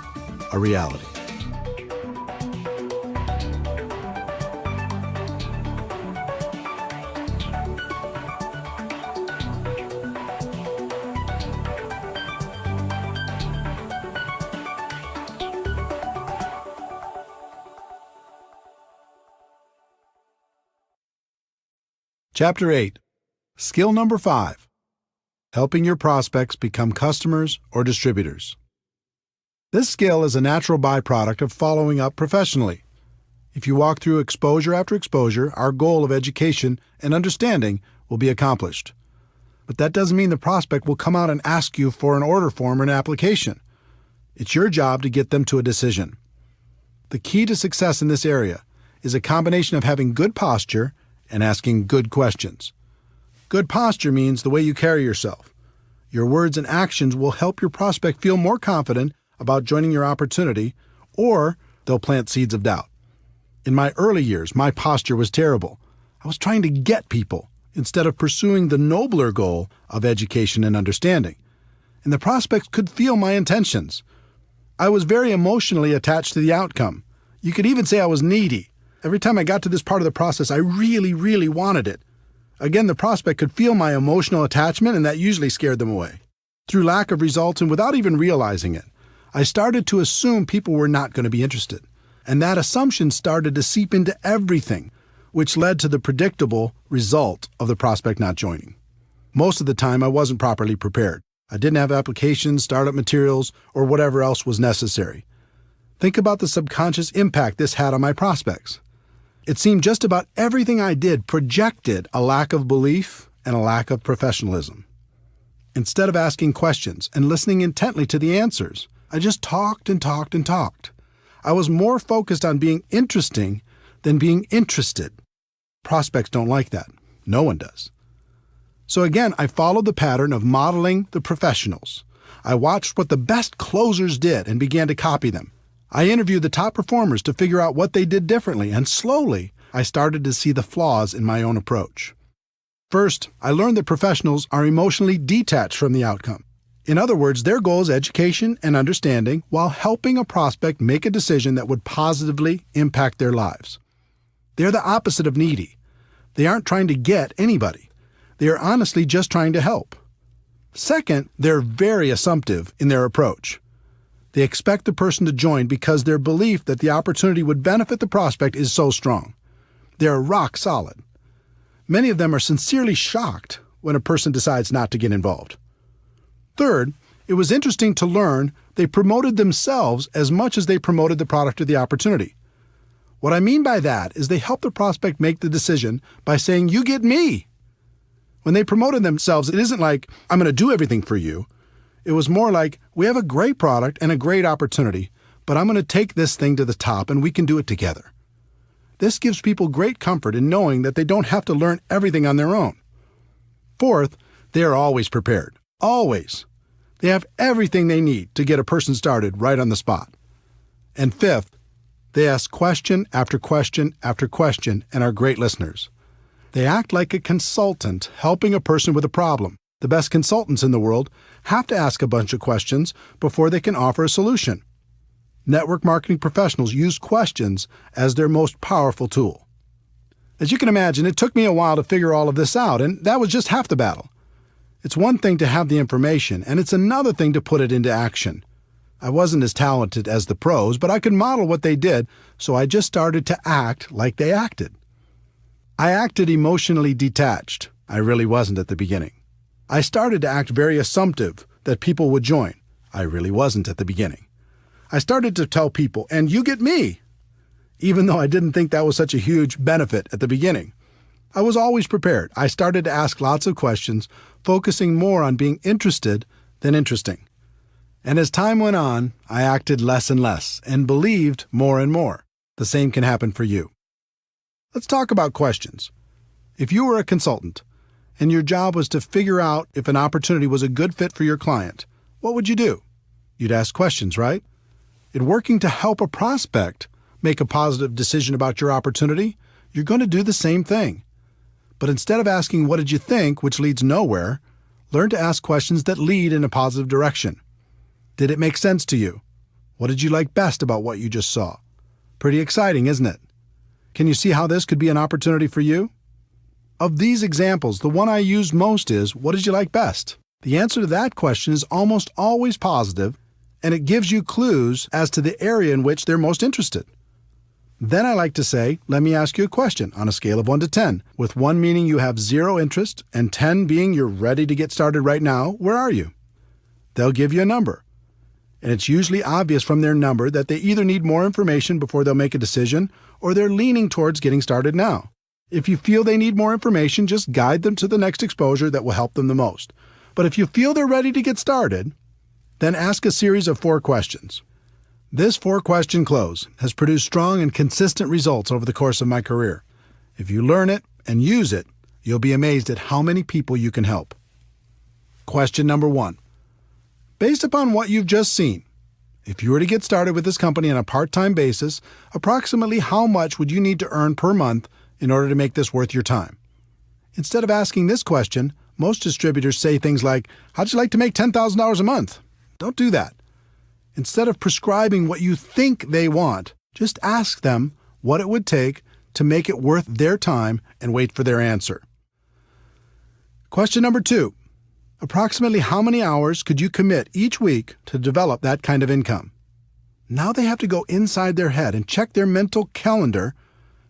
a reality. Chapter 8. Skill number 5. Helping your prospects become customers or distributors. This skill is a natural byproduct of following up professionally. If you walk through exposure after exposure, our goal of education and understanding will be accomplished. But that doesn't mean the prospect will come out and ask you for an order form or an application. It's your job to get them to a decision. The key to success in this area is a combination of having good posture and asking good questions. Good posture means the way you carry yourself. Your words and actions will help your prospect feel more confident about joining your opportunity, or they'll plant seeds of doubt. In my early years, my posture was terrible. I was trying to get people instead of pursuing the nobler goal of education and understanding. And the prospects could feel my intentions. I was very emotionally attached to the outcome. You could even say I was needy. Every time I got to this part of the process, I really wanted it. Again, the prospect could feel my emotional attachment, and that usually scared them away. Through lack of results and without even realizing it, I started to assume people were not going to be interested. And that assumption started to seep into everything, which led to the predictable result of the prospect not joining. Most of the time, I wasn't properly prepared. I didn't have applications, startup materials, or whatever else was necessary. Think about the subconscious impact this had on my prospects. It seemed just about everything I did projected a lack of belief and a lack of professionalism. Instead of asking questions and listening intently to the answers, I just talked and talked and talked. I was more focused on being interesting than being interested. Prospects don't like that. No one does. So again, I followed the pattern of modeling the professionals. I watched what the best closers did and began to copy them. I interviewed the top performers to figure out what they did differently, and slowly, I started to see the flaws in my own approach. First, I learned that professionals are emotionally detached from the outcome. In other words, their goal is education and understanding while helping a prospect make a decision that would positively impact their lives. They're the opposite of needy. They aren't trying to get anybody. They are honestly just trying to help. Second, they're very assumptive in their approach. They expect the person to join because their belief that the opportunity would benefit the prospect is so strong. They're rock solid. Many of them are sincerely shocked when a person decides not to get involved. Third, it was interesting to learn they promoted themselves as much as they promoted the product or the opportunity. What I mean by that is they helped the prospect make the decision by saying, "You get me." When they promoted themselves, it isn't like, "I'm going to do everything for you." It was more like, "We have a great product and a great opportunity, but I'm going to take this thing to the top and we can do it together." This gives people great comfort in knowing that they don't have to learn everything on their own. Fourth, they are always prepared. Always. They have everything they need to get a person started right on the spot. And fifth, they ask question after question after question and are great listeners. They act like a consultant helping a person with a problem. The best consultants in the world have to ask a bunch of questions before they can offer a solution. Network marketing professionals use questions as their most powerful tool. As you can imagine, it took me a while to figure all of this out, and that was just half the battle. It's one thing to have the information, and it's another thing to put it into action. I wasn't as talented as the pros, but I could model what they did, so I just started to act like they acted. I acted emotionally detached. I really wasn't at the beginning. I started to act very assumptive, that people would join. I really wasn't at the beginning. I started to tell people, and you get me, even though I didn't think that was such a huge benefit at the beginning. I was always prepared. I started to ask lots of questions, focusing more on being interested than interesting. And as time went on, I acted less and less and believed more and more. The same can happen for you. Let's talk about questions. If you were a consultant and your job was to figure out if an opportunity was a good fit for your client, what would you do? You'd ask questions, right? In working to help a prospect make a positive decision about your opportunity, you're going to do the same thing. But instead of asking, what did you think, which leads nowhere, learn to ask questions that lead in a positive direction. Did it make sense to you? What did you like best about what you just saw? Pretty exciting, isn't it? Can you see how this could be an opportunity for you? Of these examples, the one I use most is, what did you like best? The answer to that question is almost always positive, and it gives you clues as to the area in which they're most interested. Then I like to say, let me ask you a question on a scale of 1 to 10, with 1 meaning you have 0 interest and 10 being you're ready to get started right now. Where are you? They'll give you a number. And it's usually obvious from their number that they either need more information before they'll make a decision or they're leaning towards getting started now. If you feel they need more information, just guide them to the next exposure that will help them the most. But if you feel they're ready to get started, then ask a series of 4 questions. This 4-question close has produced strong and consistent results over the course of my career. If you learn it and use it, you'll be amazed at how many people you can help. Question number 1. Based upon what you've just seen, if you were to get started with this company on a part-time basis, approximately how much would you need to earn per month in order to make this worth your time? Instead of asking this question, most distributors say things like, how'd you like to make $10,000 a month? Don't do that. Instead of prescribing what you think they want, just ask them what it would take to make it worth their time and wait for their answer. Question number 2. Approximately how many hours could you commit each week to develop that kind of income? Now they have to go inside their head and check their mental calendar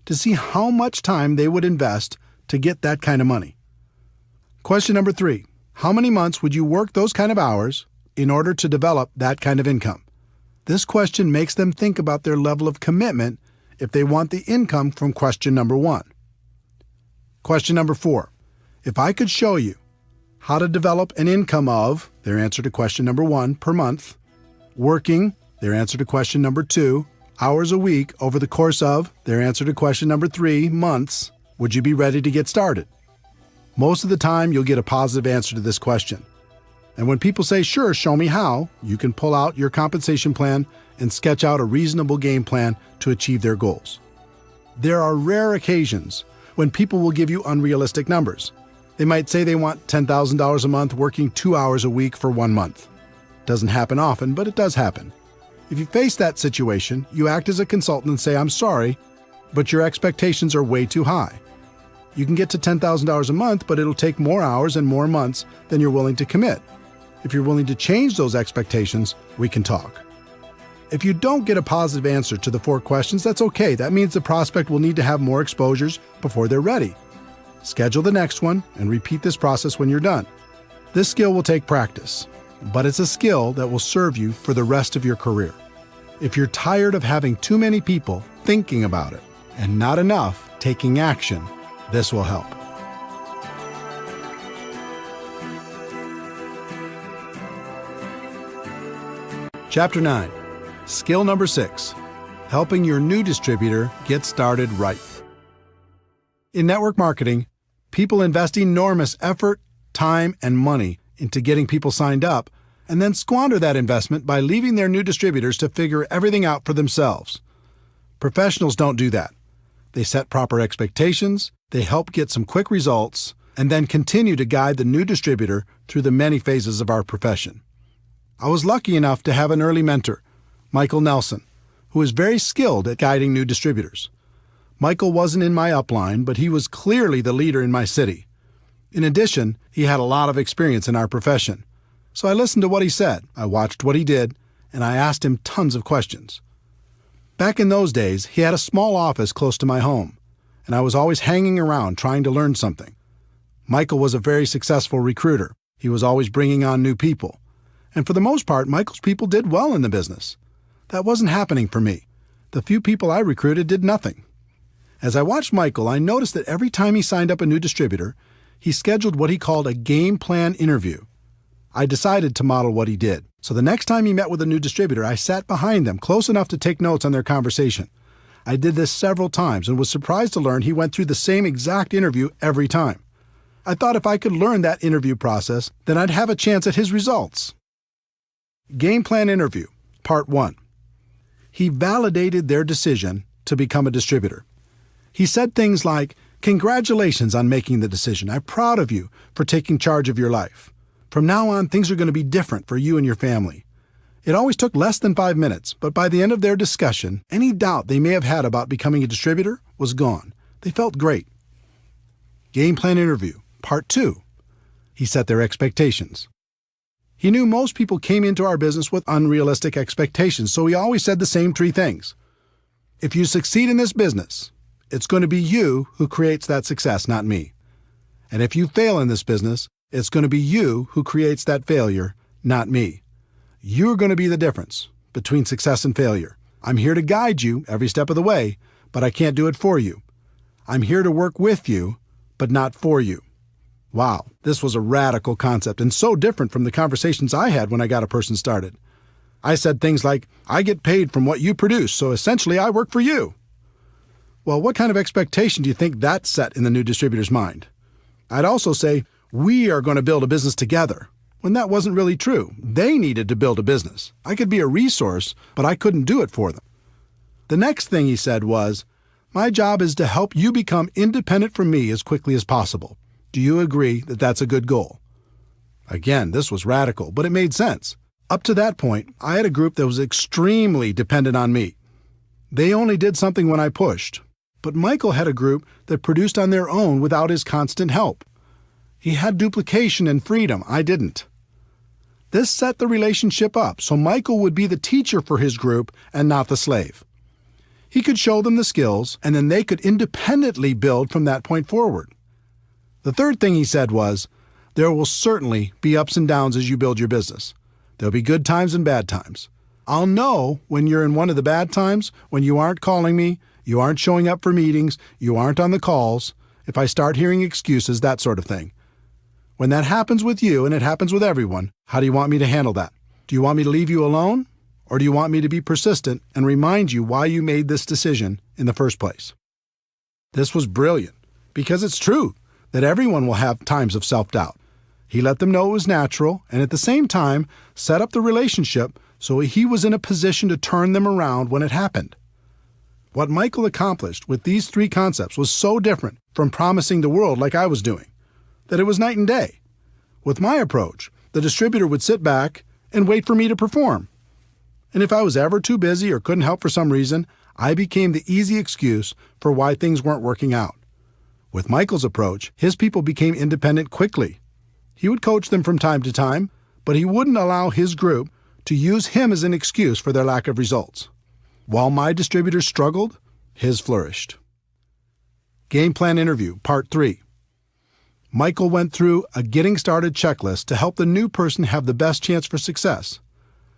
to see how much time they would invest to get that kind of money. Question number 3. How many months would you work those kind of hours in order to develop that kind of income? This question makes them think about their level of commitment if they want the income from question number 1. Question number 4. If I could show you how to develop an income of, their answer to question number 1, per month, working, their answer to question number 2, hours a week over the course of, their answer to question number 3, months, would you be ready to get started? Most of the time, you'll get a positive answer to this question. And when people say, sure, show me how, you can pull out your compensation plan and sketch out a reasonable game plan to achieve their goals. There are rare occasions when people will give you unrealistic numbers. They might say they want $10,000 a month working 2 hours a week for 1 month. Doesn't happen often, but it does happen. If you face that situation, you act as a consultant and say, I'm sorry, but your expectations are way too high. You can get to $10,000 a month, but it'll take more hours and more months than you're willing to commit. If you're willing to change those expectations, we can talk. If you don't get a positive answer to the 4 questions, that's okay. That means the prospect will need to have more exposures before they're ready. Schedule the next one and repeat this process when you're done. This skill will take practice, but it's a skill that will serve you for the rest of your career. If you're tired of having too many people thinking about it and not enough taking action, this will help. Chapter 9. Skill number 6. Helping your new distributor get started right. In network marketing, people invest enormous effort, time, and money into getting people signed up, and then squander that investment by leaving their new distributors to figure everything out for themselves. Professionals don't do that. They set proper expectations, they help get some quick results, and then continue to guide the new distributor through the many phases of our profession. I was lucky enough to have an early mentor, Michael Nelson, who is very skilled at guiding new distributors. Michael wasn't in my upline, but he was clearly the leader in my city. In addition, he had a lot of experience in our profession. So I listened to what he said, I watched what he did, and I asked him tons of questions. Back in those days, he had a small office close to my home, and I was always hanging around trying to learn something. Michael was a very successful recruiter. He was always bringing on new people. And for the most part, Michael's people did well in the business. That wasn't happening for me. The few people I recruited did nothing. As I watched Michael, I noticed that every time he signed up a new distributor, he scheduled what he called a game plan interview. I decided to model what he did. So the next time he met with a new distributor, I sat behind them close enough to take notes on their conversation. I did this several times and was surprised to learn he went through the same exact interview every time. I thought if I could learn that interview process, then I'd have a chance at his results. Game plan interview, part 1. He validated their decision to become a distributor. He said things like, "Congratulations on making the decision. I'm proud of you for taking charge of your life. From now on, things are going to be different for you and your family." It always took less than 5 minutes, but by the end of their discussion, any doubt they may have had about becoming a distributor was gone. They felt great. Game plan interview, part 2. He set their expectations. He knew most people came into our business with unrealistic expectations, so he always said the same 3 things. If you succeed in this business, it's going to be you who creates that success, not me. And if you fail in this business, it's going to be you who creates that failure, not me. You're going to be the difference between success and failure. I'm here to guide you every step of the way, but I can't do it for you. I'm here to work with you, but not for you. Wow, this was a radical concept and so different from the conversations I had when I got a person started. I said things like, "I get paid from what you produce, so essentially I work for you." Well, what kind of expectation do you think that set in the new distributor's mind? I'd also say, "We are going to build a business together," when that wasn't really true. They needed to build a business. I could be a resource, but I couldn't do it for them. The next thing he said was, "My job is to help you become independent from me as quickly as possible. Do you agree that that's a good goal?" Again, this was radical, but it made sense. Up to that point, I had a group that was extremely dependent on me. They only did something when I pushed. But Michael had a group that produced on their own without his constant help. He had duplication and freedom. I didn't. This set the relationship up so Michael would be the teacher for his group and not the slave. He could show them the skills, and then they could independently build from that point forward. The third thing he said was, "There will certainly be ups and downs as you build your business. There'll be good times and bad times. I'll know when you're in one of the bad times, when you aren't calling me, you aren't showing up for meetings, you aren't on the calls, if I start hearing excuses, that sort of thing. When that happens with you, and it happens with everyone, how do you want me to handle that? Do you want me to leave you alone? Or do you want me to be persistent and remind you why you made this decision in the first place?" This was brilliant, because it's true that everyone will have times of self-doubt. He let them know it was natural, and at the same time, set up the relationship so he was in a position to turn them around when it happened. What Michael accomplished with these 3 concepts was so different from promising the world like I was doing, that it was night and day. With my approach, the distributor would sit back and wait for me to perform. And if I was ever too busy or couldn't help for some reason, I became the easy excuse for why things weren't working out. With Michael's approach, his people became independent quickly. He would coach them from time to time, but he wouldn't allow his group to use him as an excuse for their lack of results. While my distributors struggled, his flourished. Game plan interview, part 3. Michael went through a getting started checklist to help the new person have the best chance for success.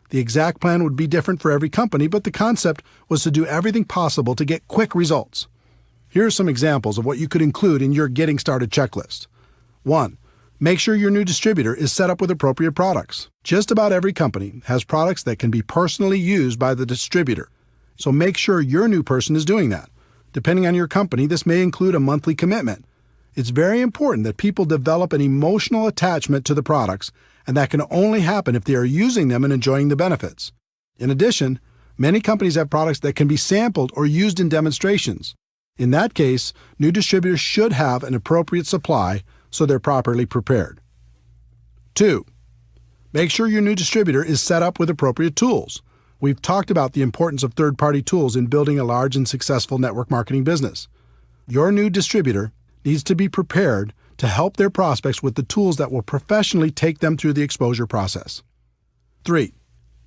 The exact plan would be different for every company, but the concept was to do everything possible to get quick results. Here are some examples of what you could include in your getting started checklist. 1. Make sure your new distributor is set up with appropriate products. Just about every company has products that can be personally used by the distributor, so make sure your new person is doing that. Depending on your company, this may include a monthly commitment. It's very important that people develop an emotional attachment to the products, and that can only happen if they are using them and enjoying the benefits. In addition, many companies have products that can be sampled or used in demonstrations. In that case, new distributors should have an appropriate supply so they're properly prepared. 2. Make sure your new distributor is set up with appropriate tools. We've talked about the importance of third-party tools in building a large and successful network marketing business. Your new distributor needs to be prepared to help their prospects with the tools that will professionally take them through the exposure process. 3.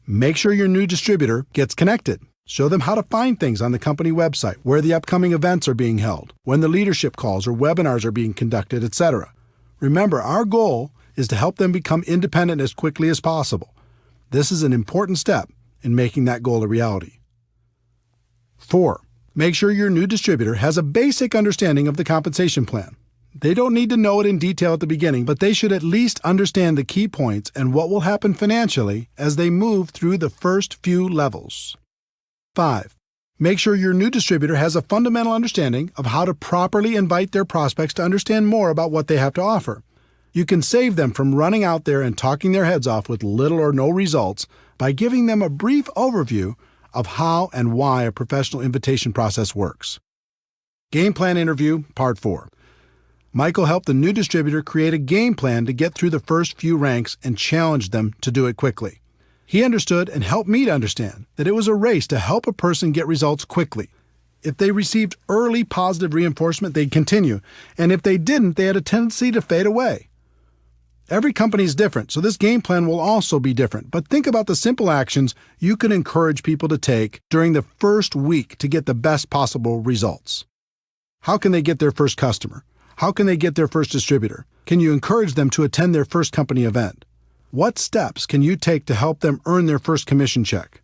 Make sure your new distributor gets connected. Show them how to find things on the company website, where the upcoming events are being held, when the leadership calls or webinars are being conducted, etc. Remember, our goal is to help them become independent as quickly as possible. This is an important step in making that goal a reality. 4. Make sure your new distributor has a basic understanding of the compensation plan. They don't need to know it in detail at the beginning, but they should at least understand the key points and what will happen financially as they move through the first few levels. 5. Make sure your new distributor has a fundamental understanding of how to properly invite their prospects to understand more about what they have to offer. You can save them from running out there and talking their heads off with little or no results by giving them a brief overview of how and why a professional invitation process works. Game Plan Interview, Part 4. Michael helped the new distributor create a game plan to get through the first few ranks and challenged them to do it quickly. He understood and helped me to understand that it was a race to help a person get results quickly. If they received early positive reinforcement, they'd continue, and if they didn't, they had a tendency to fade away. Every company is different, so this game plan will also be different, but think about the simple actions you can encourage people to take during the first week to get the best possible results. How can they get their first customer? How can they get their first distributor? Can you encourage them to attend their first company event? What steps can you take to help them earn their first commission check?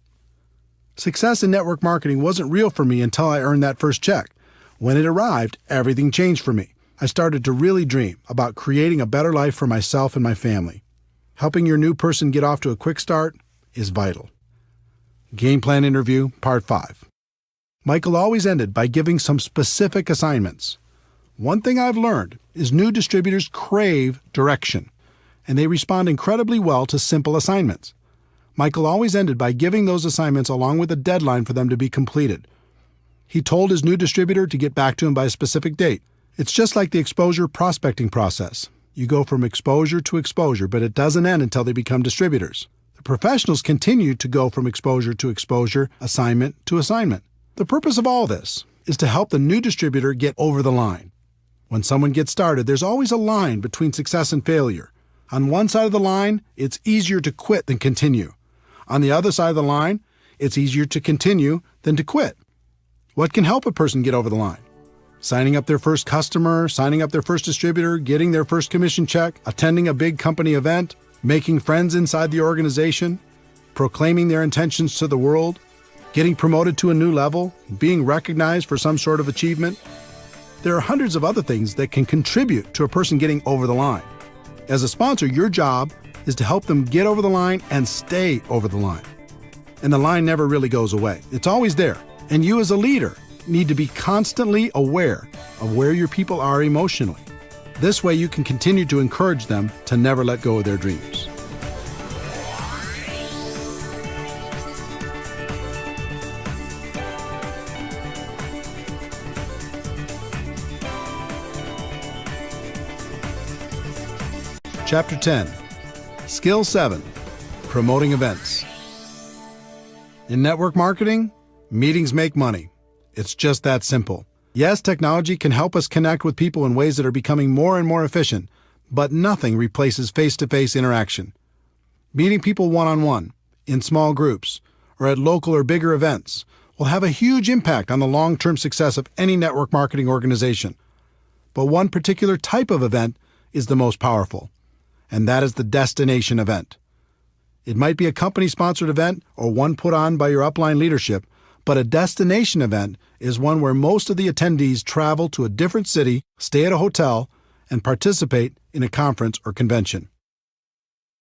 Success in network marketing wasn't real for me until I earned that first check. When it arrived, everything changed for me. I started to really dream about creating a better life for myself and my family. Helping your new person get off to a quick start is vital. Game Plan Interview, Part 5. Michael always ended by giving some specific assignments. One thing I've learned is new distributors crave direction, and they respond incredibly well to simple assignments. Michael always ended by giving those assignments along with a deadline for them to be completed. He told his new distributor to get back to him by a specific date. It's just like the exposure prospecting process. You go from exposure to exposure, but it doesn't end until they become distributors. The professionals continue to go from exposure to exposure, assignment to assignment. The purpose of all this is to help the new distributor get over the line. When someone gets started, there's always a line between success and failure. On one side of the line, it's easier to quit than continue. On the other side of the line, it's easier to continue than to quit. What can help a person get over the line? Signing up their first customer, signing up their first distributor, getting their first commission check, attending a big company event, making friends inside the organization, proclaiming their intentions to the world, getting promoted to a new level, being recognized for some sort of achievement. There are hundreds of other things that can contribute to a person getting over the line. As a sponsor, your job is to help them get over the line and stay over the line. And the line never really goes away. It's always there. And you as a leader need to be constantly aware of where your people are emotionally. This way you can continue to encourage them to never let go of their dreams. Chapter 10. Skill 7. Promoting events. In network marketing, meetings make money. It's just that simple. Yes, technology can help us connect with people in ways that are becoming more and more efficient, but nothing replaces face-to-face interaction. Meeting people one-on-one, in small groups, or at local or bigger events will have a huge impact on the long-term success of any network marketing organization. But one particular type of event is the most powerful, and that is the destination event. It might be a company-sponsored event or one put on by your upline leadership, but a destination event is one where most of the attendees travel to a different city, stay at a hotel, and participate in a conference or convention.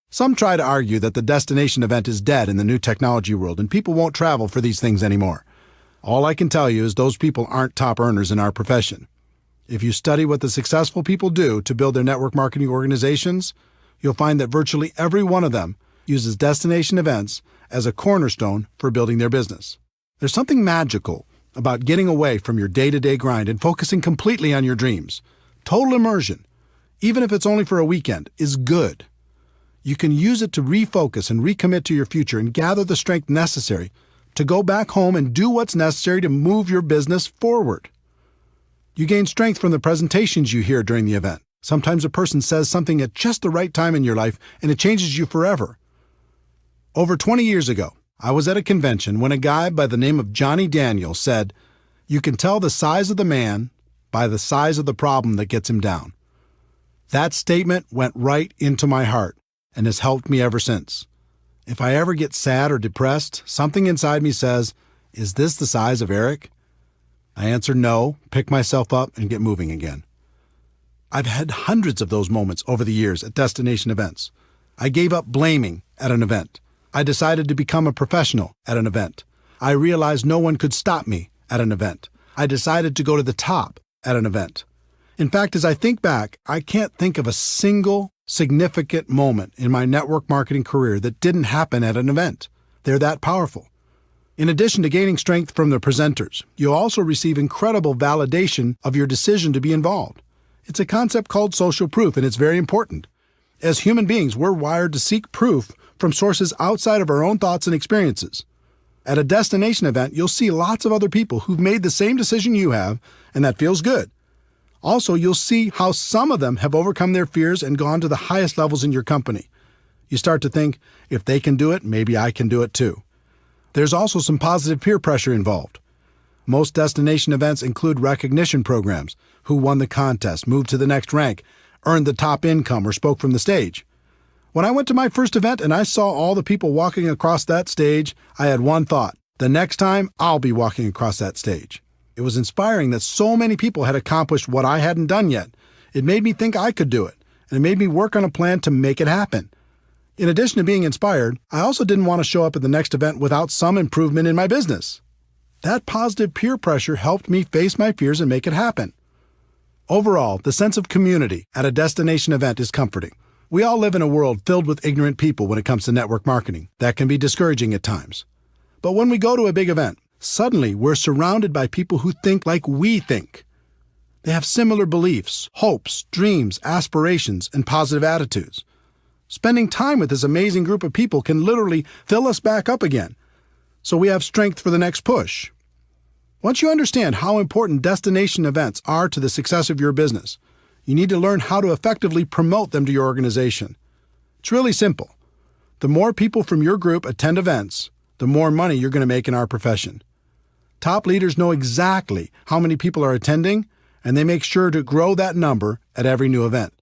Some try to argue that the destination event is dead in the new technology world and people won't travel for these things anymore. All I can tell you is those people aren't top earners in our profession. If you study what the successful people do to build their network marketing organizations, you'll find that virtually every one of them uses destination events as a cornerstone for building their business. There's something magical about getting away from your day-to-day grind and focusing completely on your dreams. Total immersion, even if it's only for a weekend, is good. You can use it to refocus and recommit to your future and gather the strength necessary to go back home and do what's necessary to move your business forward. You gain strength from the presentations you hear during the event. Sometimes a person says something at just the right time in your life and it changes you forever. Over 20 years ago, I was at a convention when a guy by the name of Johnny Daniel said, "You can tell the size of the man by the size of the problem that gets him down." That statement went right into my heart and has helped me ever since. If I ever get sad or depressed, something inside me says, "Is this the size of Eric?" I answer no, pick myself up, and get moving again. I've had hundreds of those moments over the years at destination events. I gave up blaming at an event. I decided to become a professional at an event. I realized no one could stop me at an event. I decided to go to the top at an event. In fact, as I think back, I can't think of a single significant moment in my network marketing career that didn't happen at an event. They're that powerful. In addition to gaining strength from the presenters, you'll also receive incredible validation of your decision to be involved. It's a concept called social proof, and it's very important. As human beings, we're wired to seek proof from sources outside of our own thoughts and experiences. At a destination event, you'll see lots of other people who've made the same decision you have, and that feels good. Also, you'll see how some of them have overcome their fears and gone to the highest levels in your company. You start to think, if they can do it, maybe I can do it too. There's also some positive peer pressure involved. Most destination events include recognition programs: who won the contest, moved to the next rank, earned the top income, or spoke from the stage. When I went to my first event and I saw all the people walking across that stage, I had one thought: the next time, I'll be walking across that stage. It was inspiring that so many people had accomplished what I hadn't done yet. It made me think I could do it, and it made me work on a plan to make it happen. In addition to being inspired, I also didn't want to show up at the next event without some improvement in my business. That positive peer pressure helped me face my fears and make it happen. Overall, the sense of community at a destination event is comforting. We all live in a world filled with ignorant people when it comes to network marketing. That can be discouraging at times. But when we go to a big event, suddenly we're surrounded by people who think like we think. They have similar beliefs, hopes, dreams, aspirations, and positive attitudes. Spending time with this amazing group of people can literally fill us back up again, so we have strength for the next push. Once you understand how important destination events are to the success of your business, you need to learn how to effectively promote them to your organization. It's really simple. The more people from your group attend events, the more money you're going to make in our profession. Top leaders know exactly how many people are attending, and they make sure to grow that number at every new event.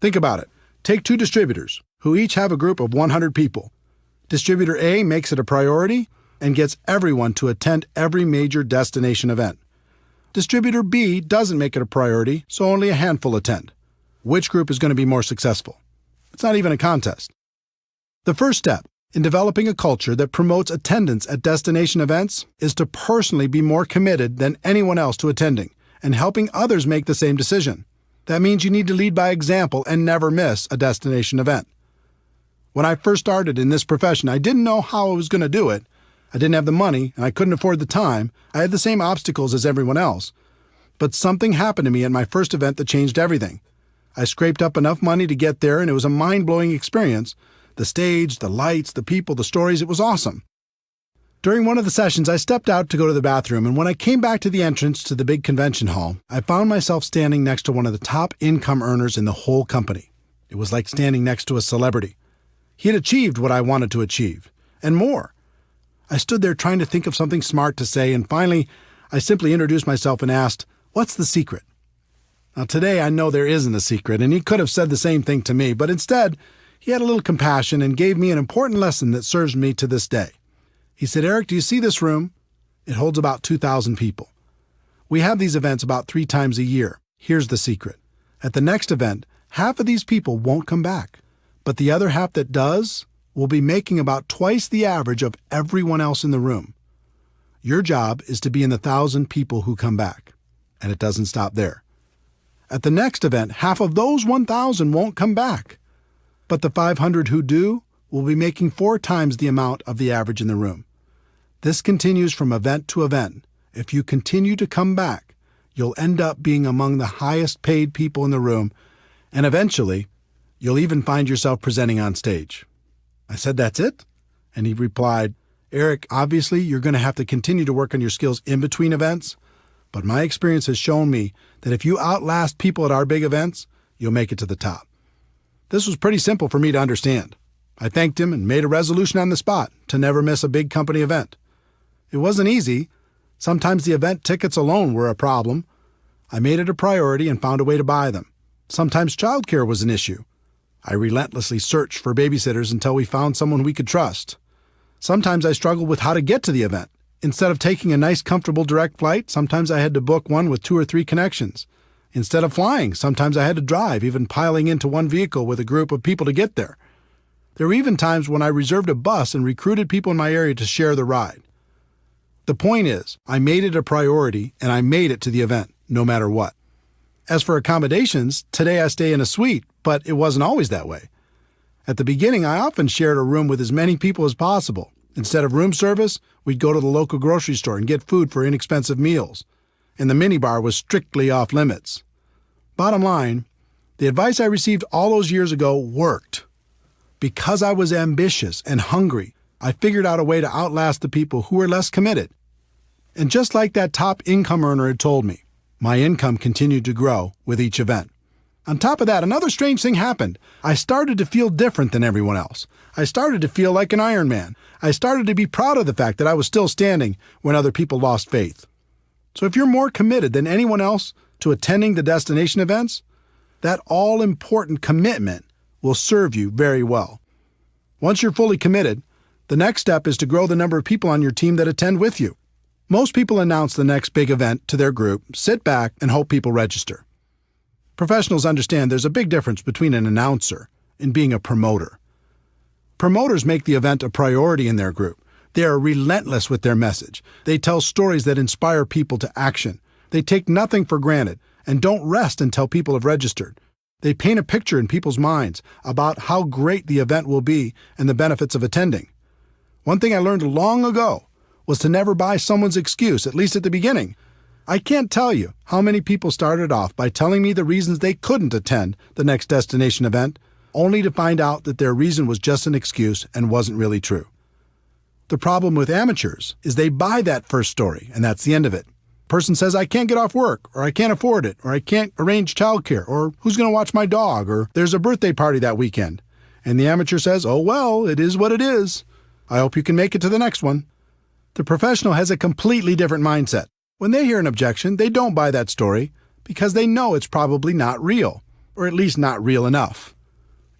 Think about it. Take two distributors, who each have a group of 100 people. Distributor A makes it a priority and gets everyone to attend every major destination event. Distributor B doesn't make it a priority, so only a handful attend. Which group is going to be more successful? It's not even a contest. The first step in developing a culture that promotes attendance at destination events is to personally be more committed than anyone else to attending and helping others make the same decision. That means you need to lead by example and never miss a destination event. When I first started in this profession, I didn't know how I was going to do it. I didn't have the money, and I couldn't afford the time. I had the same obstacles as everyone else. But something happened to me at my first event that changed everything. I scraped up enough money to get there, and it was a mind-blowing experience. The stage, the lights, the people, the stories, it was awesome. During one of the sessions, I stepped out to go to the bathroom, and when I came back to the entrance to the big convention hall, I found myself standing next to one of the top income earners in the whole company. It was like standing next to a celebrity. He had achieved what I wanted to achieve, and more. I stood there trying to think of something smart to say, and finally, I simply introduced myself and asked, "What's the secret?" Now, today I know there isn't a secret, and he could have said the same thing to me, but instead, he had a little compassion and gave me an important lesson that serves me to this day. He said, "Eric, do you see this room? It holds about 2,000 people. We have these events about 3 times a year. Here's the secret. At the next event, half of these people won't come back, but the other half that does will be making about twice the average of everyone else in the room. Your job is to be in the 1,000 people who come back, and it doesn't stop there. At the next event, half of those 1,000 won't come back, but the 500 who do will be making 4 times the amount of the average in the room. This continues from event to event. If you continue to come back, you'll end up being among the highest paid people in the room, and eventually, you'll even find yourself presenting on stage." I said, "That's it?" And he replied, "Eric, obviously you're going to have to continue to work on your skills in between events, but my experience has shown me that if you outlast people at our big events, you'll make it to the top." This was pretty simple for me to understand. I thanked him and made a resolution on the spot to never miss a big company event. It wasn't easy. Sometimes the event tickets alone were a problem. I made it a priority and found a way to buy them. Sometimes childcare was an issue. I relentlessly searched for babysitters until we found someone we could trust. Sometimes I struggled with how to get to the event. Instead of taking a nice, comfortable direct flight, sometimes I had to book one with 2 or 3 connections. Instead of flying, sometimes I had to drive, even piling into one vehicle with a group of people to get there. There were even times when I reserved a bus and recruited people in my area to share the ride. The point is, I made it a priority and I made it to the event, no matter what. As for accommodations, today I stay in a suite, but it wasn't always that way. At the beginning, I often shared a room with as many people as possible. Instead of room service, we'd go to the local grocery store and get food for inexpensive meals. And the minibar was strictly off limits. Bottom line, the advice I received all those years ago worked. Because I was ambitious and hungry, I figured out a way to outlast the people who were less committed. And just like that top income earner had told me, my income continued to grow with each event. On top of that, another strange thing happened. I started to feel different than everyone else. I started to feel like an Iron Man. I started to be proud of the fact that I was still standing when other people lost faith. So if you're more committed than anyone else to attending the destination events, that all-important commitment will serve you very well. Once you're fully committed, the next step is to grow the number of people on your team that attend with you. Most people announce the next big event to their group, sit back, and hope people register. Professionals understand there's a big difference between an announcer and being a promoter. Promoters make the event a priority in their group. They are relentless with their message. They tell stories that inspire people to action. They take nothing for granted and don't rest until people have registered. They paint a picture in people's minds about how great the event will be and the benefits of attending. One thing I learned long ago was to never buy someone's excuse, at least at the beginning. I can't tell you how many people started off by telling me the reasons they couldn't attend the next destination event, only to find out that their reason was just an excuse and wasn't really true. The problem with amateurs is they buy that first story, and that's the end of it. Person says, I can't get off work, or I can't afford it, or I can't arrange childcare, or who's going to watch my dog, or there's a birthday party that weekend. And the amateur says, oh well, it is what it is. I hope you can make it to the next one. The professional has a completely different mindset. When they hear an objection, they don't buy that story because they know it's probably not real, or at least not real enough.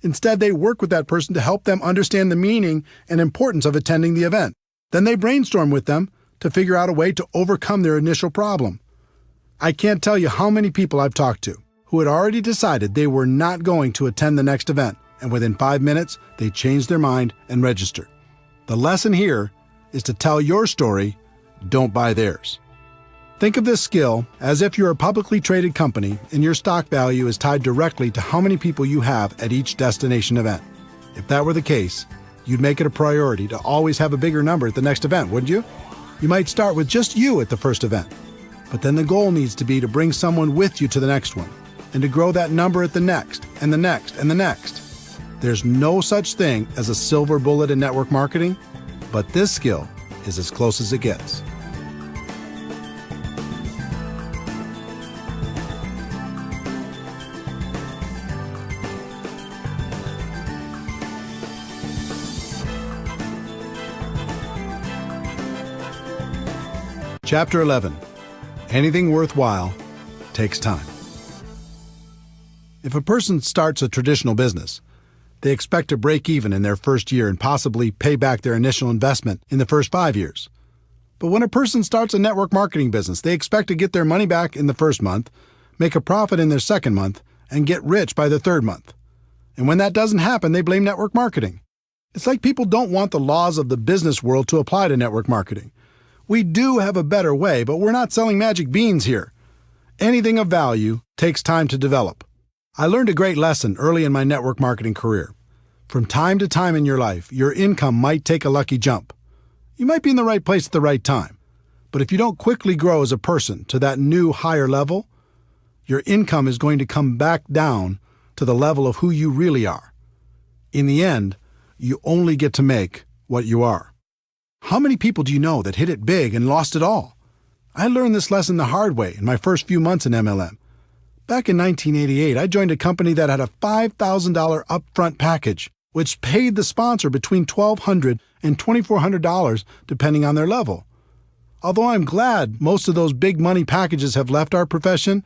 Instead, they work with that person to help them understand the meaning and importance of attending the event. Then they brainstorm with them to figure out a way to overcome their initial problem. I can't tell you how many people I've talked to who had already decided they were not going to attend the next event, and within 5 minutes, they changed their mind and registered. The lesson here is to tell your story, don't buy theirs. Think of this skill as if you're a publicly traded company and your stock value is tied directly to how many people you have at each destination event. If that were the case, you'd make it a priority to always have a bigger number at the next event, wouldn't you? You might start with just you at the first event, but then the goal needs to be to bring someone with you to the next one and to grow that number at the next and the next and the next. There's no such thing as a silver bullet in network marketing, but this skill is as close as it gets. Chapter 11. Anything worthwhile takes time. If a person starts a traditional business, they expect to break even in their first year and possibly pay back their initial investment in the first 5 years. But when a person starts a network marketing business, they expect to get their money back in the first month, make a profit in their second month, and get rich by the third month. And when that doesn't happen, they blame network marketing. It's like people don't want the laws of the business world to apply to network marketing. We do have a better way, but we're not selling magic beans here. Anything of value takes time to develop. I learned a great lesson early in my network marketing career. From time to time in your life, your income might take a lucky jump. You might be in the right place at the right time. But if you don't quickly grow as a person to that new higher level, your income is going to come back down to the level of who you really are. In the end, you only get to make what you are. How many people do you know that hit it big and lost it all? I learned this lesson the hard way in my first few months in MLM. Back in 1988, I joined a company that had a $5,000 upfront package, which paid the sponsor between $1,200 and $2,400 depending on their level. Although I'm glad most of those big money packages have left our profession,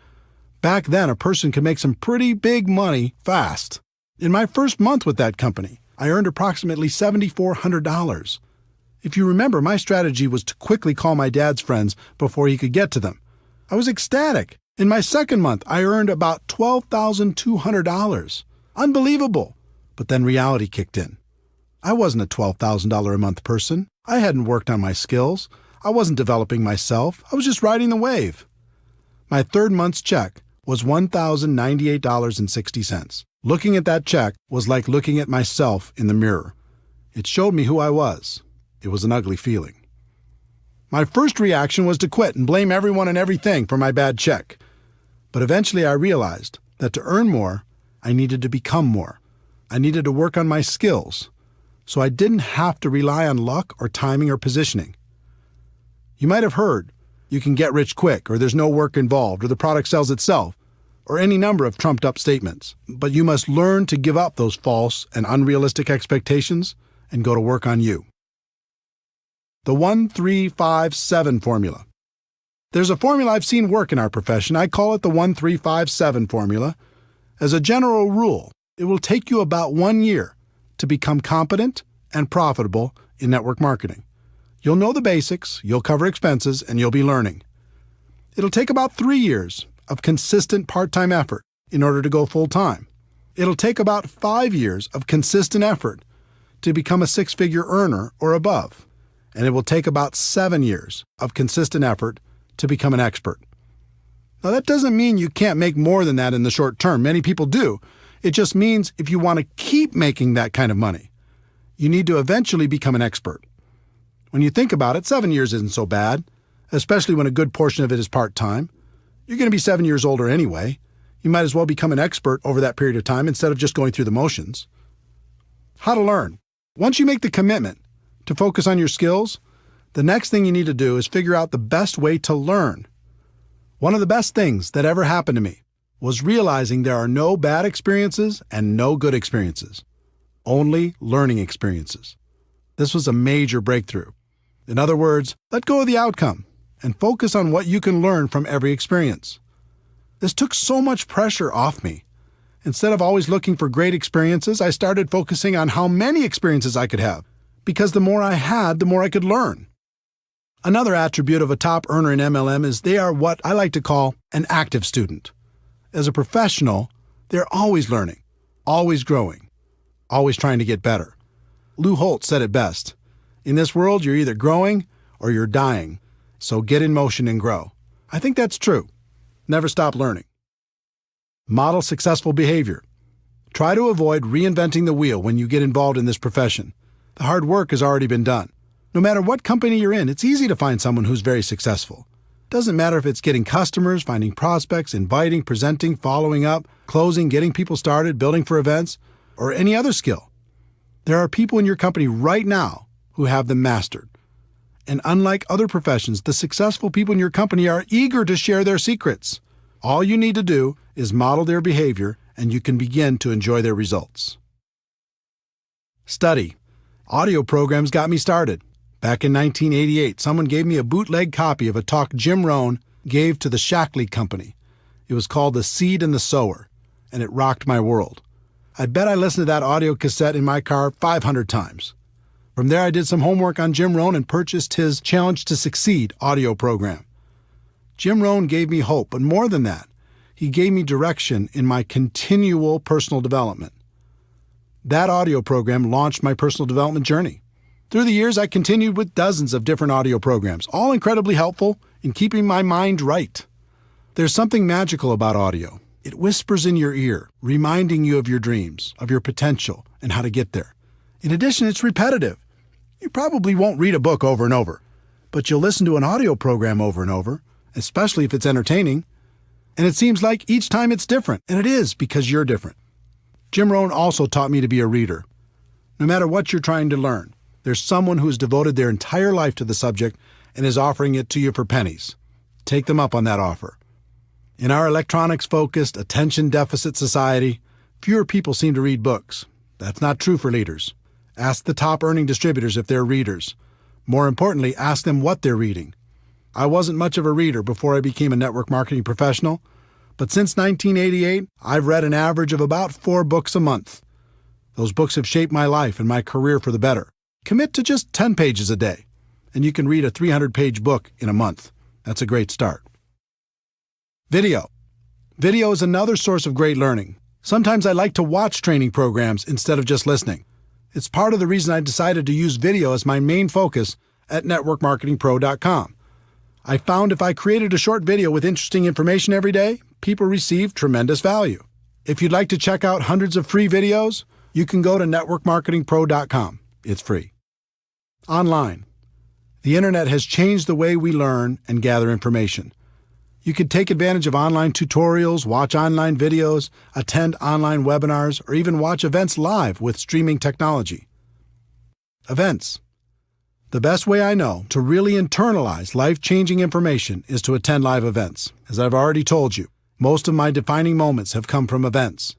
back then a person could make some pretty big money fast. In my first month with that company, I earned approximately $7,400. If you remember, my strategy was to quickly call my dad's friends before he could get to them. I was ecstatic. In my second month, I earned about $12,200. Unbelievable. But then reality kicked in. I wasn't a $12,000 a month person. I hadn't worked on my skills. I wasn't developing myself. I was just riding the wave. My third month's check was $1,098.60. Looking at that check was like looking at myself in the mirror. It showed me who I was. It was an ugly feeling. My first reaction was to quit and blame everyone and everything for my bad check. But eventually I realized that to earn more, I needed to become more. I needed to work on my skills, so I didn't have to rely on luck or timing or positioning. You might have heard, you can get rich quick, or there's no work involved, or the product sells itself, or any number of trumped-up statements. But you must learn to give up those false and unrealistic expectations and go to work on you. The 1-3-5-7 formula. There's a formula I've seen work in our profession. I call it the 1-3-5-7 formula. As a general rule, it will take you about 1 year to become competent and profitable in network marketing. You'll know the basics, you'll cover expenses, and you'll be learning. It'll take about 3 years of consistent part-time effort in order to go full-time. It'll take about 5 years of consistent effort to become a six-figure earner or above. And it will take about 7 years of consistent effort to become an expert. Now, that doesn't mean you can't make more than that in the short term. Many people do. It just means if you want to keep making that kind of money, you need to eventually become an expert. When you think about it, 7 years isn't so bad, especially when a good portion of it is part-time. You're going to be 7 years older anyway. You might as well become an expert over that period of time instead of just going through the motions. How to learn. Once you make the commitment to focus on your skills, the next thing you need to do is figure out the best way to learn. One of the best things that ever happened to me was realizing there are no bad experiences and no good experiences, only learning experiences. This was a major breakthrough. In other words, let go of the outcome and focus on what you can learn from every experience. This took so much pressure off me. Instead of always looking for great experiences, I started focusing on how many experiences I could have, because the more I had, the more I could learn. Another attribute of a top earner in MLM is they are what I like to call an active student. As a professional, they're always learning, always growing, always trying to get better. Lou Holtz said it best. In this world, you're either growing or you're dying, so get in motion and grow. I think that's true. Never stop learning. Model successful behavior. Try to avoid reinventing the wheel when you get involved in this profession. The hard work has already been done. No matter what company you're in, it's easy to find someone who's very successful. Doesn't matter if it's getting customers, finding prospects, inviting, presenting, following up, closing, getting people started, building for events, or any other skill. There are people in your company right now who have them mastered. And unlike other professions, the successful people in your company are eager to share their secrets. All you need to do is model their behavior, and you can begin to enjoy their results. Study. Audio programs got me started. Back in 1988, someone gave me a bootleg copy of a talk Jim Rohn gave to the Shackley Company. It was called The Seed and the Sower, and it rocked my world. I bet I listened to that audio cassette in my car 500 times. From there, I did some homework on Jim Rohn and purchased his Challenge to Succeed audio program. Jim Rohn gave me hope, but more than that, he gave me direction in my continual personal development. That audio program launched my personal development journey. Through the years, I continued with dozens of different audio programs, all incredibly helpful in keeping my mind right. There's something magical about audio. It whispers in your ear, reminding you of your dreams, of your potential, and how to get there. In addition, it's repetitive. You probably won't read a book over and over, but you'll listen to an audio program over and over, especially if it's entertaining. And it seems like each time it's different, and it is because you're different. Jim Rohn also taught me to be a reader. No matter what you're trying to learn, there's someone who has devoted their entire life to the subject and is offering it to you for pennies. Take them up on that offer. In our electronics-focused, attention-deficit society, fewer people seem to read books. That's not true for leaders. Ask the top-earning distributors if they're readers. More importantly, ask them what they're reading. I wasn't much of a reader before I became a network marketing professional, but since 1988, I've read an average of about 4 books a month. Those books have shaped my life and my career for the better. Commit to just 10 pages a day, and you can read a 300-page book in a month. That's a great start. Video. Video is another source of great learning. Sometimes I like to watch training programs instead of just listening. It's part of the reason I decided to use video as my main focus at networkmarketingpro.com. I found if I created a short video with interesting information every day, people received tremendous value. If you'd like to check out hundreds of free videos, you can go to networkmarketingpro.com. It's free. Online. The internet has changed the way we learn and gather information. You can take advantage of online tutorials, watch online videos, attend online webinars, or even watch events live with streaming technology. Events. The best way I know to really internalize life-changing information is to attend live events. As I've already told you, most of my defining moments have come from events.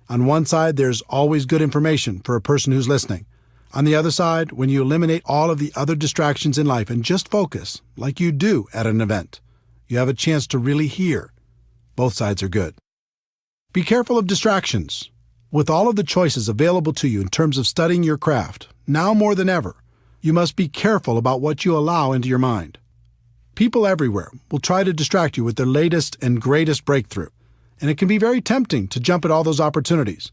On one side, there's always good information for a person who's listening. On the other side, when you eliminate all of the other distractions in life and just focus, like you do at an event, you have a chance to really hear. Both sides are good. Be careful of distractions. With all of the choices available to you in terms of studying your craft, now more than ever, you must be careful about what you allow into your mind. People everywhere will try to distract you with their latest and greatest breakthrough, and it can be very tempting to jump at all those opportunities.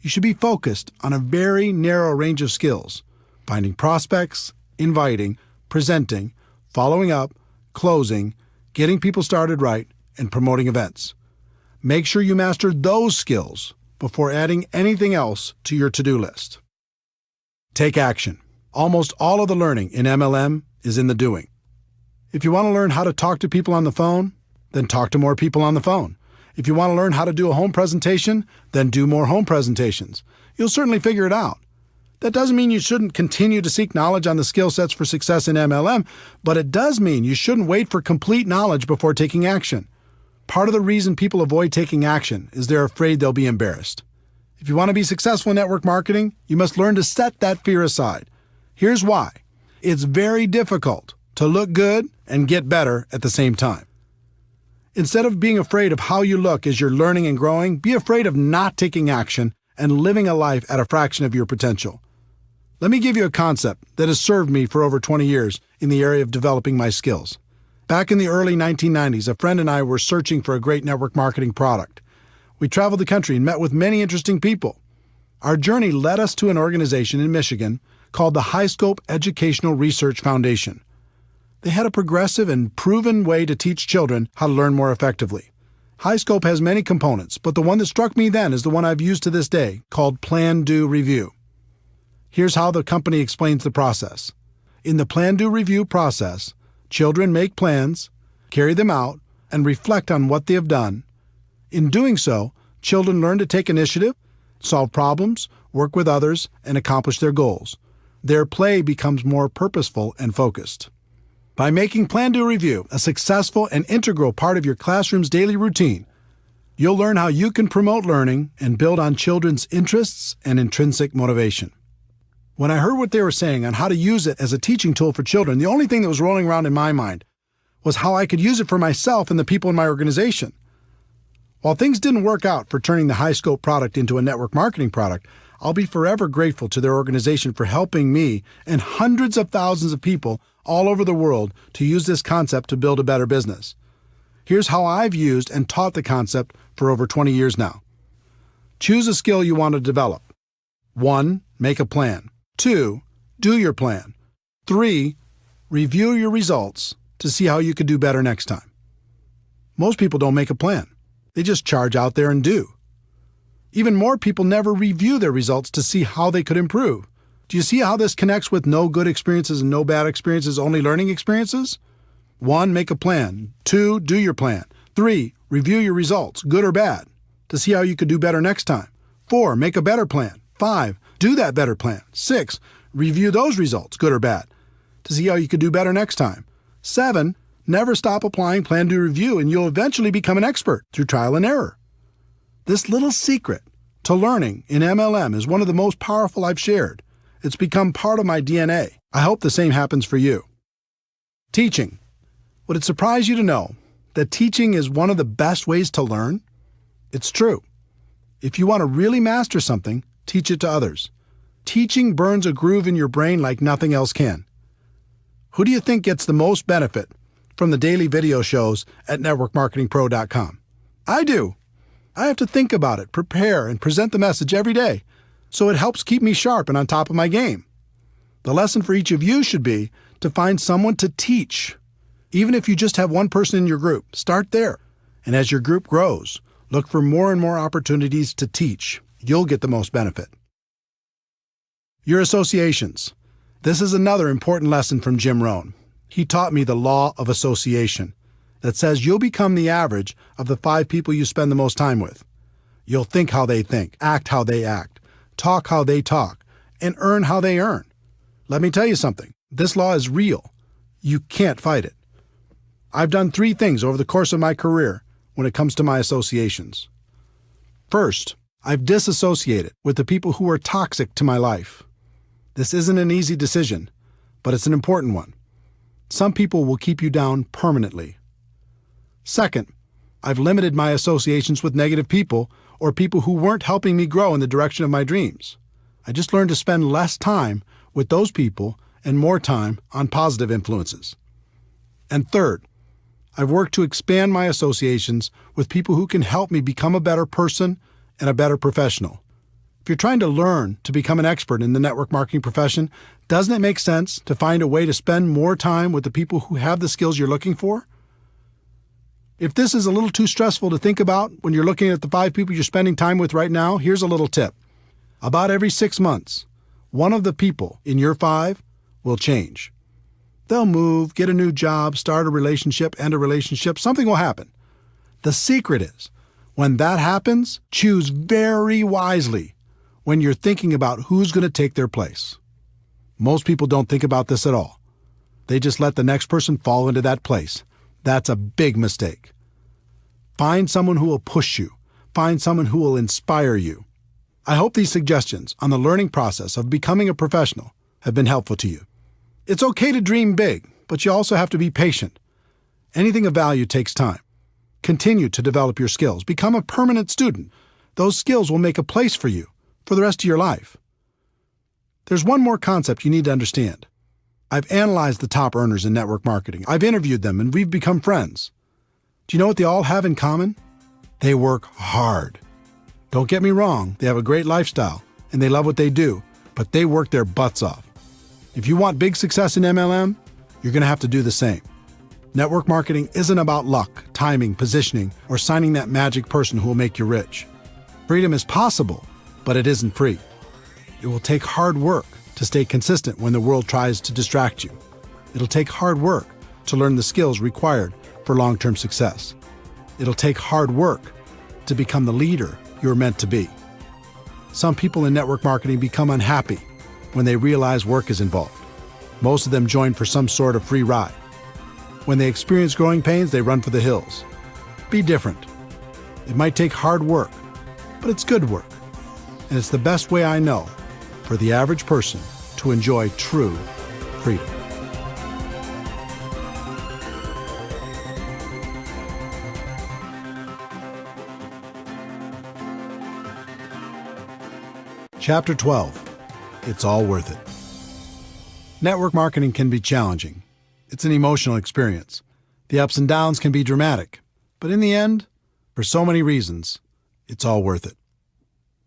You should be focused on a very narrow range of skills: finding prospects, inviting, presenting, following up, closing, getting people started right, and promoting events. Make sure you master those skills before adding anything else to your to-do list. Take action. Almost all of the learning in MLM is in the doing. If you want to learn how to talk to people on the phone, then talk to more people on the phone. If you want to learn how to do a home presentation, then do more home presentations. You'll certainly figure it out. That doesn't mean you shouldn't continue to seek knowledge on the skill sets for success in MLM, but it does mean you shouldn't wait for complete knowledge before taking action. Part of the reason people avoid taking action is they're afraid they'll be embarrassed. If you want to be successful in network marketing, you must learn to set that fear aside. Here's why. It's very difficult to look good and get better at the same time. Instead of being afraid of how you look as you're learning and growing, be afraid of not taking action and living a life at a fraction of your potential. Let me give you a concept that has served me for over 20 years in the area of developing my skills. Back in the early 1990s, a friend and I were searching for a great network marketing product. We traveled the country and met with many interesting people. Our journey led us to an organization in Michigan called the High Scope Educational Research Foundation. They had a progressive and proven way to teach children how to learn more effectively. High Scope has many components, but the one that struck me then is the one I've used to this day, called Plan, Do, Review. Here's how the company explains the process. In the Plan, Do, Review process, children make plans, carry them out, and reflect on what they have done. In doing so, children learn to take initiative, solve problems, work with others, and accomplish their goals. Their play becomes more purposeful and focused. By making Plan, Do, Review a successful and integral part of your classroom's daily routine, you'll learn how you can promote learning and build on children's interests and intrinsic motivation. When I heard what they were saying on how to use it as a teaching tool for children, the only thing that was rolling around in my mind was how I could use it for myself and the people in my organization. While things didn't work out for turning the High Scope product into a network marketing product, I'll be forever grateful to their organization for helping me and hundreds of thousands of people all over the world to use this concept to build a better business. Here's how I've used and taught the concept for over 20 years now. Choose a skill you want to develop. 1. Make a plan. 2. Do your plan. 3. Review your results to see how you could do better next time. Most people don't make a plan. They just charge out there and do. Even more people never review their results to see how they could improve. Do you see how this connects with no good experiences and no bad experiences, only learning experiences? 1. Make a plan. 2. Do your plan. 3. Review your results, good or bad, to see how you could do better next time. 4. Make a better plan. 5. Do that better plan. 6. Review those results, good or bad, to see how you could do better next time. 7. Never stop applying Plan, Do, Review, and you'll eventually become an expert through trial and error. This little secret to learning in MLM is one of the most powerful I've shared. It's become part of my DNA. I hope the same happens for you. Teaching. Would it surprise you to know that teaching is one of the best ways to learn? It's true. If you want to really master something, teach it to others. Teaching burns a groove in your brain like nothing else can. Who do you think gets the most benefit from the daily video shows at networkmarketingpro.com? I do. I have to think about it, prepare, and present the message every day, so it helps keep me sharp and on top of my game. The lesson for each of you should be to find someone to teach. Even if you just have one person in your group, start there. And as your group grows, look for more and more opportunities to teach. You'll get the most benefit. Your associations. This is another important lesson from Jim Rohn. He taught me the law of association that says you'll become the average of the 5 people you spend the most time with. You'll think how they think, act how they act, talk how they talk, and earn how they earn. Let me tell you something. This law is real. You can't fight it. I've done 3 things over the course of my career when it comes to my associations. First, I've disassociated with the people who are toxic to my life. This isn't an easy decision, but it's an important one. Some people will keep you down permanently. Second, I've limited my associations with negative people or people who weren't helping me grow in the direction of my dreams. I just learned to spend less time with those people and more time on positive influences. And third, I've worked to expand my associations with people who can help me become a better person and a better professional. If you're trying to learn to become an expert in the network marketing profession, doesn't it make sense to find a way to spend more time with the people who have the skills you're looking for? If this is a little too stressful to think about when you're looking at the 5 people you're spending time with right now, here's a little tip. About every 6 months, one of the people in your 5 will change. They'll move, get a new job, start a relationship, end a relationship. Something will happen. The secret is, when that happens, choose very wisely when you're thinking about who's going to take their place. Most people don't think about this at all. They just let the next person fall into that place. That's a big mistake. Find someone who will push you. Find someone who will inspire you. I hope these suggestions on the learning process of becoming a professional have been helpful to you. It's okay to dream big, but you also have to be patient. Anything of value takes time. Continue to develop your skills. Become a permanent student. Those skills will make a place for you for the rest of your life. There's one more concept you need to understand. I've analyzed the top earners in network marketing. I've interviewed them, and we've become friends. Do you know what they all have in common? They work hard. Don't get me wrong, they have a great lifestyle, and they love what they do, but they work their butts off. If you want big success in MLM, you're going to have to do the same. Network marketing isn't about luck, timing, positioning, or signing that magic person who will make you rich. Freedom is possible, but it isn't free. It will take hard work to stay consistent when the world tries to distract you. It'll take hard work to learn the skills required for long-term success. It'll take hard work to become the leader you're meant to be. Some people in network marketing become unhappy when they realize work is involved. Most of them join for some sort of free ride. When they experience growing pains, they run for the hills. Be different. It might take hard work, but it's good work. And it's the best way I know for the average person to enjoy true freedom. Chapter 12. It's all worth it. Network marketing can be challenging. It's an emotional experience. The ups and downs can be dramatic. But in the end, for so many reasons, it's all worth it.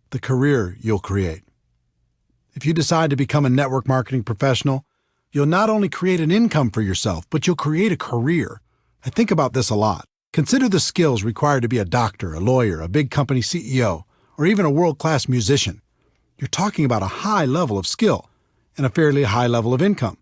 The career you'll create. If you decide to become a network marketing professional, you'll not only create an income for yourself, but you'll create a career. I think about this a lot. Consider the skills required to be a doctor, a lawyer, a big company CEO, or even a world-class musician. You're talking about a high level of skill and a fairly high level of income.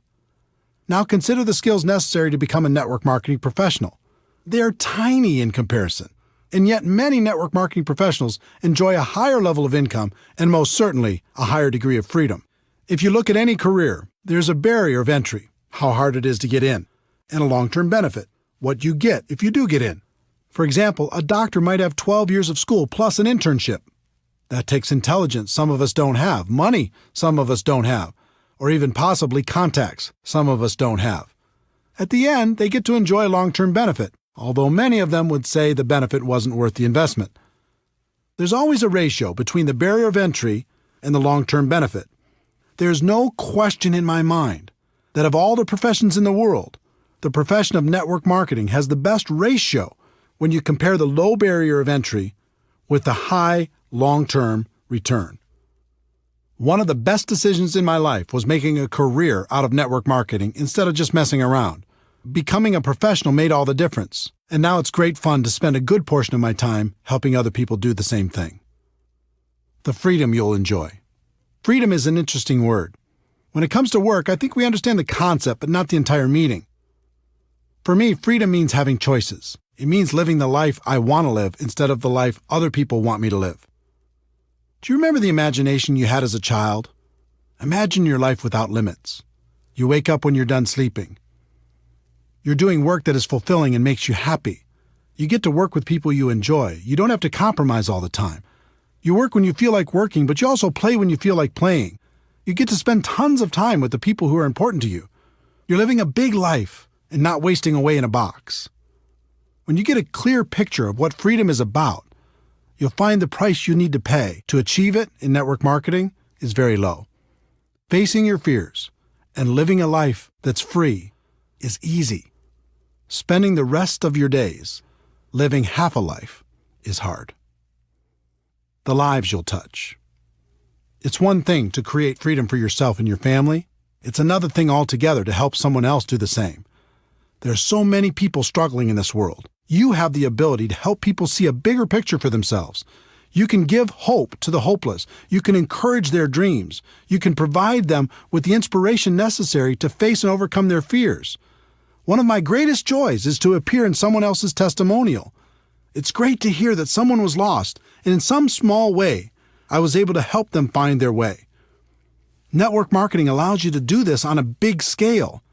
Now consider the skills necessary to become a network marketing professional. They're tiny in comparison, and yet many network marketing professionals enjoy a higher level of income and most certainly a higher degree of freedom. If you look at any career, there's a barrier of entry, how hard it is to get in, and a long-term benefit, what you get if you do get in. For example, a doctor might have 12 years of school plus an internship. That takes intelligence some of us don't have, money some of us don't have, or even possibly contacts some of us don't have. At the end, they get to enjoy a long-term benefit, although many of them would say the benefit wasn't worth the investment. There's always a ratio between the barrier of entry and the long-term benefit. There's no question in my mind that of all the professions in the world, the profession of network marketing has the best ratio when you compare the low barrier of entry with the high long-term return. One of the best decisions in my life was making a career out of network marketing instead of just messing around. Becoming a professional made all the difference, and now it's great fun to spend a good portion of my time helping other people do the same thing. The freedom you'll enjoy. Freedom is an interesting word. When it comes to work, I think we understand the concept, but not the entire meaning. For me, freedom means having choices. It means living the life I want to live instead of the life other people want me to live. Do you remember the imagination you had as a child? Imagine your life without limits. You wake up when you're done sleeping. You're doing work that is fulfilling and makes you happy. You get to work with people you enjoy. You don't have to compromise all the time. You work when you feel like working, but you also play when you feel like playing. You get to spend tons of time with the people who are important to you. You're living a big life and not wasting away in a box. When you get a clear picture of what freedom is about, you'll find the price you need to pay to achieve it in network marketing is very low. Facing your fears and living a life that's free is easy. Spending the rest of your days living half a life is hard. The lives you'll touch. It's one thing to create freedom for yourself and your family. It's another thing altogether to help someone else do the same. There are so many people struggling in this world. You have the ability to help people see a bigger picture for themselves. You can give hope to the hopeless. You can encourage their dreams. You can provide them with the inspiration necessary to face and overcome their fears. One of my greatest joys is to appear in someone else's testimonial. It's great to hear that someone was lost, and in some small way, I was able to help them find their way. Network marketing allows you to do this on a big scale.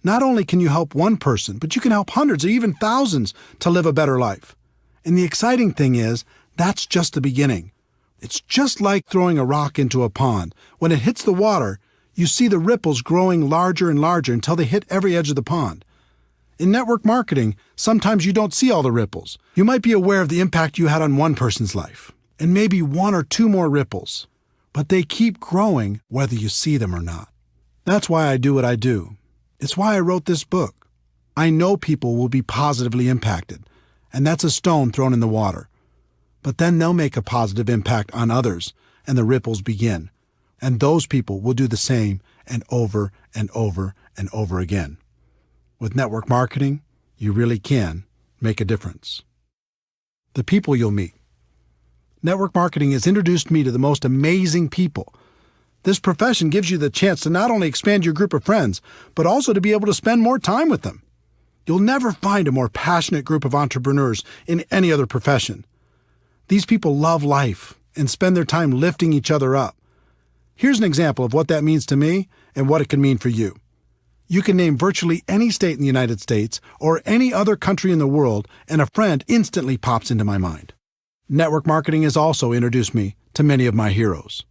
Not only can you help one person, but you can help hundreds or even thousands to live a better life. And the exciting thing is, that's just the beginning. It's just like throwing a rock into a pond. When it hits the water, you see the ripples growing larger and larger until they hit every edge of the pond. In network marketing, sometimes you don't see all the ripples. You might be aware of the impact you had on one person's life, and maybe one or two more ripples, but they keep growing whether you see them or not. That's why I do what I do. It's why I wrote this book. I know people will be positively impacted, and that's a stone thrown in the water. But then they'll make a positive impact on others, and the ripples begin. And those people will do the same and over and over and over again. With network marketing, you really can make a difference. The people you'll meet. Network marketing has introduced me to the most amazing people. This profession gives you the chance to not only expand your group of friends, but also to be able to spend more time with them. You'll never find a more passionate group of entrepreneurs in any other profession. These people love life and spend their time lifting each other up. Here's an example of what that means to me and what it can mean for you. You can name virtually any state in the United States or any other country in the world, and a friend instantly pops into my mind. Network marketing has also introduced me to many of my heroes.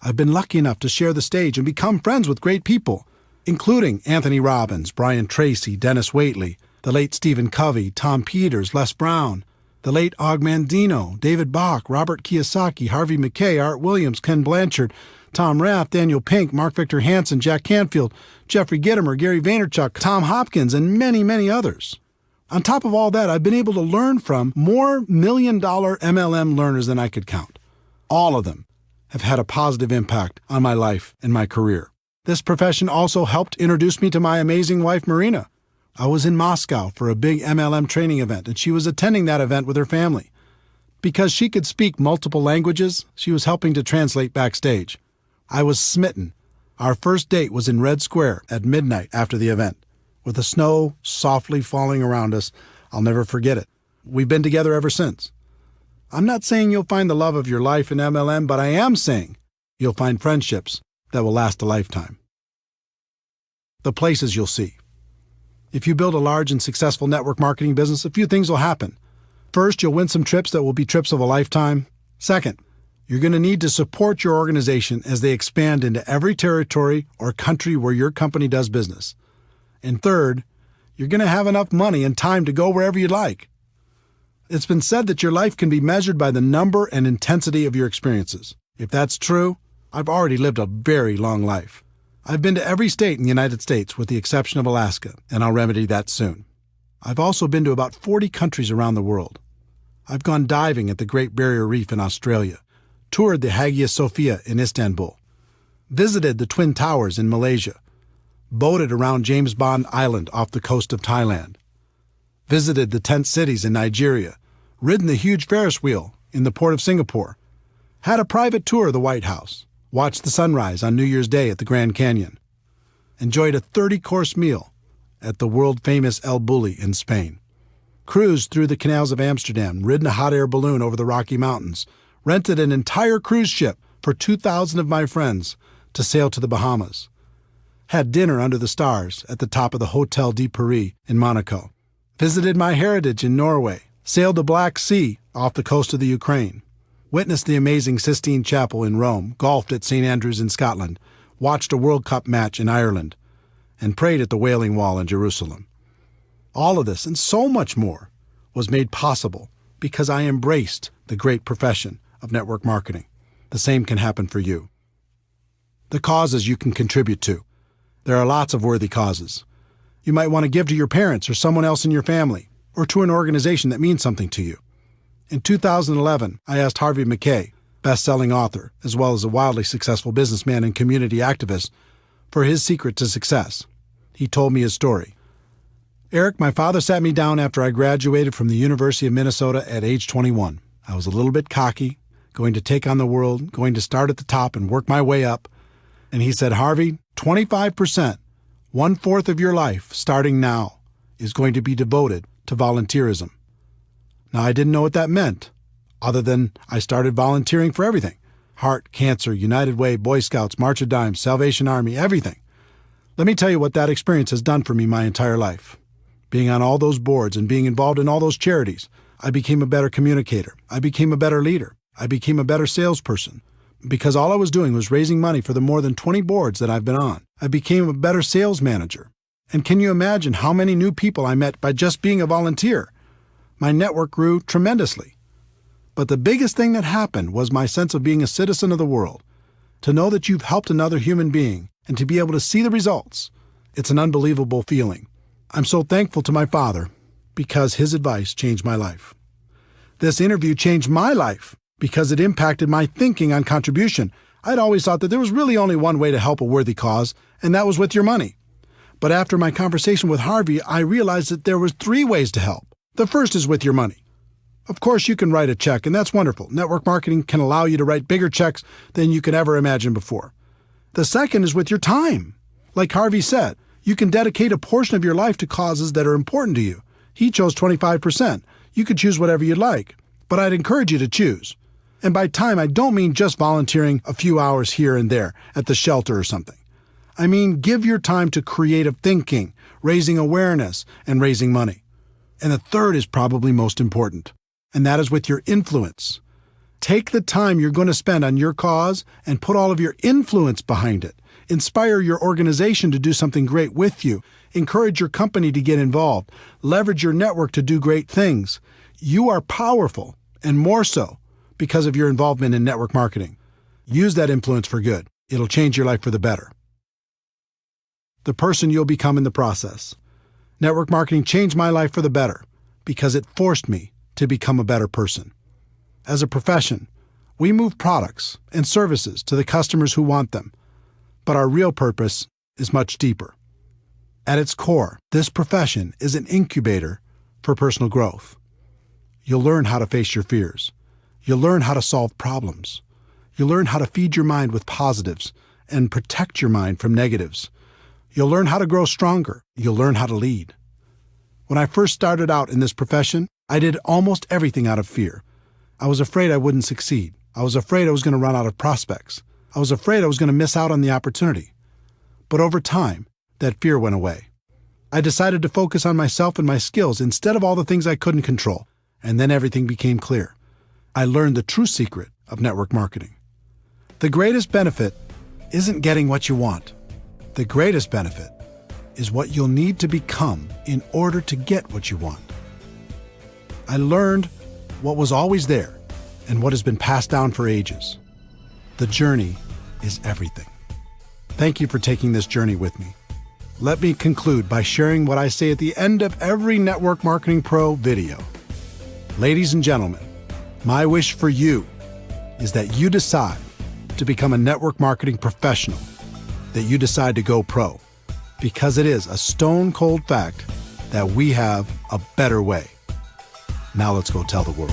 I've been lucky enough to share the stage and become friends with great people, including Anthony Robbins, Brian Tracy, Dennis Waitley, the late Stephen Covey, Tom Peters, Les Brown, the late Og Mandino, David Bach, Robert Kiyosaki, Harvey Mackay, Art Williams, Ken Blanchard, Tom Rath, Daniel Pink, Mark Victor Hansen, Jack Canfield, Jeffrey Gitomer, Gary Vaynerchuk, Tom Hopkins, and many, many others. On top of all that, I've been able to learn from more million-dollar MLM learners than I could count. All of them have had a positive impact on my life and my career. This profession also helped introduce me to my amazing wife, Marina. I was in Moscow for a big MLM training event, and she was attending that event with her family. Because she could speak multiple languages, she was helping to translate backstage. I was smitten. Our first date was in Red Square at midnight after the event. With the snow softly falling around us, I'll never forget it. We've been together ever since. I'm not saying you'll find the love of your life in MLM, but I am saying you'll find friendships that will last a lifetime. The places you'll see. If you build a large and successful network marketing business, a few things will happen. First, you'll win some trips that will be trips of a lifetime. Second, you're going to need to support your organization as they expand into every territory or country where your company does business. And third, you're going to have enough money and time to go wherever you'd like. It's been said that your life can be measured by the number and intensity of your experiences. If that's true, I've already lived a very long life. I've been to every state in the United States with the exception of Alaska, and I'll remedy that soon. I've also been to about 40 countries around the world. I've gone diving at the Great Barrier Reef in Australia, toured the Hagia Sophia in Istanbul, visited the Twin Towers in Malaysia, boated around James Bond Island off the coast of Thailand, visited the tent cities in Nigeria, ridden the huge Ferris wheel in the port of Singapore, had a private tour of the White House, watched the sunrise on New Year's Day at the Grand Canyon, enjoyed a 30-course meal at the world-famous El Bulli in Spain, cruised through the canals of Amsterdam, ridden a hot air balloon over the Rocky Mountains, rented an entire cruise ship for 2,000 of my friends to sail to the Bahamas, had dinner under the stars at the top of the Hotel de Paris in Monaco, visited my heritage in Norway, sailed the Black Sea off the coast of the Ukraine, witnessed the amazing Sistine Chapel in Rome, golfed at St. Andrews in Scotland, watched a World Cup match in Ireland, and prayed at the Wailing Wall in Jerusalem. All of this and so much more was made possible because I embraced the great profession of network marketing. The same can happen for you. The causes you can contribute to. There are lots of worthy causes. You might want to give to your parents or someone else in your family, or to an organization that means something to you. In 2011, I asked Harvey Mackay, best-selling author, as well as a wildly successful businessman and community activist, for his secret to success. He told me his story. Eric, my father sat me down after I graduated from the University of Minnesota at age 21. I was a little bit cocky, going to take on the world, going to start at the top and work my way up. And he said, Harvey, 25%, 1/4 of your life, starting now, is going to be devoted to volunteerism. Now, I didn't know what that meant, other than I started volunteering for everything. Heart, Cancer, United Way, Boy Scouts, March of Dimes, Salvation Army, everything. Let me tell you what that experience has done for me my entire life. Being on all those boards and being involved in all those charities, I became a better communicator. I became a better leader. I became a better salesperson. Because all I was doing was raising money for the more than 20 boards that I've been on. I became a better sales manager. And can you imagine how many new people I met by just being a volunteer? My network grew tremendously. But the biggest thing that happened was my sense of being a citizen of the world. To know that you've helped another human being and to be able to see the results, it's an unbelievable feeling. I'm so thankful to my father because his advice changed my life. This interview changed my life because it impacted my thinking on contribution. I'd always thought that there was really only one way to help a worthy cause, and that was with your money. But after my conversation with Harvey, I realized that there was 3 ways to help. The first is with your money. Of course, you can write a check, and that's wonderful. Network marketing can allow you to write bigger checks than you could ever imagine before. The second is with your time. Like Harvey said, you can dedicate a portion of your life to causes that are important to you. He chose 25%. You could choose whatever you'd like, but I'd encourage you to choose. And by time, I don't mean just volunteering a few hours here and there at the shelter or something. I mean, give your time to creative thinking, raising awareness, and raising money. And the third is probably most important, and that is with your influence. Take the time you're going to spend on your cause and put all of your influence behind it. Inspire your organization to do something great with you. Encourage your company to get involved. Leverage your network to do great things. You are powerful, and more so because of your involvement in network marketing. Use that influence for good. It'll change your life for the better. The person you'll become in the process. Network marketing changed my life for the better because it forced me to become a better person. As a profession, we move products and services to the customers who want them, but our real purpose is much deeper. At its core, this profession is an incubator for personal growth. You'll learn how to face your fears. You'll learn how to solve problems. You'll learn how to feed your mind with positives and protect your mind from negatives. You'll learn how to grow stronger. You'll learn how to lead. When I first started out in this profession, I did almost everything out of fear. I was afraid I wouldn't succeed. I was afraid I was going to run out of prospects. I was afraid I was going to miss out on the opportunity. But over time, that fear went away. I decided to focus on myself and my skills instead of all the things I couldn't control, and then everything became clear. I learned the true secret of network marketing. The greatest benefit isn't getting what you want. The greatest benefit is what you'll need to become in order to get what you want. I learned what was always there and what has been passed down for ages. The journey is everything. Thank you for taking this journey with me. Let me conclude by sharing what I say at the end of every Network Marketing Pro video. Ladies and gentlemen, my wish for you is that you decide to become a network marketing professional, that you decide to go pro, because it is a stone cold fact that we have a better way. Now let's go tell the world.